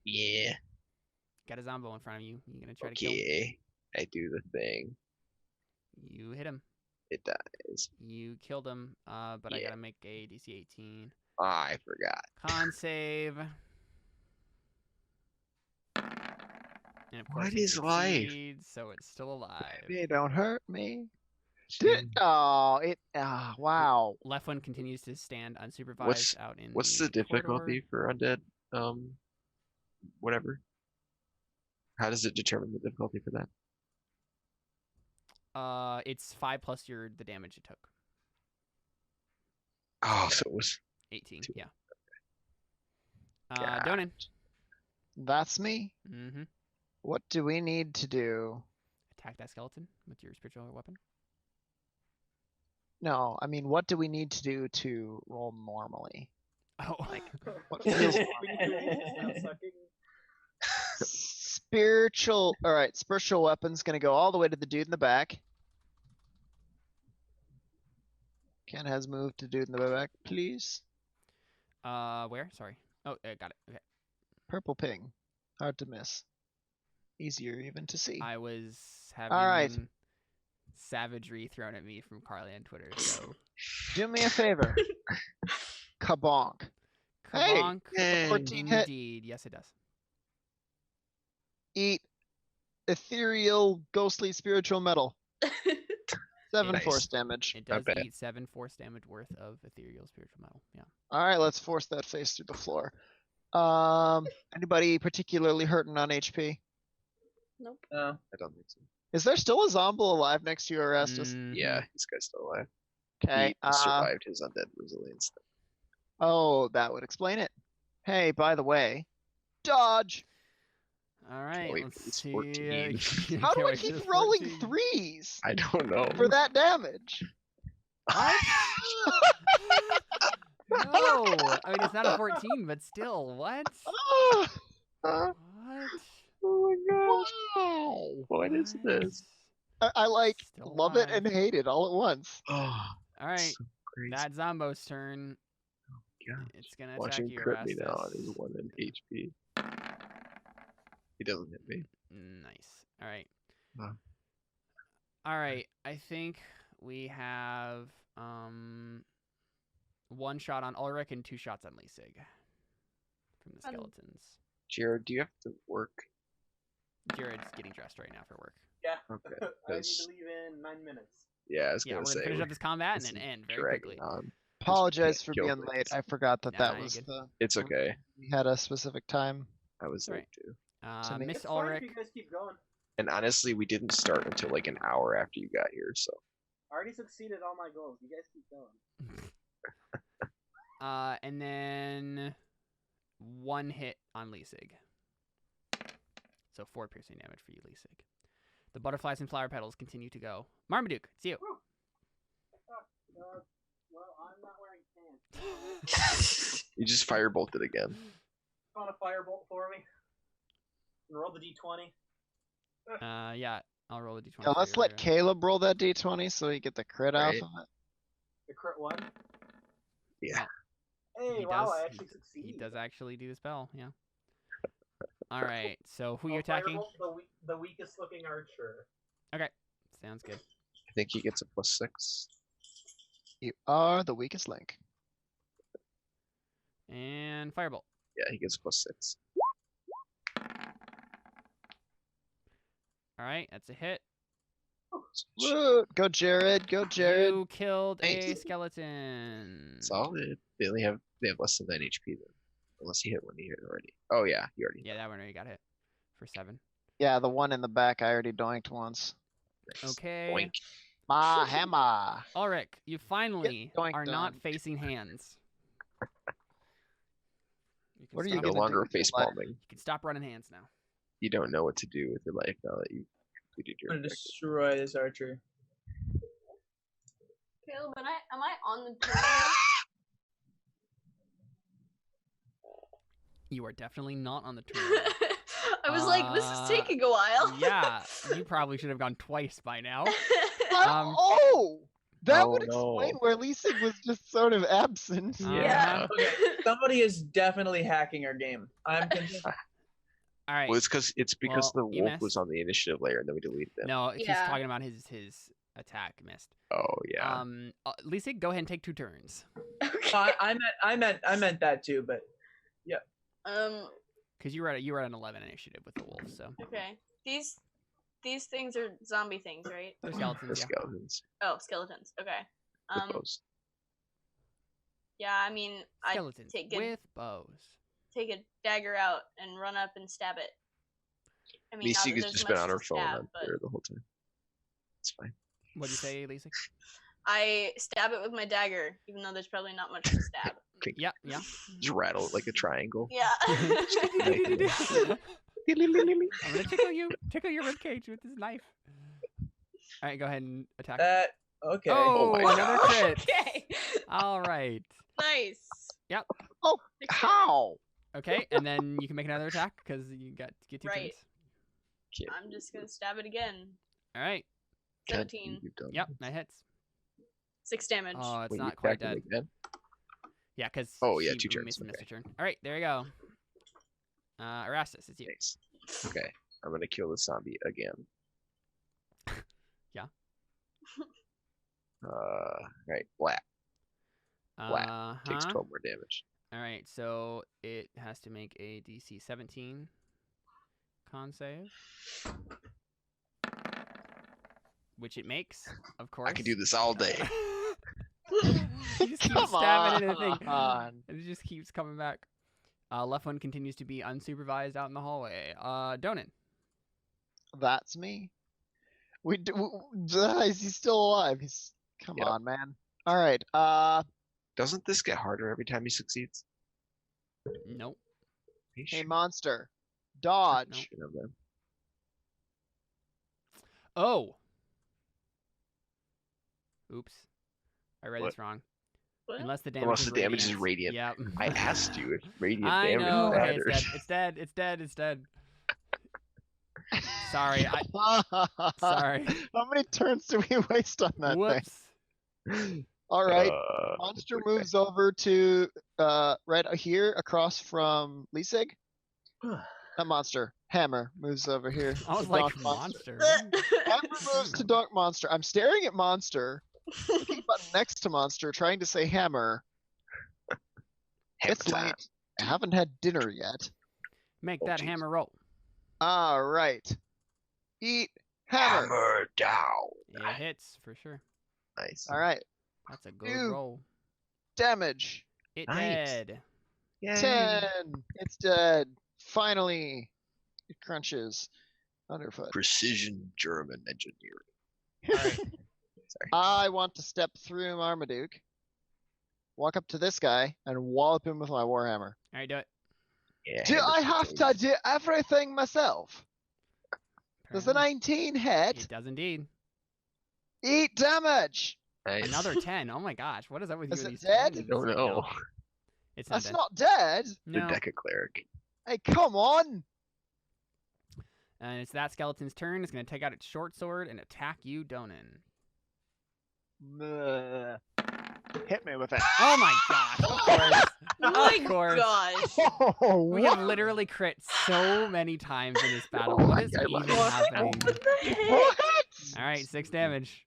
Yeah. got a zombo in front of you. You gonna try to kill him? Okay. I do the thing. You hit him. It dies. You killed him. But I Yeah. gotta make a DC 18 I forgot. con save. And of course What it is life? succeeds, so it's still alive. Baby, don't hurt me. Oh, it. Wow. Left one continues to stand unsupervised What's- out in What's the difficulty for undead? Whatever. How does it determine the difficulty for that? It's 5 plus the damage it took. Oh, so it was 18. Two. Yeah. God. Donan. That's me. Mm-hmm. What do we need to do? Attack that skeleton with your spiritual weapon. No, I mean, what do we need to do to roll normally? Oh, What feels spiritual? All right, spiritual weapon's gonna go all the way to the dude in the back. Ken has moved to dude in the back, please. where? Sorry. Oh, got it. Okay. Purple ping, hard to miss. Easier even to see. I was having right. savagery thrown at me from Carly on Twitter. So Do me a favor. Kabonk. Hey, Kabonk, 14 hit. indeed. Yes, it does. Eat ethereal, ghostly, spiritual metal. 7 Nice. force damage. It Not does bad. eat 7 force damage worth of ethereal spiritual metal. Yeah. All right, let's force that face through the floor. Anybody particularly hurting on HP? Nope. No. I don't think so. Is there still a zombie alive next to you, Erastus? Mhm. Yeah, this guy's still alive. Okay. He survived his undead resilience. Oh, that would explain it. Hey, by the way, dodge. All right. wait, Let's it's see. 14. How do Can't I wait for keep this rolling 14. threes I don't know. for that damage? What? No. I mean, it's not a 14, but still, what? Oh, What? Oh my gosh. wow. What is this? I like Still love it alive. and hate it all at once. Oh, All right. so crazy. That Zombo's turn. God. It's gonna Watching attack you, crit me now on Erastus. his 1 in HP. He doesn't hit me. Nice. All right. Wow. All right. I think we have 1 shot on Ulrich and 2 shots on Leesig from the skeletons. Jared, do you have to work? Jared's getting dressed right now for work. Yeah. Okay. I need 'cause- to leave in 9 minutes. Yeah, I was Yeah, gonna we're say gonna finish we're up this combat and this then is end very dragging quickly. on. Apologize for kill being things. late. I forgot that Nah, that you're was good. the. It's okay. We had a specific time. I was All late right. too. To me. Miss It's fine if Ulrich. you guys keep going. And honestly, we didn't start until like an hour after you got here, so I already succeeded all my goals. You guys keep going. And then 1 hit on Leesig. So 4 piercing damage for you, Leesig. The butterflies and flower petals continue to go. Marmaduke, it's you. Well, I'm not wearing pants. you just firebolted again. Want a firebolt for me? And roll the d20. Yeah, I'll roll a d20. Yeah, for let's your- let Caleb roll that d20 so he get the crit Right. off of it. The crit one. Yeah. Hey, He wow, does- I actually succeeded. He does actually do the spell, yeah. All right, so who you I'll attacking? firebolt the weakest looking archer. Okay, sounds good. I think he gets a +6. You are the weakest link. And firebolt. Yeah, he gets +6. All right, that's a hit. Woo! Go Jared, go Jared. You killed a Nice. skeleton. Solid. They have less than 9 HP then. Unless he hit one he hit already. Oh yeah, he already. Yeah, that one already got hit for 7. Yeah, the one in the back I already doinked once. Nice. Okay. Boink. Ma hammer. Ulrich, you finally doink are not done. facing hands. You can What are you stop- no gonna longer do with your face life? palming. You can stop running hands now. You don't know what to do with your life now that you've completed your I'm gonna objective. destroy this archer. Caleb, am I on the turn? You are definitely not on the turn. I was like, this is taking a while. Yeah, you probably should have gone twice by now. That Oh, would explain no. where Leasing was just sort of absent. Yeah. Okay, somebody is definitely hacking our game. I'm convinced. All right. Well, it's because Well, the you wolf missed. was on the initiative layer and then we deleted them. No, he's Yeah. talking about his attack missed. Oh yeah. Lisa, go ahead and take 2 turns. Okay. I meant that too, but Because you were at an 11 initiative with the wolf, so Okay. These things are zombie things, right? they're The skeletons. Yeah. skeletons. Oh, skeletons. Okay. The bows. Yeah, I mean, I Skeletons take with bows. a dagger out and run up and stab it. I mean, not Lisa that has there's just much been on to her phone stab, on but Twitter the whole time. It's fine. What'd you say, Lisa? I stab it with my dagger, even though there's probably not much to stab. Yeah, yeah. Just rattle it like a triangle. Yeah. I'm gonna tickle your ribcage with this knife. All right, go ahead and attack. Okay. Oh, my another gosh. crit. Okay. All right. Nice. Yep. Oh, Six how? Okay, and then you can make another attack because you get 2 Right. turns. I'm just gonna stab it again. All right. 17. You've done Yep, this. that hits. 6 damage. Oh, it's Wait, you not quite attacked him dead. again? Yeah, because Oh, yeah, 2 turns, Missed okay. a turn. All right, there you go. Erastus, it's you. Nice. Okay, I'm gonna kill the zombie again. Yeah. Right, black takes 12 more damage. All right, so it has to make a DC 17 con save, which it makes, of course. I can do this all day. You just keep Come stabbing into the thing, on. and it just keeps coming back. Left one continues to be unsupervised out in the hallway. Donan. That's me. Is he still alive? Come Yep. on, man. All right. Doesn't this get harder every time he succeeds? Nope. Hey, monster, dodge. You know, man. Oh. Oops. I read What? this wrong. What? Unless the damage Unless is the damage is radiant. radiant. Yep. I asked you if radiant I damage know. Okay, matters. it's dead. It's dead. It's dead. Sorry. Sorry. How many turns do we waste on that Whoops. thing? All right. Uh, Monster okay. moves over to right here across from Leasig. Not monster. Hammer moves over here. I was to like, Dark monster. Hammer moves to Dark Monster. I'm staring at Monster, looking at button next to Monster, trying to say Hammer. Hammer It's time. late. I haven't had dinner yet. Make Oh, that jeez. hammer roll. All right. Eat hammer. Hammer down. It hits for sure. Nice. All right. That's a good Ew. roll. Damage. It Nice. dead. Yay. 10. It's dead. Finally. It crunches underfoot. Precision German engineering. All right. Sorry. I want to step through Marmaduke, walk up to this guy, and wallop him with my warhammer. All right, do it. Yeah, Do I have to do everything myself? Does a Apparently. 19 hit? It does indeed. Eat damage. Nice. Another 10. Oh my gosh. What is up with you Is and it these dead? 10s? I don't know. No, it's not That's dead. not dead. The No. Deca Cleric. Hey, come on. And it's that skeleton's turn. It's going to take out its short sword and attack you, Donan. Hit me with it. Oh my gosh. Of course. Oh my Of course. gosh. Oh, We have literally crit so many times in this battle. What is I even love it. happening? What the heck? What? All right, 6 damage.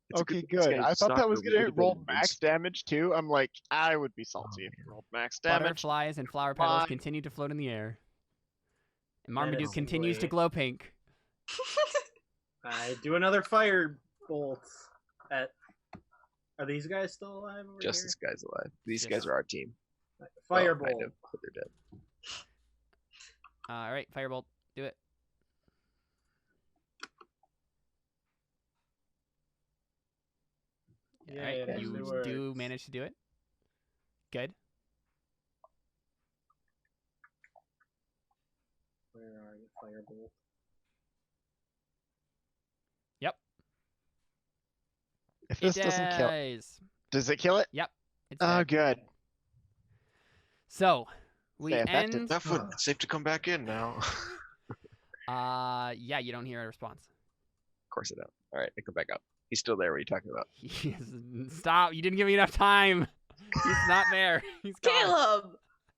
It's a Okay, thing this good. guy I thought that sucked was or we gonna would've roll been max damage too. I'm like, I would be salty if you rolled max damage. Butterflies and flower petals Fine. continue to float in the air. And That Marmaduke is continues to sweet. glow pink. I do another fire bolt at. Are these guys still alive over Just here? this guy's alive. These Yes. guys are our team. Fire Well, kind bolt. of, but they're dead. All right, firebolt, do it. Yeah, All right, it you actually do works. manage to do it. Good. Where are you, Firebolt? Yep. If this doesn't kill, does it kill it? Yep. It's Oh, dead. good. So we Stay effective. end. Leftwood, it's safe to come back in now. Yeah, you don't hear a response. Of course I don't. All right, I come back up. He's still there. What are you talking about? Stop! You didn't give me enough time. He's not there. He's gone. Caleb!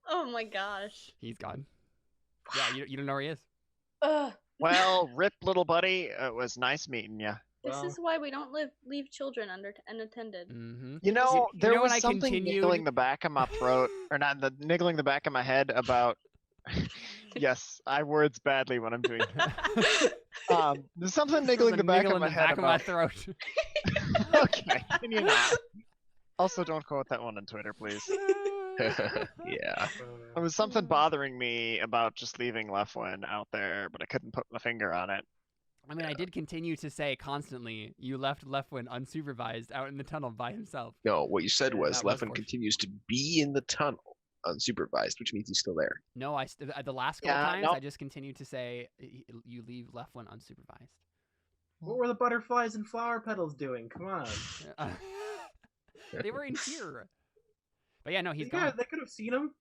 Oh my gosh. He's gone. Yeah, you don't know where he is. Ugh. Well, rip, little buddy. It was nice meeting you. This Well- is why we don't leave children unattended. Mm-hmm. You know, You there know when was I something continued- niggling the back of my throat, or not, niggling the back of my head about. Yes, I words badly when I'm doing that. There's something niggling the back of my head back about. of my throat. Okay, can you not? Also, don't quote that one on Twitter, please. Yeah. There was something bothering me about just leaving Leftwin out there, but I couldn't put my finger on it. I mean, I did continue to say constantly, you left Leftwin unsupervised out in the tunnel by himself. No, what you said Yeah, was that was Leftman fortunate. continues to be in the tunnel unsupervised, which means he's still there. No, the last couple Yeah, times, no. I just continued to say, you leave Leftwin unsupervised. What were the butterflies and flower petals doing? Come on. They were in here. But yeah, no, he's Yeah, gone. they could have seen him.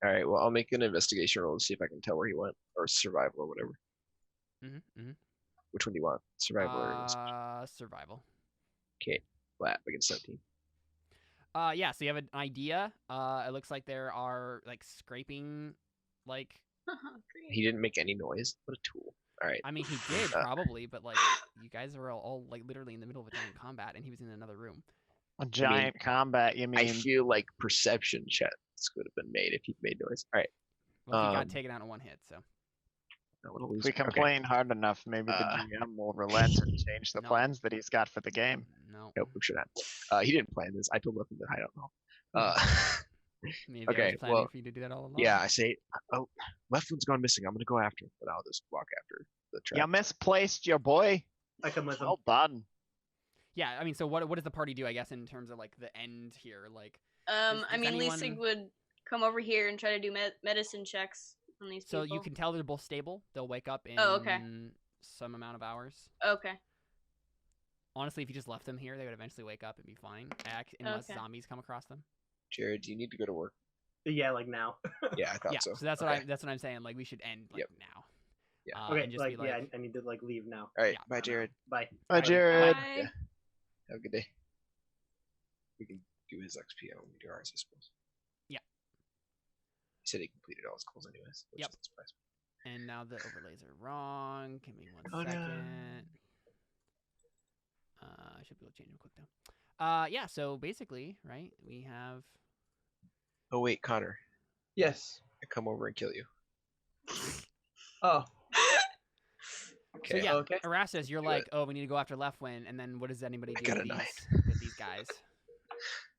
All right, well, I'll make an investigation roll to see if I can tell where he went, or survival, or whatever. Mm-hmm. Which one do you want? Survival or investigation? Survival. Okay, flat against 17. Yeah, so you have an idea. It looks like there are, like, scraping, like... Great. He didn't make any noise. What a tool. All right. I mean, he did, probably, but, like, you guys were all, like, literally in the middle of a giant combat, and he was in another room. A giant combat, you mean? I feel like perception checks could have been made if he'd made noise. All right. Well, he got taken out in one hit, so... I wanna If lose we it. Okay. complain hard enough, maybe the GM will relent and change the No. plans that he's got for the game. No. Nope, we should not. He didn't plan this. I told him that I don't know. Maybe I Okay, was planning well, for you to do that all along. yeah, I say, oh, left one's gone missing. I'm gonna go after him, but I'll just walk after the trap. You misplaced your boy. I come with him. Well done. Yeah, I mean, so what does the party do, I guess, in terms of, like, the end here? Like, I does mean, anyone- Leasig would come over here and try to do medicine checks on these so people. you can tell they're both stable. They'll wake up in Oh, okay. some amount of hours. Okay. Honestly, if you just left them here, they would eventually wake up and be fine, unless Okay. zombies come across them. Jared, do you need to go to work? Yeah, like now. Yeah, I thought Yeah, so. so that's Okay. what I'm saying. Like, we should end like Yep. now. Yeah. Okay, and just like, be yeah, I need to like leave now. All right, Yeah. bye, Jared. Bye. Bye, Jared. Bye. Yeah. Have a good day. We can do his XP when we do ours, I suppose. Yeah. He said he completed all his goals anyways. Which Yep. doesn't surprise And now the overlays are wrong. Give me one Oh, no. second. I should be able to change them quick though. Yeah. So basically, right, we have. me. Oh wait, Connor, Yes. I come over and kill you. Oh. Okay. So yeah, Okay. Erastus, you're Do like, it. oh, we need to go after Leftwin, and then what does anybody I do got with a knife. these guys?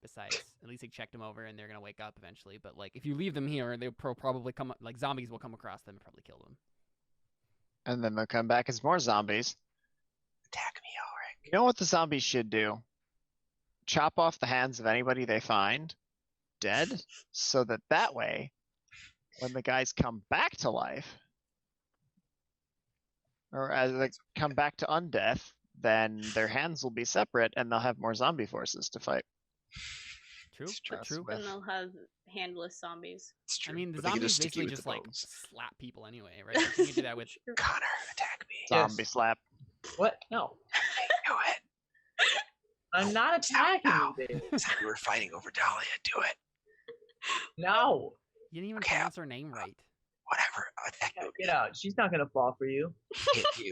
Besides, at least they checked them over, and they're gonna wake up eventually. But like, if you leave them here, they'll probably come. Like zombies will come across them and probably kill them. And then they'll come back as more zombies. Attack me, Ulrich. You know what the zombies should do? Chop off the hands of anybody they find dead, so that way, when the guys come back to life, or as they come back to undeath, then their hands will be separate, and they'll have more zombie forces to fight. True. It's true. True. And they'll have handless zombies. It's I true. mean, the but they can zombies stick you basically with the just like bones. slap people anyway, right? Like, you can do that with. Connor, attack me. Zombie Yes. slap. What? No. Do it. I'm not attacking Ow. you, Dave. It's like we were fighting over Dahlia. Do it. No. You didn't even Okay, pronounce her name right. Whatever. Attack me. Get out. She's not gonna fall for you. Hit you.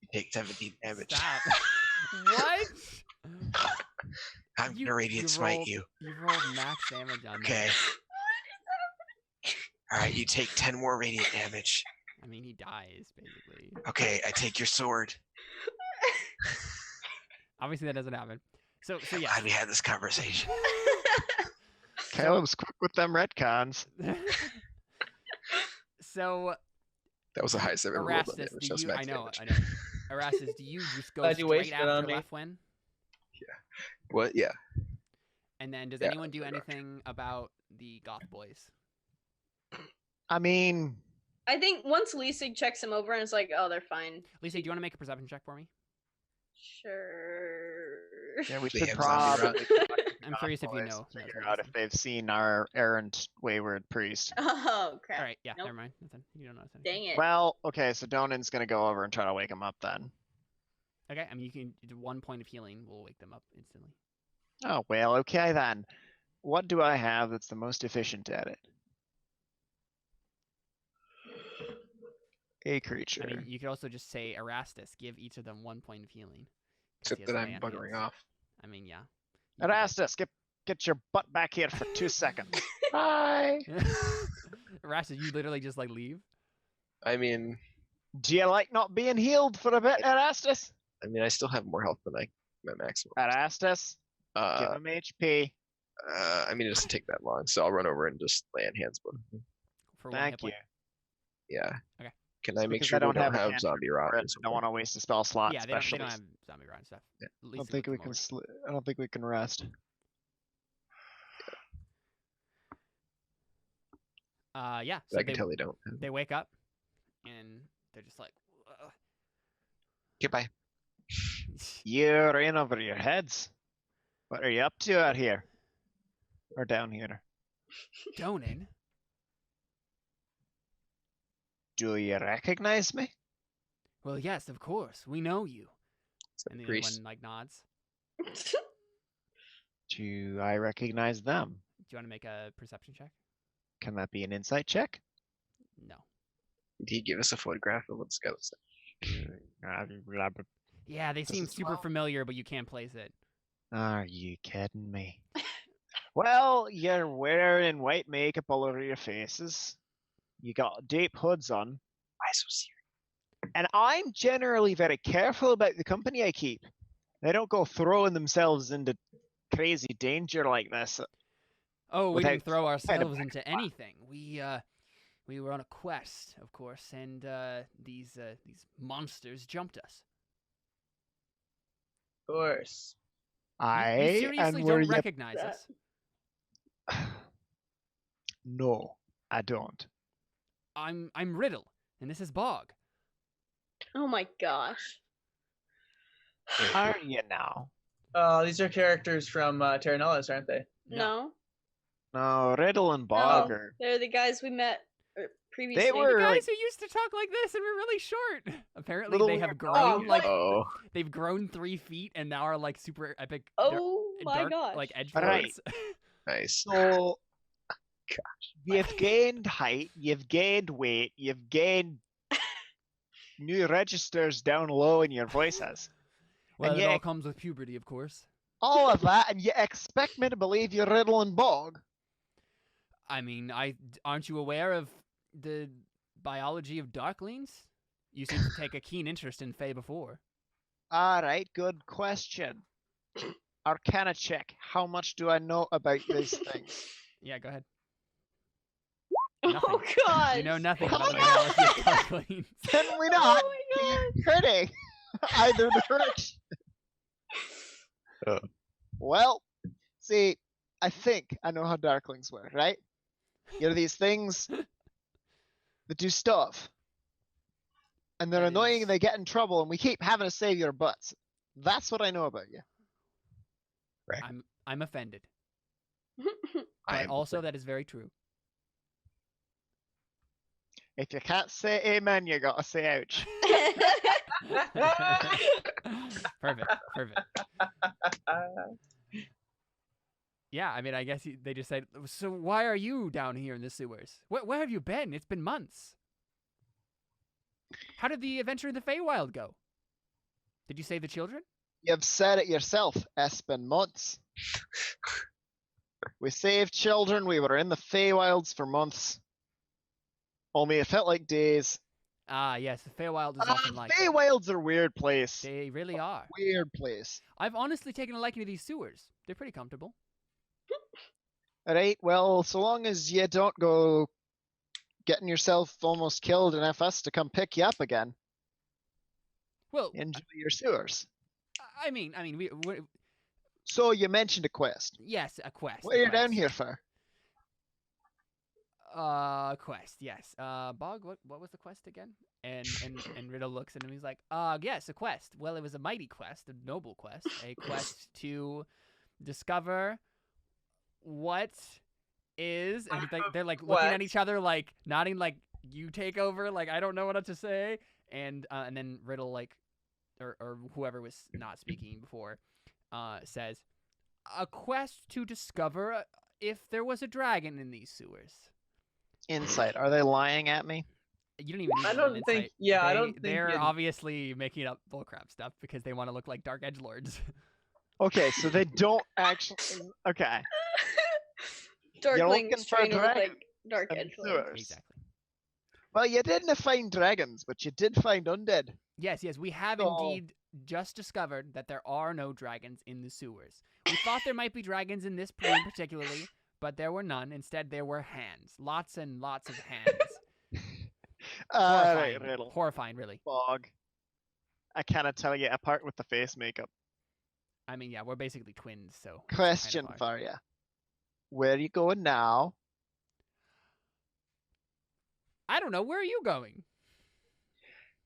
You take 17 damage. Stop. What? I'm You- gonna radiant you smite rolled- you. You rolled max damage on Okay. Alright, you take 10 more radiant damage. that. I mean, he dies basically. Okay, I take your sword. Obviously, that doesn't happen. So yeah. Glad we had this conversation. Caleb's quick with them retcons. So That was the highest I've ever rolled on Erastus, damage. do That's you? max I know. damage. I know. Erastus, do you just go Glad you straight wasted it after on me. Leftwin? What? Yeah. And then does Yeah, anyone do go back. anything about the goth boys? I mean, I think once Leasig checks him over and it's like, oh, they're fine. Lisa, do you want to make a perception check for me? Sure. Yeah, we They should have zombie probably. I'm curious if you boys know. to figure out if they've seen our errant wayward priest. Oh crap. All right, yeah, Nope. never mind. Nothing. You don't know anything. Dang it. Well, okay, so Donan's gonna go over and try to wake him up then. Okay, I mean, you can do 1 point of healing. Will wake them up instantly. Oh well, okay then. What do I have that's the most efficient at it? A creature. I mean, you could also just say Erastus. Give each of them 1 point of healing. 'cause he Except has that lay I'm on buggering hands. off. I mean, yeah. You could Erastus, get your butt back here for 2 seconds. Bye. Erastus, you literally just like leave. I mean, Do you like not being healed for a bit, Erastus? I still have more health than my maximum. Erastus, give him HP. I mean, it doesn't take that long, so I'll run over and just lay on hands with him. For 1 hit Thank you. point. Yeah. Okay. Can I make Because sure I don't we don't have a have cantrip zombie rot? for it, and so don't forth? want to waste a spell slot, Yeah, they don't especially. have zombie rod and stuff. Yeah. At I least don't think we can. I don't think we can rest. Yeah. But So I can tell they don't. they wake up, and they're just like, Goodbye. You're in over your heads. What are you up to out here? Or down here? Donan. Do you recognize me? Well, yes, of course. We know you. It's a And the other priest. one like nods. Do I recognize them? Do you want to make a perception check? Can that be an insight check? No. Did he give us a photograph of what this guy looks like? Yeah, they Does seem it super smell? familiar, but you can't place it. Are you kidding me? Well, you're wearing white makeup all over your faces. You got deep hoods on. Why so serious? And I'm generally very careful about the company I keep. They don't go throwing themselves into crazy danger like this. Oh, we Without didn't throw kind of ourselves into anything. We were on a quest, of course, and these monsters jumped us. Of course. You seriously were don't you- recognize us? No, I don't. I'm Riddle, and this is Bog. Oh my gosh. Are you now? These are characters from Terra Nullius, aren't they? No. No, Riddle and Bog No. are. They're the guys we met previously. They were Guys like who used to talk like this and were really short. Apparently, Little they have weird grown dogs. Oh, they've grown 3 feet and now are like super epic. Oh my dark, gosh. like edge Right. lords. nice. so. You've gained height, you've gained weight, you've gained new registers down low in your voices. Well, And it yeah- all comes with puberty, of course. All of that, and you expect me to believe you're Riddle and Bog? I mean, aren't you aware of the biology of darklings? You seem to take a keen interest in Fae before. Alright, good question. Arcana check. How much do I know about these things? Yeah, go ahead. Oh Nothing. god. You know nothing Come about the on! biology of darklings. Can we not Oh my be hurting either direction? Uh. Well, see, I think I know how darklings work, right? You're these things that do stuff. And they're That annoying is- and they get in trouble and we keep having to save your butts. That's what I know about you. I'm offended. god. I But am also, that is very true. If you can't say amen, you gotta say ouch. Perfect. Yeah, I mean, I guess they just said, so why are you down here in the sewers? Where have you been? It's been months. How did the adventure in the Feywild go? Did you save the children? You've said it yourself, it's been months. We saved children, we were in the Feywilds for months. Only it felt like days. Ah, yes, the Feywild is often like that. Feywilds are a weird place. They really are. Weird place. I've honestly taken a liking to these sewers. They're pretty comfortable. Alright, well, so long as you don't go getting yourself almost killed and have us to come pick you up again. Well, Enjoy your sewers. I mean, we So you mentioned a quest. yes, a quest. What are a you down quest. here for? Quest, yes. Bog, what was the quest again? And Riddle looks at him. He's like, yes, a quest. Well, it was a mighty quest, a noble quest, a quest to discover what is. And they're like looking at each other, like nodding, like you take over. Like I don't know what to say. And then Riddle like, or whoever was not speaking before, says, a quest to discover if there was a dragon in these sewers. Insight. Are they lying at me? You don't even need I don't think. Yeah, I don't think they're obviously making up bullcrap stuff because they want to look like Dark Edge Lords. Okay, so they don't actually. Okay. Darklings trying to look dragon like Dark in Edge Lords. sewers. Exactly. Well, you didn't find dragons, but you did find undead. Yes, we have Oh. indeed just discovered that there are no dragons in the sewers. We thought there might be dragons in this room particularly, but there were none. Instead, there were hands. Lots and lots of hands. Right, Riddle. Horrifying, really. Bog. I cannot tell you apart with the face makeup. I mean, yeah, we're basically twins, so. it's Question kind of hard. for you. Where are you going now? I don't know. Where are you going?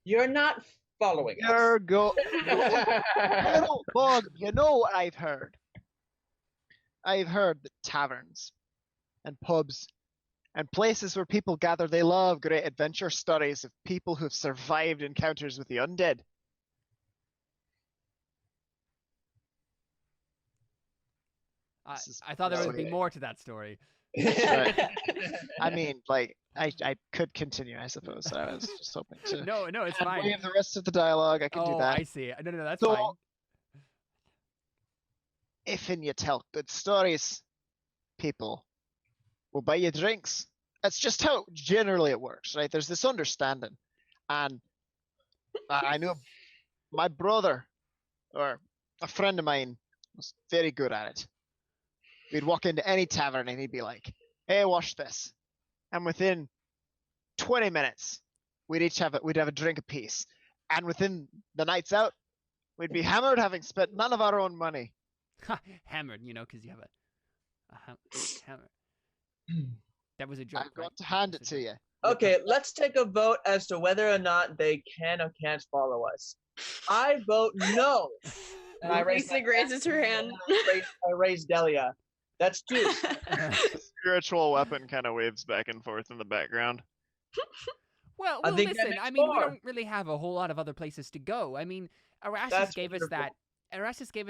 You're not following us. You're Bog, you know what I've heard? I've heard that taverns and pubs and places where people gather, they love great adventure stories of people who've survived encounters with the undead. I thought there would be Okay. more to that story. I mean, like, I could continue, I suppose. I was just hoping to No, it's fine. waive the rest of the dialogue. I can do that. I see. No, that's So- fine. If you tell good stories, people will buy you drinks. That's just how generally it works, right? There's this understanding. And I know my brother, or a friend of mine, was very good at it. We'd walk into any tavern and he'd be like, hey, watch this. And within 20 minutes, we'd have a drink apiece. And within the nights out, we'd be hammered, having spent none of our own money. Hammered, because you have a hammer. That was a joke. I've got to hand it to you. Okay, let's take a vote as to whether or not they can or can't follow us. I vote no. And I raise Lisa raises her hand. I raise Delia. That's 2. The spiritual weapon kind of waves back and forth in the background. Well, I think that listen. makes I mean, we 4. don't really have a whole lot of other places to go. I mean, Erastus That's gave us wonderful.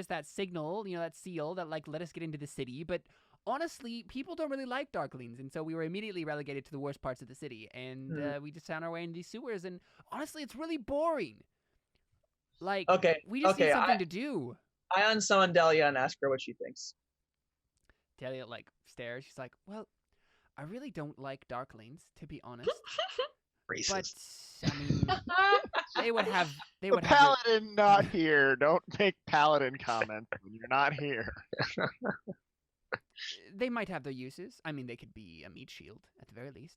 that signal, that seal that like let us get into the city. But honestly, people don't really like Darklings, and so we were immediately relegated to the worst parts of the city, and we just found our way in these sewers. And honestly, it's really boring. Like, Okay, we just need okay, something to do. I unsummon Delia and ask her what she thinks. Talia like stares. She's like, "Well, I really don't like Darklings, to be honest. Racist. But I mean, they would have The their- paladin not here. Don't make paladin comments when you're not here. They might have their uses. I mean, they could be a meat shield at the very least.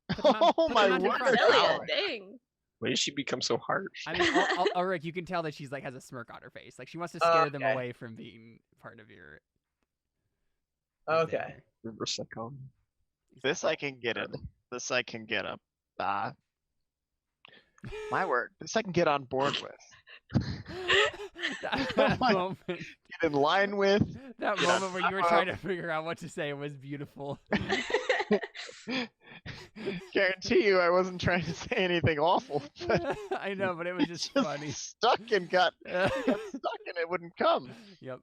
Put them Oh put my them out in word. front. Delia, Wow. dang. When did she become so harsh? I mean, Ulrich, you can tell that she's like has a smirk on her face. Like she wants to scare them Okay. away from being part of your. Okay. dinner. Reverse psychology. This I can get it. This I can get up. My word. This I can get on board with. that my- moment, Get in line with. that Get on moment where you were top trying of. to figure out what to say was beautiful. Guarantee you I wasn't trying to say anything awful. But I know, but it was just just funny. stuck and got stuck and it wouldn't come. Yep.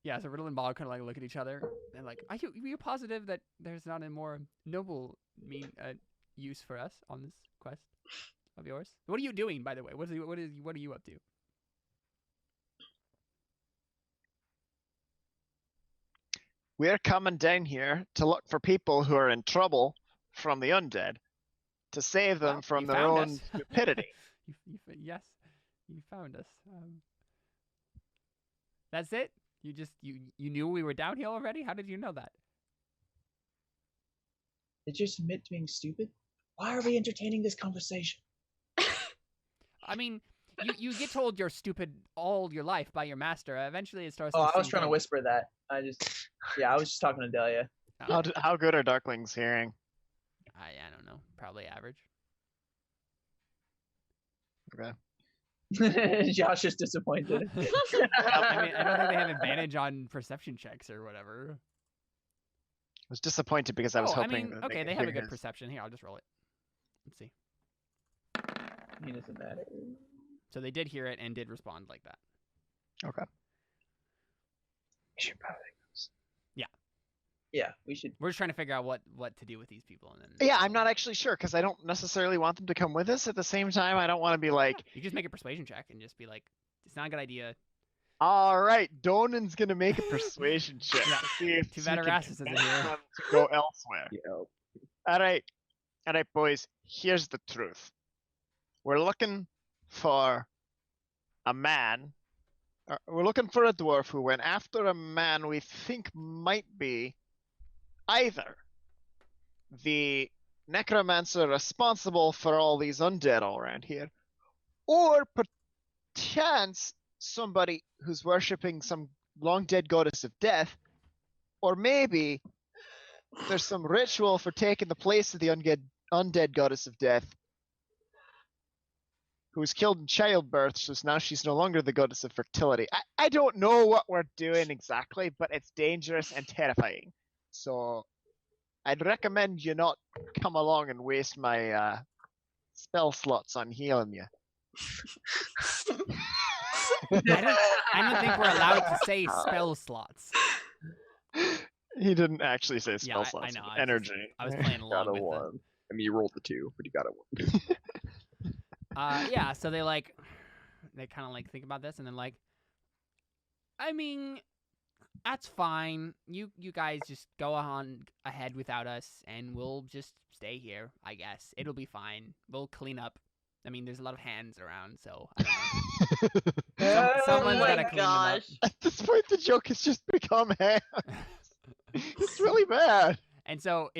Yeah, so Riddle and Bog kind of like look at each other and like, are you positive that there's not a more noble use for us on this quest of yours? What are you doing, by the way? What are you up to? We're coming down here to look for people who are in trouble from the undead, to save them Well, from you their found own us. stupidity. Yes, you found us. That's it. You knew we were down here already. How did you know that? Did you submit to being stupid? Why are we entertaining this conversation? I mean, you get told you're stupid all your life by your master. Eventually, it starts. Oh, to I was sink trying to in. whisper that. I was just talking to Delia. How good are Darklings hearing? I don't know. Probably average. Okay. Josh is disappointed. I mean, I don't think they have advantage on perception checks or whatever. I was disappointed because I was hoping. I mean, that okay, could they have a hear good his. perception. Here, I'll just roll it. Let's see. He doesn't matter. So they did hear it and did respond like that. Okay. You should probably. Yeah, we should. We're just trying to figure out what to do with these people, and then Yeah, I'm not actually sure because I don't necessarily want them to come with us. At the same time, I don't want to be like, you just make a persuasion check and just be like, it's not a good idea. all right, Donan's gonna make a persuasion check Yeah. to see if Too he bad can Erastus isn't convince here. them to go elsewhere. Yeah. All right, boys. Here's the truth. We're looking for a man. We're looking for a dwarf who went after a man we think might be either the necromancer responsible for all these undead all around here, or perchance somebody who's worshipping some long dead goddess of death, or maybe there's some ritual for taking the place of the undead goddess of death, who was killed in childbirth, so now she's no longer the goddess of fertility. I don't know what we're doing exactly, but it's dangerous and terrifying. So I'd recommend you not come along and waste my spell slots on healing you. I don't think we're allowed to say spell slots. He didn't actually say spell Yeah, slots. I know. Energy. I was playing along Got a with 1. I mean, you rolled the 2, but you got a 1. Yeah, so they kind of like think about this and then like, I mean, that's fine. You guys just go on ahead without us and we'll just stay here, I guess. It'll be fine. We'll clean up. I mean, there's a lot of hands around, so I don't know. Someone's Oh my gotta clean them up. gosh. At this point, the joke has just become hands. It's really bad. And so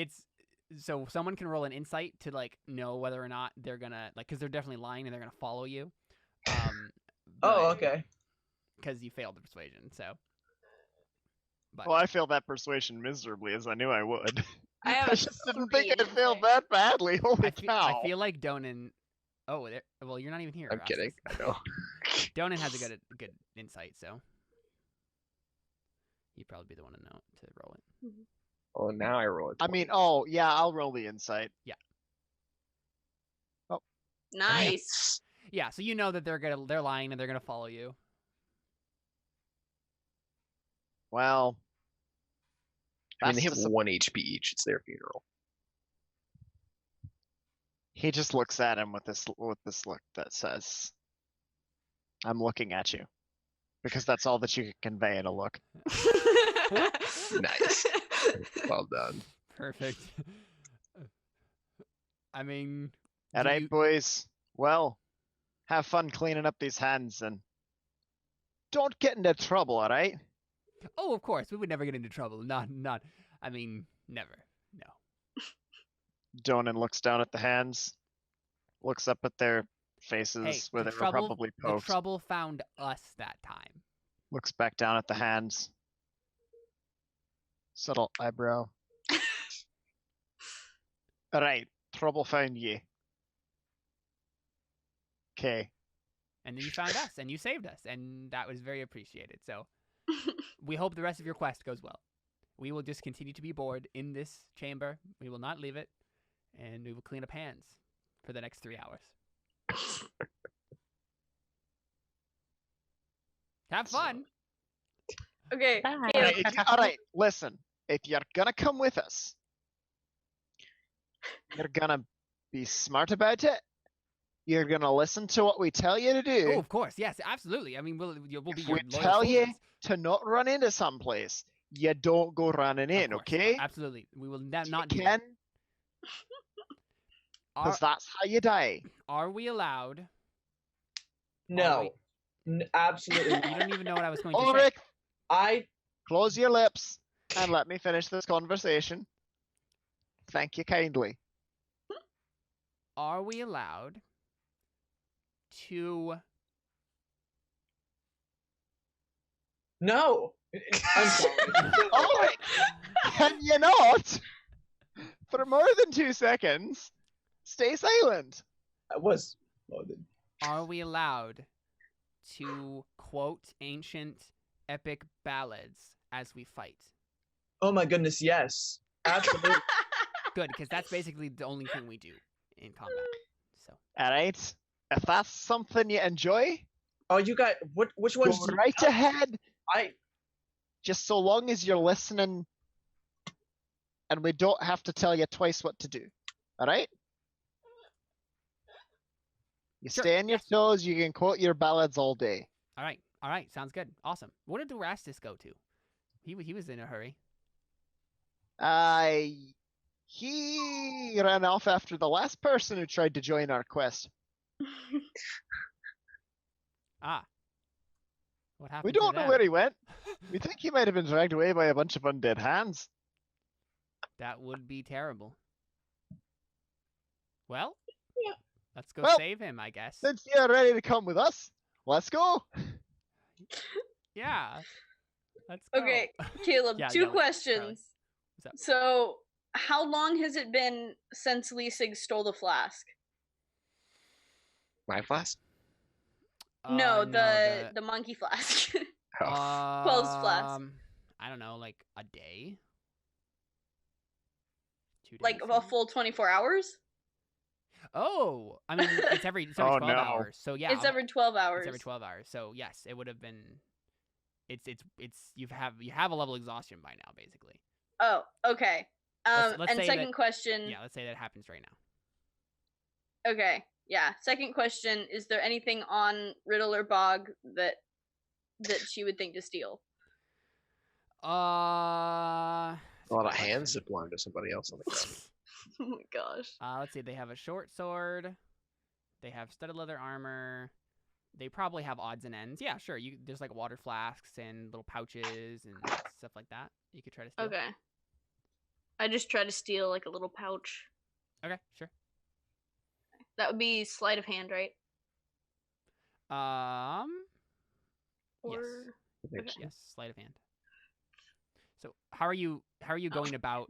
so someone can roll an insight to like know whether or not they're gonna like, because they're definitely lying and they're gonna follow you. Oh, okay. Because you failed the persuasion, so. But Well, I failed that persuasion miserably, as I knew I would. I have I a just didn't 3 think I'd failed insight. that badly. Holy I cow. feel like Donan. Oh, well, you're not even here. I'm Rasmus. kidding. I know. Donan has a good insight, so he'd probably be the one to know to roll it. Oh, now I roll it. I mean, oh, yeah, I'll roll the insight. Nice. Yeah, so you know that they're lying and they're gonna follow you. Well, I mean, they have that's 1 HP each. It's their funeral. he just looks at him with this look that says, "I'm looking at you," because that's all that you can convey in a look. Nice. Well done. Perfect. I mean, All do right, you- boys. Well, have fun cleaning up these hands and don't get into trouble. All right? Oh, of course, we would never get into trouble. Not. I mean, never. No. Donan looks down at the hands, looks up at their faces Hey, where the they trouble, were probably the poked. trouble found us that time. Looks back down at the hands. Subtle eyebrow. All right, trouble found ye. Okay. And then you found us, and you saved us, and that was very appreciated. So we hope the rest of your quest goes well. We will just continue to be bored in this chamber. We will not leave it, and we will clean up hands for the next 3 hours. Have fun. Okay. All Caleb, right, all right, listen. If you're gonna come with us, you're gonna be smart about it. You're gonna listen to what we tell you to do. Oh, of course. Yes, absolutely. I mean, we'll be If your we loyal tell you soldiers. to not run into someplace, you don't go running Of in, course. okay? Absolutely. We will not You do that. can, Are, because that's how you die. are we allowed? No. Absolutely You not. don't even know what I was going to say. Ulrich, I close your lips and let me finish this conversation. Thank you kindly. Are we allowed to... no. I'm sorry. Ulrich, Can you not, for more than 2 seconds, stay silent? I was loaded. Are we allowed to quote ancient epic ballads as we fight? Oh my goodness, yes. Absolutely. Good, because that's basically the only thing we do in combat. So Alright. If that's something you enjoy, Oh, you got which go ones? right ahead. I Just so long as you're listening and we don't have to tell you twice what to do. Alright? You Sure, stay on your yes. toes, you can quote your ballads all day. all right, sounds good. Awesome. What did Erastus go to? He was in a hurry. He ran off after the last person who tried to join our quest. Ah. What happened? We don't to know them? where he went. We think he might have been dragged away by a bunch of undead hands. That would be terrible. Well, Yeah. let's go Well, save him, I guess. Since you're ready to come with us, let's go. Yeah. Let's go. Okay, Caleb, Yeah, two wait, questions. What's up? So, how long has it been since Leasig stole the flask? My flask? No, the monkey flask. Closed flask. I don't know, like a day? 2 days? Like a maybe? full 24 hours? Oh, I mean, it's every Oh, 12 no. hours. So yeah, It's every 12 hours. It's every 12 hours. So yes, it would have been. It's you have a level exhaustion by now, basically. Oh, okay. Let's And say second that- question. Yeah, let's say that happens right now. Okay, yeah. Second question: is there anything on Riddle or Bog that she would think to steal? That's A a lot good of hands question. that belong to somebody else on the ground. Oh my gosh. Let's see. They have a short sword. They have studded leather armor. They probably have odds and ends. Yeah, sure. There's like water flasks and little pouches and stuff like that. You could try to steal. Okay. I just try to steal like a little pouch. Okay, sure. That would be sleight of hand, right? Or I think Okay. so. Yes, sleight of hand. So how are you going about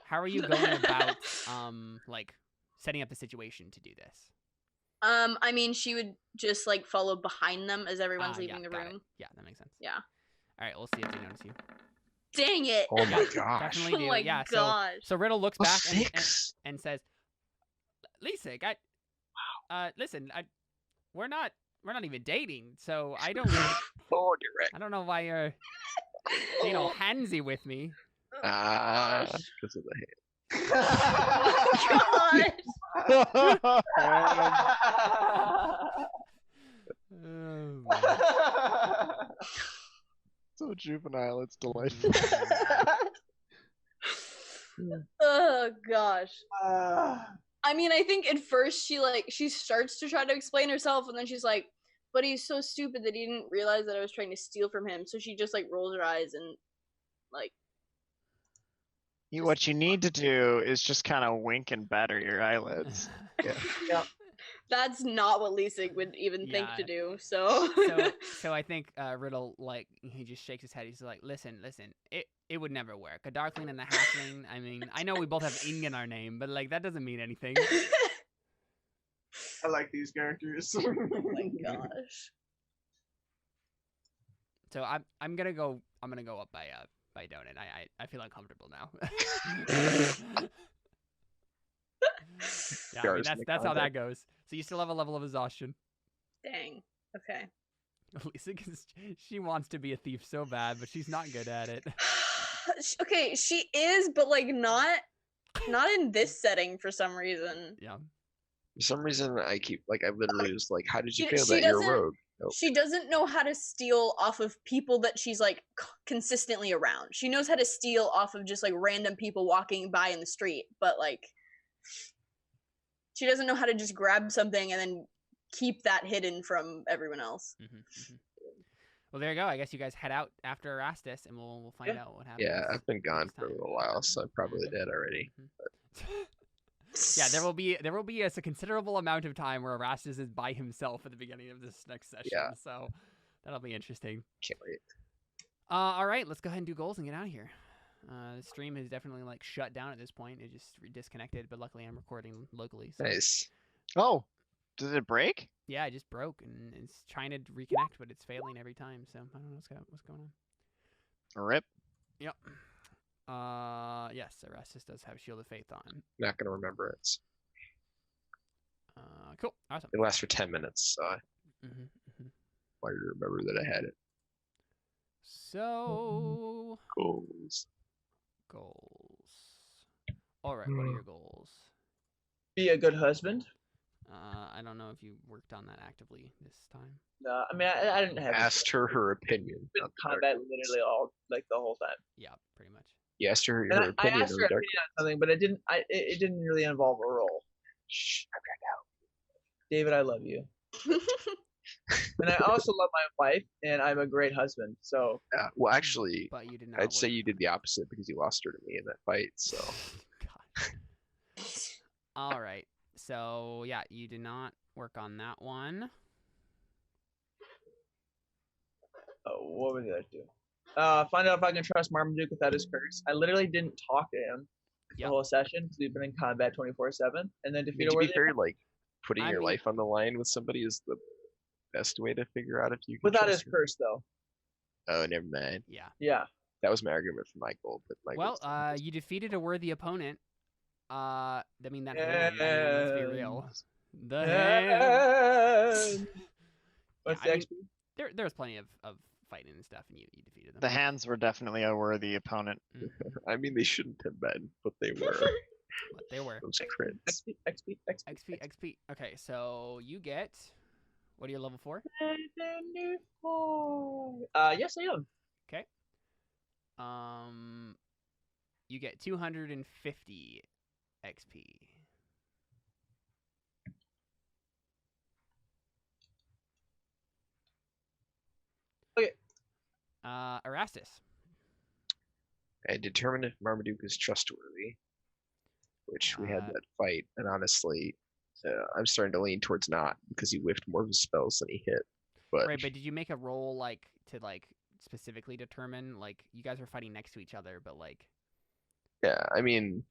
how are you going about like setting up the situation to do this? I mean, she would just like follow behind them as everyone's Yeah, leaving the got it. room. Yeah, that makes sense. Yeah. All right, we'll see if they notice you. Dang it! Oh my Yeah, gosh. definitely do. Oh my Yeah, gosh. so Riddle looks Plus back and 6. says, "Lisa, listen, we're not even dating, so I don't Oh, you're right. I don't know why you're handsy with me." Because of the hand. Oh Oh, man. So juvenile, it's delightful. Oh gosh. I mean, I think at first she starts to try to explain herself, and then she's like, "But he's so stupid that he didn't realize that I was trying to steal from him." So she just like rolls her eyes and like. What you need to do is just kind of wink and batter your eyelids. Yeah. That's not what Leasig would even think Yeah. to do. So. So I think Riddle, like, he just shakes his head. He's like, listen, it would never work. A Darkling and a Halfling. I mean, I know we both have Ing in our name, but like that doesn't mean anything. I like these characters. Oh my gosh. So I'm gonna go up by Donut. I feel uncomfortable now. Yeah, I mean, Scars in the that's how that content. goes. So you still have a level of exhaustion. Dang. Okay. Lisa, 'cause she wants to be a thief so bad, but she's not good at it. Okay, she is, but like not in this setting for some reason. Yeah. For some reason, I literally was like, how did you She- feel she that you're a doesn't- rogue? Nope. She doesn't know how to steal off of people that she's like consistently around. She knows how to steal off of just like random people walking by in the street, but like she doesn't know how to just grab something and then keep that hidden from everyone else. Well, there you go. I guess you guys head out after Erastus, and we'll find out what happens. Yeah, I've been gone next for a time. little while, so I'm probably dead already. Yeah, there will be a considerable amount of time where Erastus is by himself at the beginning of this next session. Yeah. So that'll be interesting. Can't wait. All right, let's go ahead and do goals and get out of here. The stream has definitely like shut down at this point. It just disconnected, but luckily I'm recording locally. So. Nice. Oh, did it break? Yeah, it just broke and it's trying to reconnect, but it's failing every time. So I don't know what's going on. Rip. Yep. Yes, Erastus does have Shield of Faith on. Not gonna remember it. Cool. Awesome. It lasts for 10 minutes, so I Mm-hmm. remember that I had it. So Goals. All right. What are your goals? Be a good husband. I don't know if you worked on that actively this time. No, I mean I didn't have. Asked her opinion. Been combat literally all like the whole time. Yeah, pretty much. You asked her And her I opinion. asked her opinion on something, but it didn't really involve a role. Shh. David, I love you, and I also love my wife, and I'm a great husband. So Well, actually, But you did not. I'd say work you did the opposite because you lost her to me in that fight. So God. All right. So yeah, you did not work on that one. what was the other two? Find out if I can trust Marmaduke without his curse. I literally didn't talk to him the whole session because we've been in combat 24/7, and then defeat to a be worthy fair, like putting I your mean- life on the line with somebody is the best way to figure out if you can without trust his her. curse though. Oh, never mind. Yeah. Yeah. That was my argument for my goal, but my Well, goal's you defeated a worthy opponent. I mean that hand. I mean, let's be real. The hand. What's Yeah, I the mean, XP? there was plenty of fighting and stuff, and you defeated them. The hands were definitely a worthy opponent. I mean, they shouldn't have been, but they were. But they were. Those crits. XP. Okay, so you get. What are you level 4? Yes, I am. Okay. You get 250 XP. Okay. Erastus. I determined if Marmaduke is trustworthy, which we had Uh, that fight, and honestly, I'm starting to lean towards not because he whiffed more of his spells than he hit. But Right, but did you make a roll like to like specifically determine like you guys were fighting next to each other, but like yeah, I mean,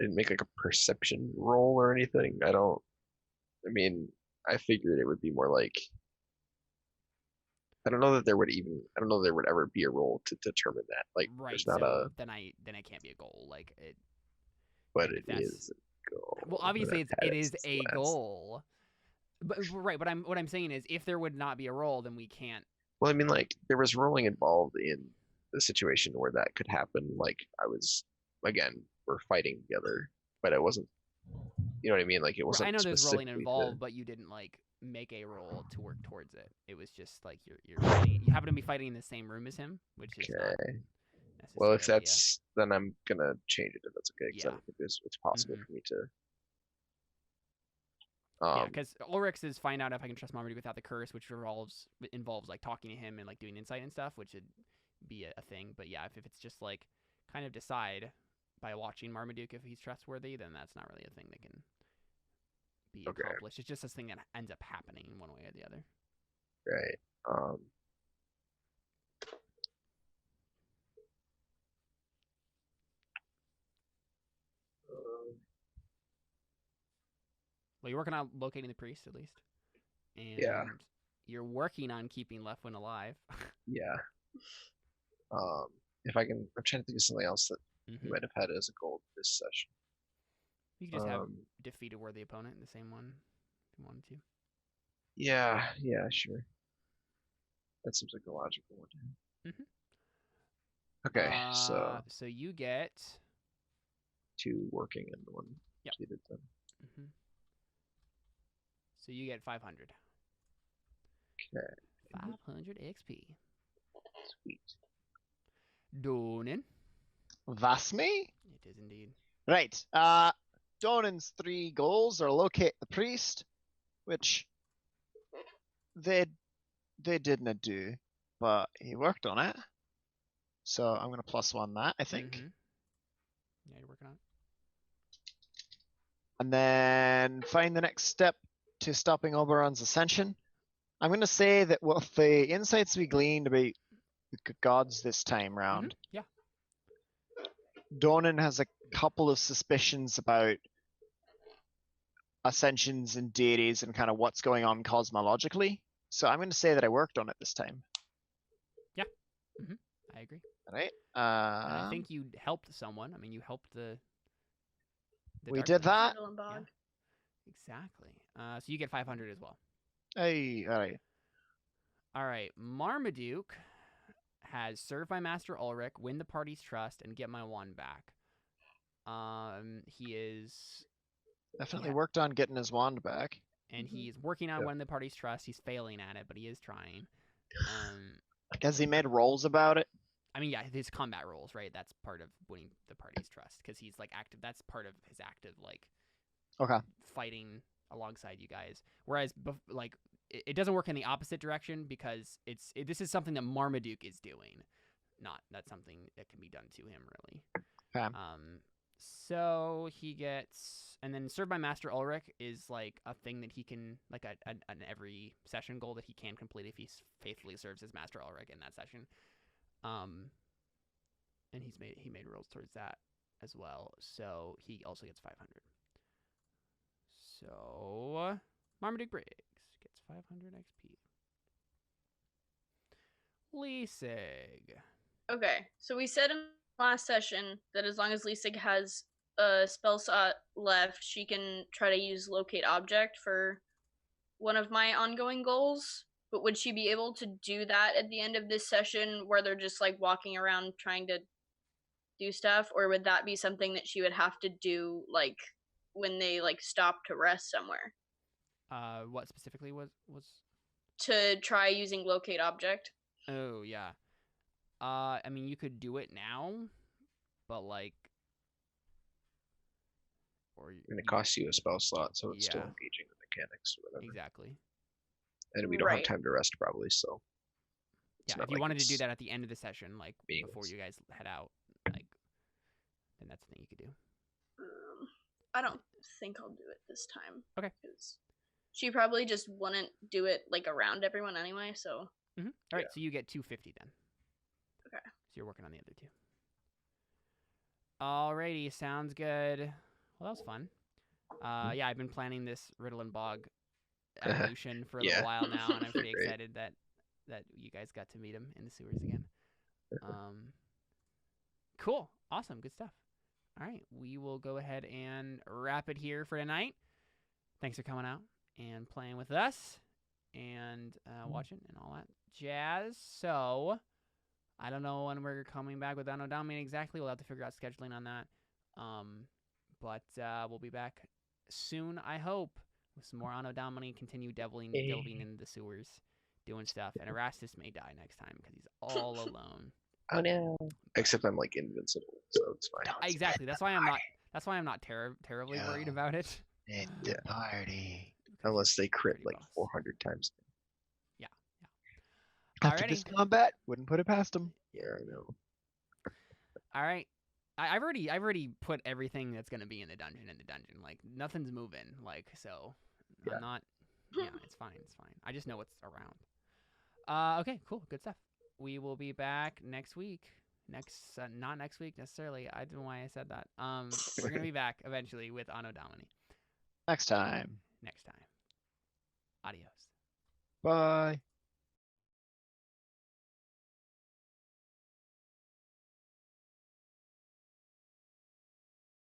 I didn't make like a perception roll or anything. I mean, I figured it would be more like. I don't know that there would ever be a roll to determine that. Like, right? there's not So then it can't be a goal. Like it. but if it that's- is a goal. Well, and obviously I've had it is since a last- goal. But right, but what I'm saying is if there would not be a roll, then we can't. Well, I mean, like there was rolling involved in the situation where that could happen. Like we're fighting together, but it wasn't. You know what I mean? Like it wasn't. I know there's rolling specifically involved, but you didn't like make a roll to work towards it. It was just like you happen to be fighting in the same room as him, which is not Okay. Well, if necessarily, that's then I'm gonna change it if that's okay because I Yeah. don't think it's possible Mhm. for me to. yeah, because Ulrich is find out if I can trust Marmaduke without the curse, which involves like talking to him and like doing insight and stuff, which would be a thing. But yeah, if it's just like kind of decide by watching Marmaduke if he's trustworthy, then that's not really a thing that can be Okay. accomplished. It's just this thing that ends up happening in one way or the other. Right. Well, you're working on locating the priest at least, and Yeah. you're working on keeping Leftwind alive. Yeah. If I can, I'm trying to think of something else that we Mhm. might have had as a goal this session. You could just have Um, defeat a worthy opponent in the same one if you wanted to. Yeah, sure. That seems like a logical one. Mhm. Okay, so So you get 2 working and 1 Yep. completed then. mhm. So you get 500. Okay, 500 XP. sweet. Donin. That's me? It is indeed. Right. Donan's 3 goals are locate the priest, which they didn't do, but he worked on it. So I'm gonna +1 that, I think. Mhm. Yeah, you're working on it. And then find the next step to stopping Oberon's ascension. I'm gonna say that with the insights we gleaned about the gods this time round, Yeah. Donan has a couple of suspicions about ascensions and deities and kind of what's going on cosmologically. So I'm going to say that I worked on it this time. I agree. All right. And I think you helped someone. I mean, you helped the we Dark did Knight. that. Fiddle and Bog. Exactly. So you get 500 as well. Hey, all right. All right. Marmaduke has serve my master Ulrich, win the party's trust, and get my wand back. He is Definitely worked on getting his wand back. and he's working on winning the party's trust. He's failing at it, but he is trying. Has he made rolls about it? I mean, yeah, his combat rolls, right? That's part of winning the party's trust because he's like active. That's part of his active like fighting alongside you guys. Whereas like it doesn't work in the opposite direction because this is something that Marmaduke is doing, not something that can be done to him really. Okay. So he gets, and then serve by Master Ulrich is like a thing that he can, like an every session goal that he can complete if he faithfully serves his Master Ulrich in that session. And he made rolls towards that as well. So he also gets 500. So Marmaduke Briggs gets 500 XP. Leesig. Okay, so we said in last session that as long as Leesig has a spell slot left, she can try to use locate object for one of my ongoing goals. But would she be able to do that at the end of this session where they're just like walking around trying to do stuff, or would that be something that she would have to do like when they like stop to rest somewhere? What specifically was to try using locate object? Oh yeah. I mean, you could do it now, but like, and it costs you a spell slot, so it's still engaging the mechanics or whatever. Exactly. And we don't have time to rest probably, so. Yeah, if you wanted to do that at the end of the session, like before you guys head out, like, then that's the thing you could do. I don't think I'll do it this time. Okay. Because she probably just wouldn't do it like around everyone anyway, so. All right, so you get 250 then. Okay. So you're working on the other two. Alrighty, sounds good. Well, that was fun. Yeah, I've been planning this Riddle and Bog evolution for a little while now, and I'm pretty excited that you guys got to meet him in the sewers again. Cool. Awesome. Good stuff. All right, we will go ahead and wrap it here for tonight. Thanks for coming out and playing with us and watching and all that jazz. So I don't know when we're coming back with Anno Domini exactly. We'll have to figure out scheduling on that. But we'll be back soon, I hope, with some more Anno Domini. Continue delving into the sewers, doing stuff. And Erastus may die next time because he's all alone. Oh no! Except I'm like invincible, so it's fine. Exactly. That's why I'm not terribly worried about it. In the party. Unless they crit like 400 times. Yeah. After this combat, wouldn't put it past them. Yeah, I know. All right. I've already put everything that's gonna be in the dungeon. Like nothing's moving. Like so, I'm not. Yeah, it's fine. I just know what's around. Okay, cool, good stuff. We will be back next week. Not next week necessarily. I don't know why I said that. We're gonna be back eventually with Anno Domini. Next time. Adios. Bye.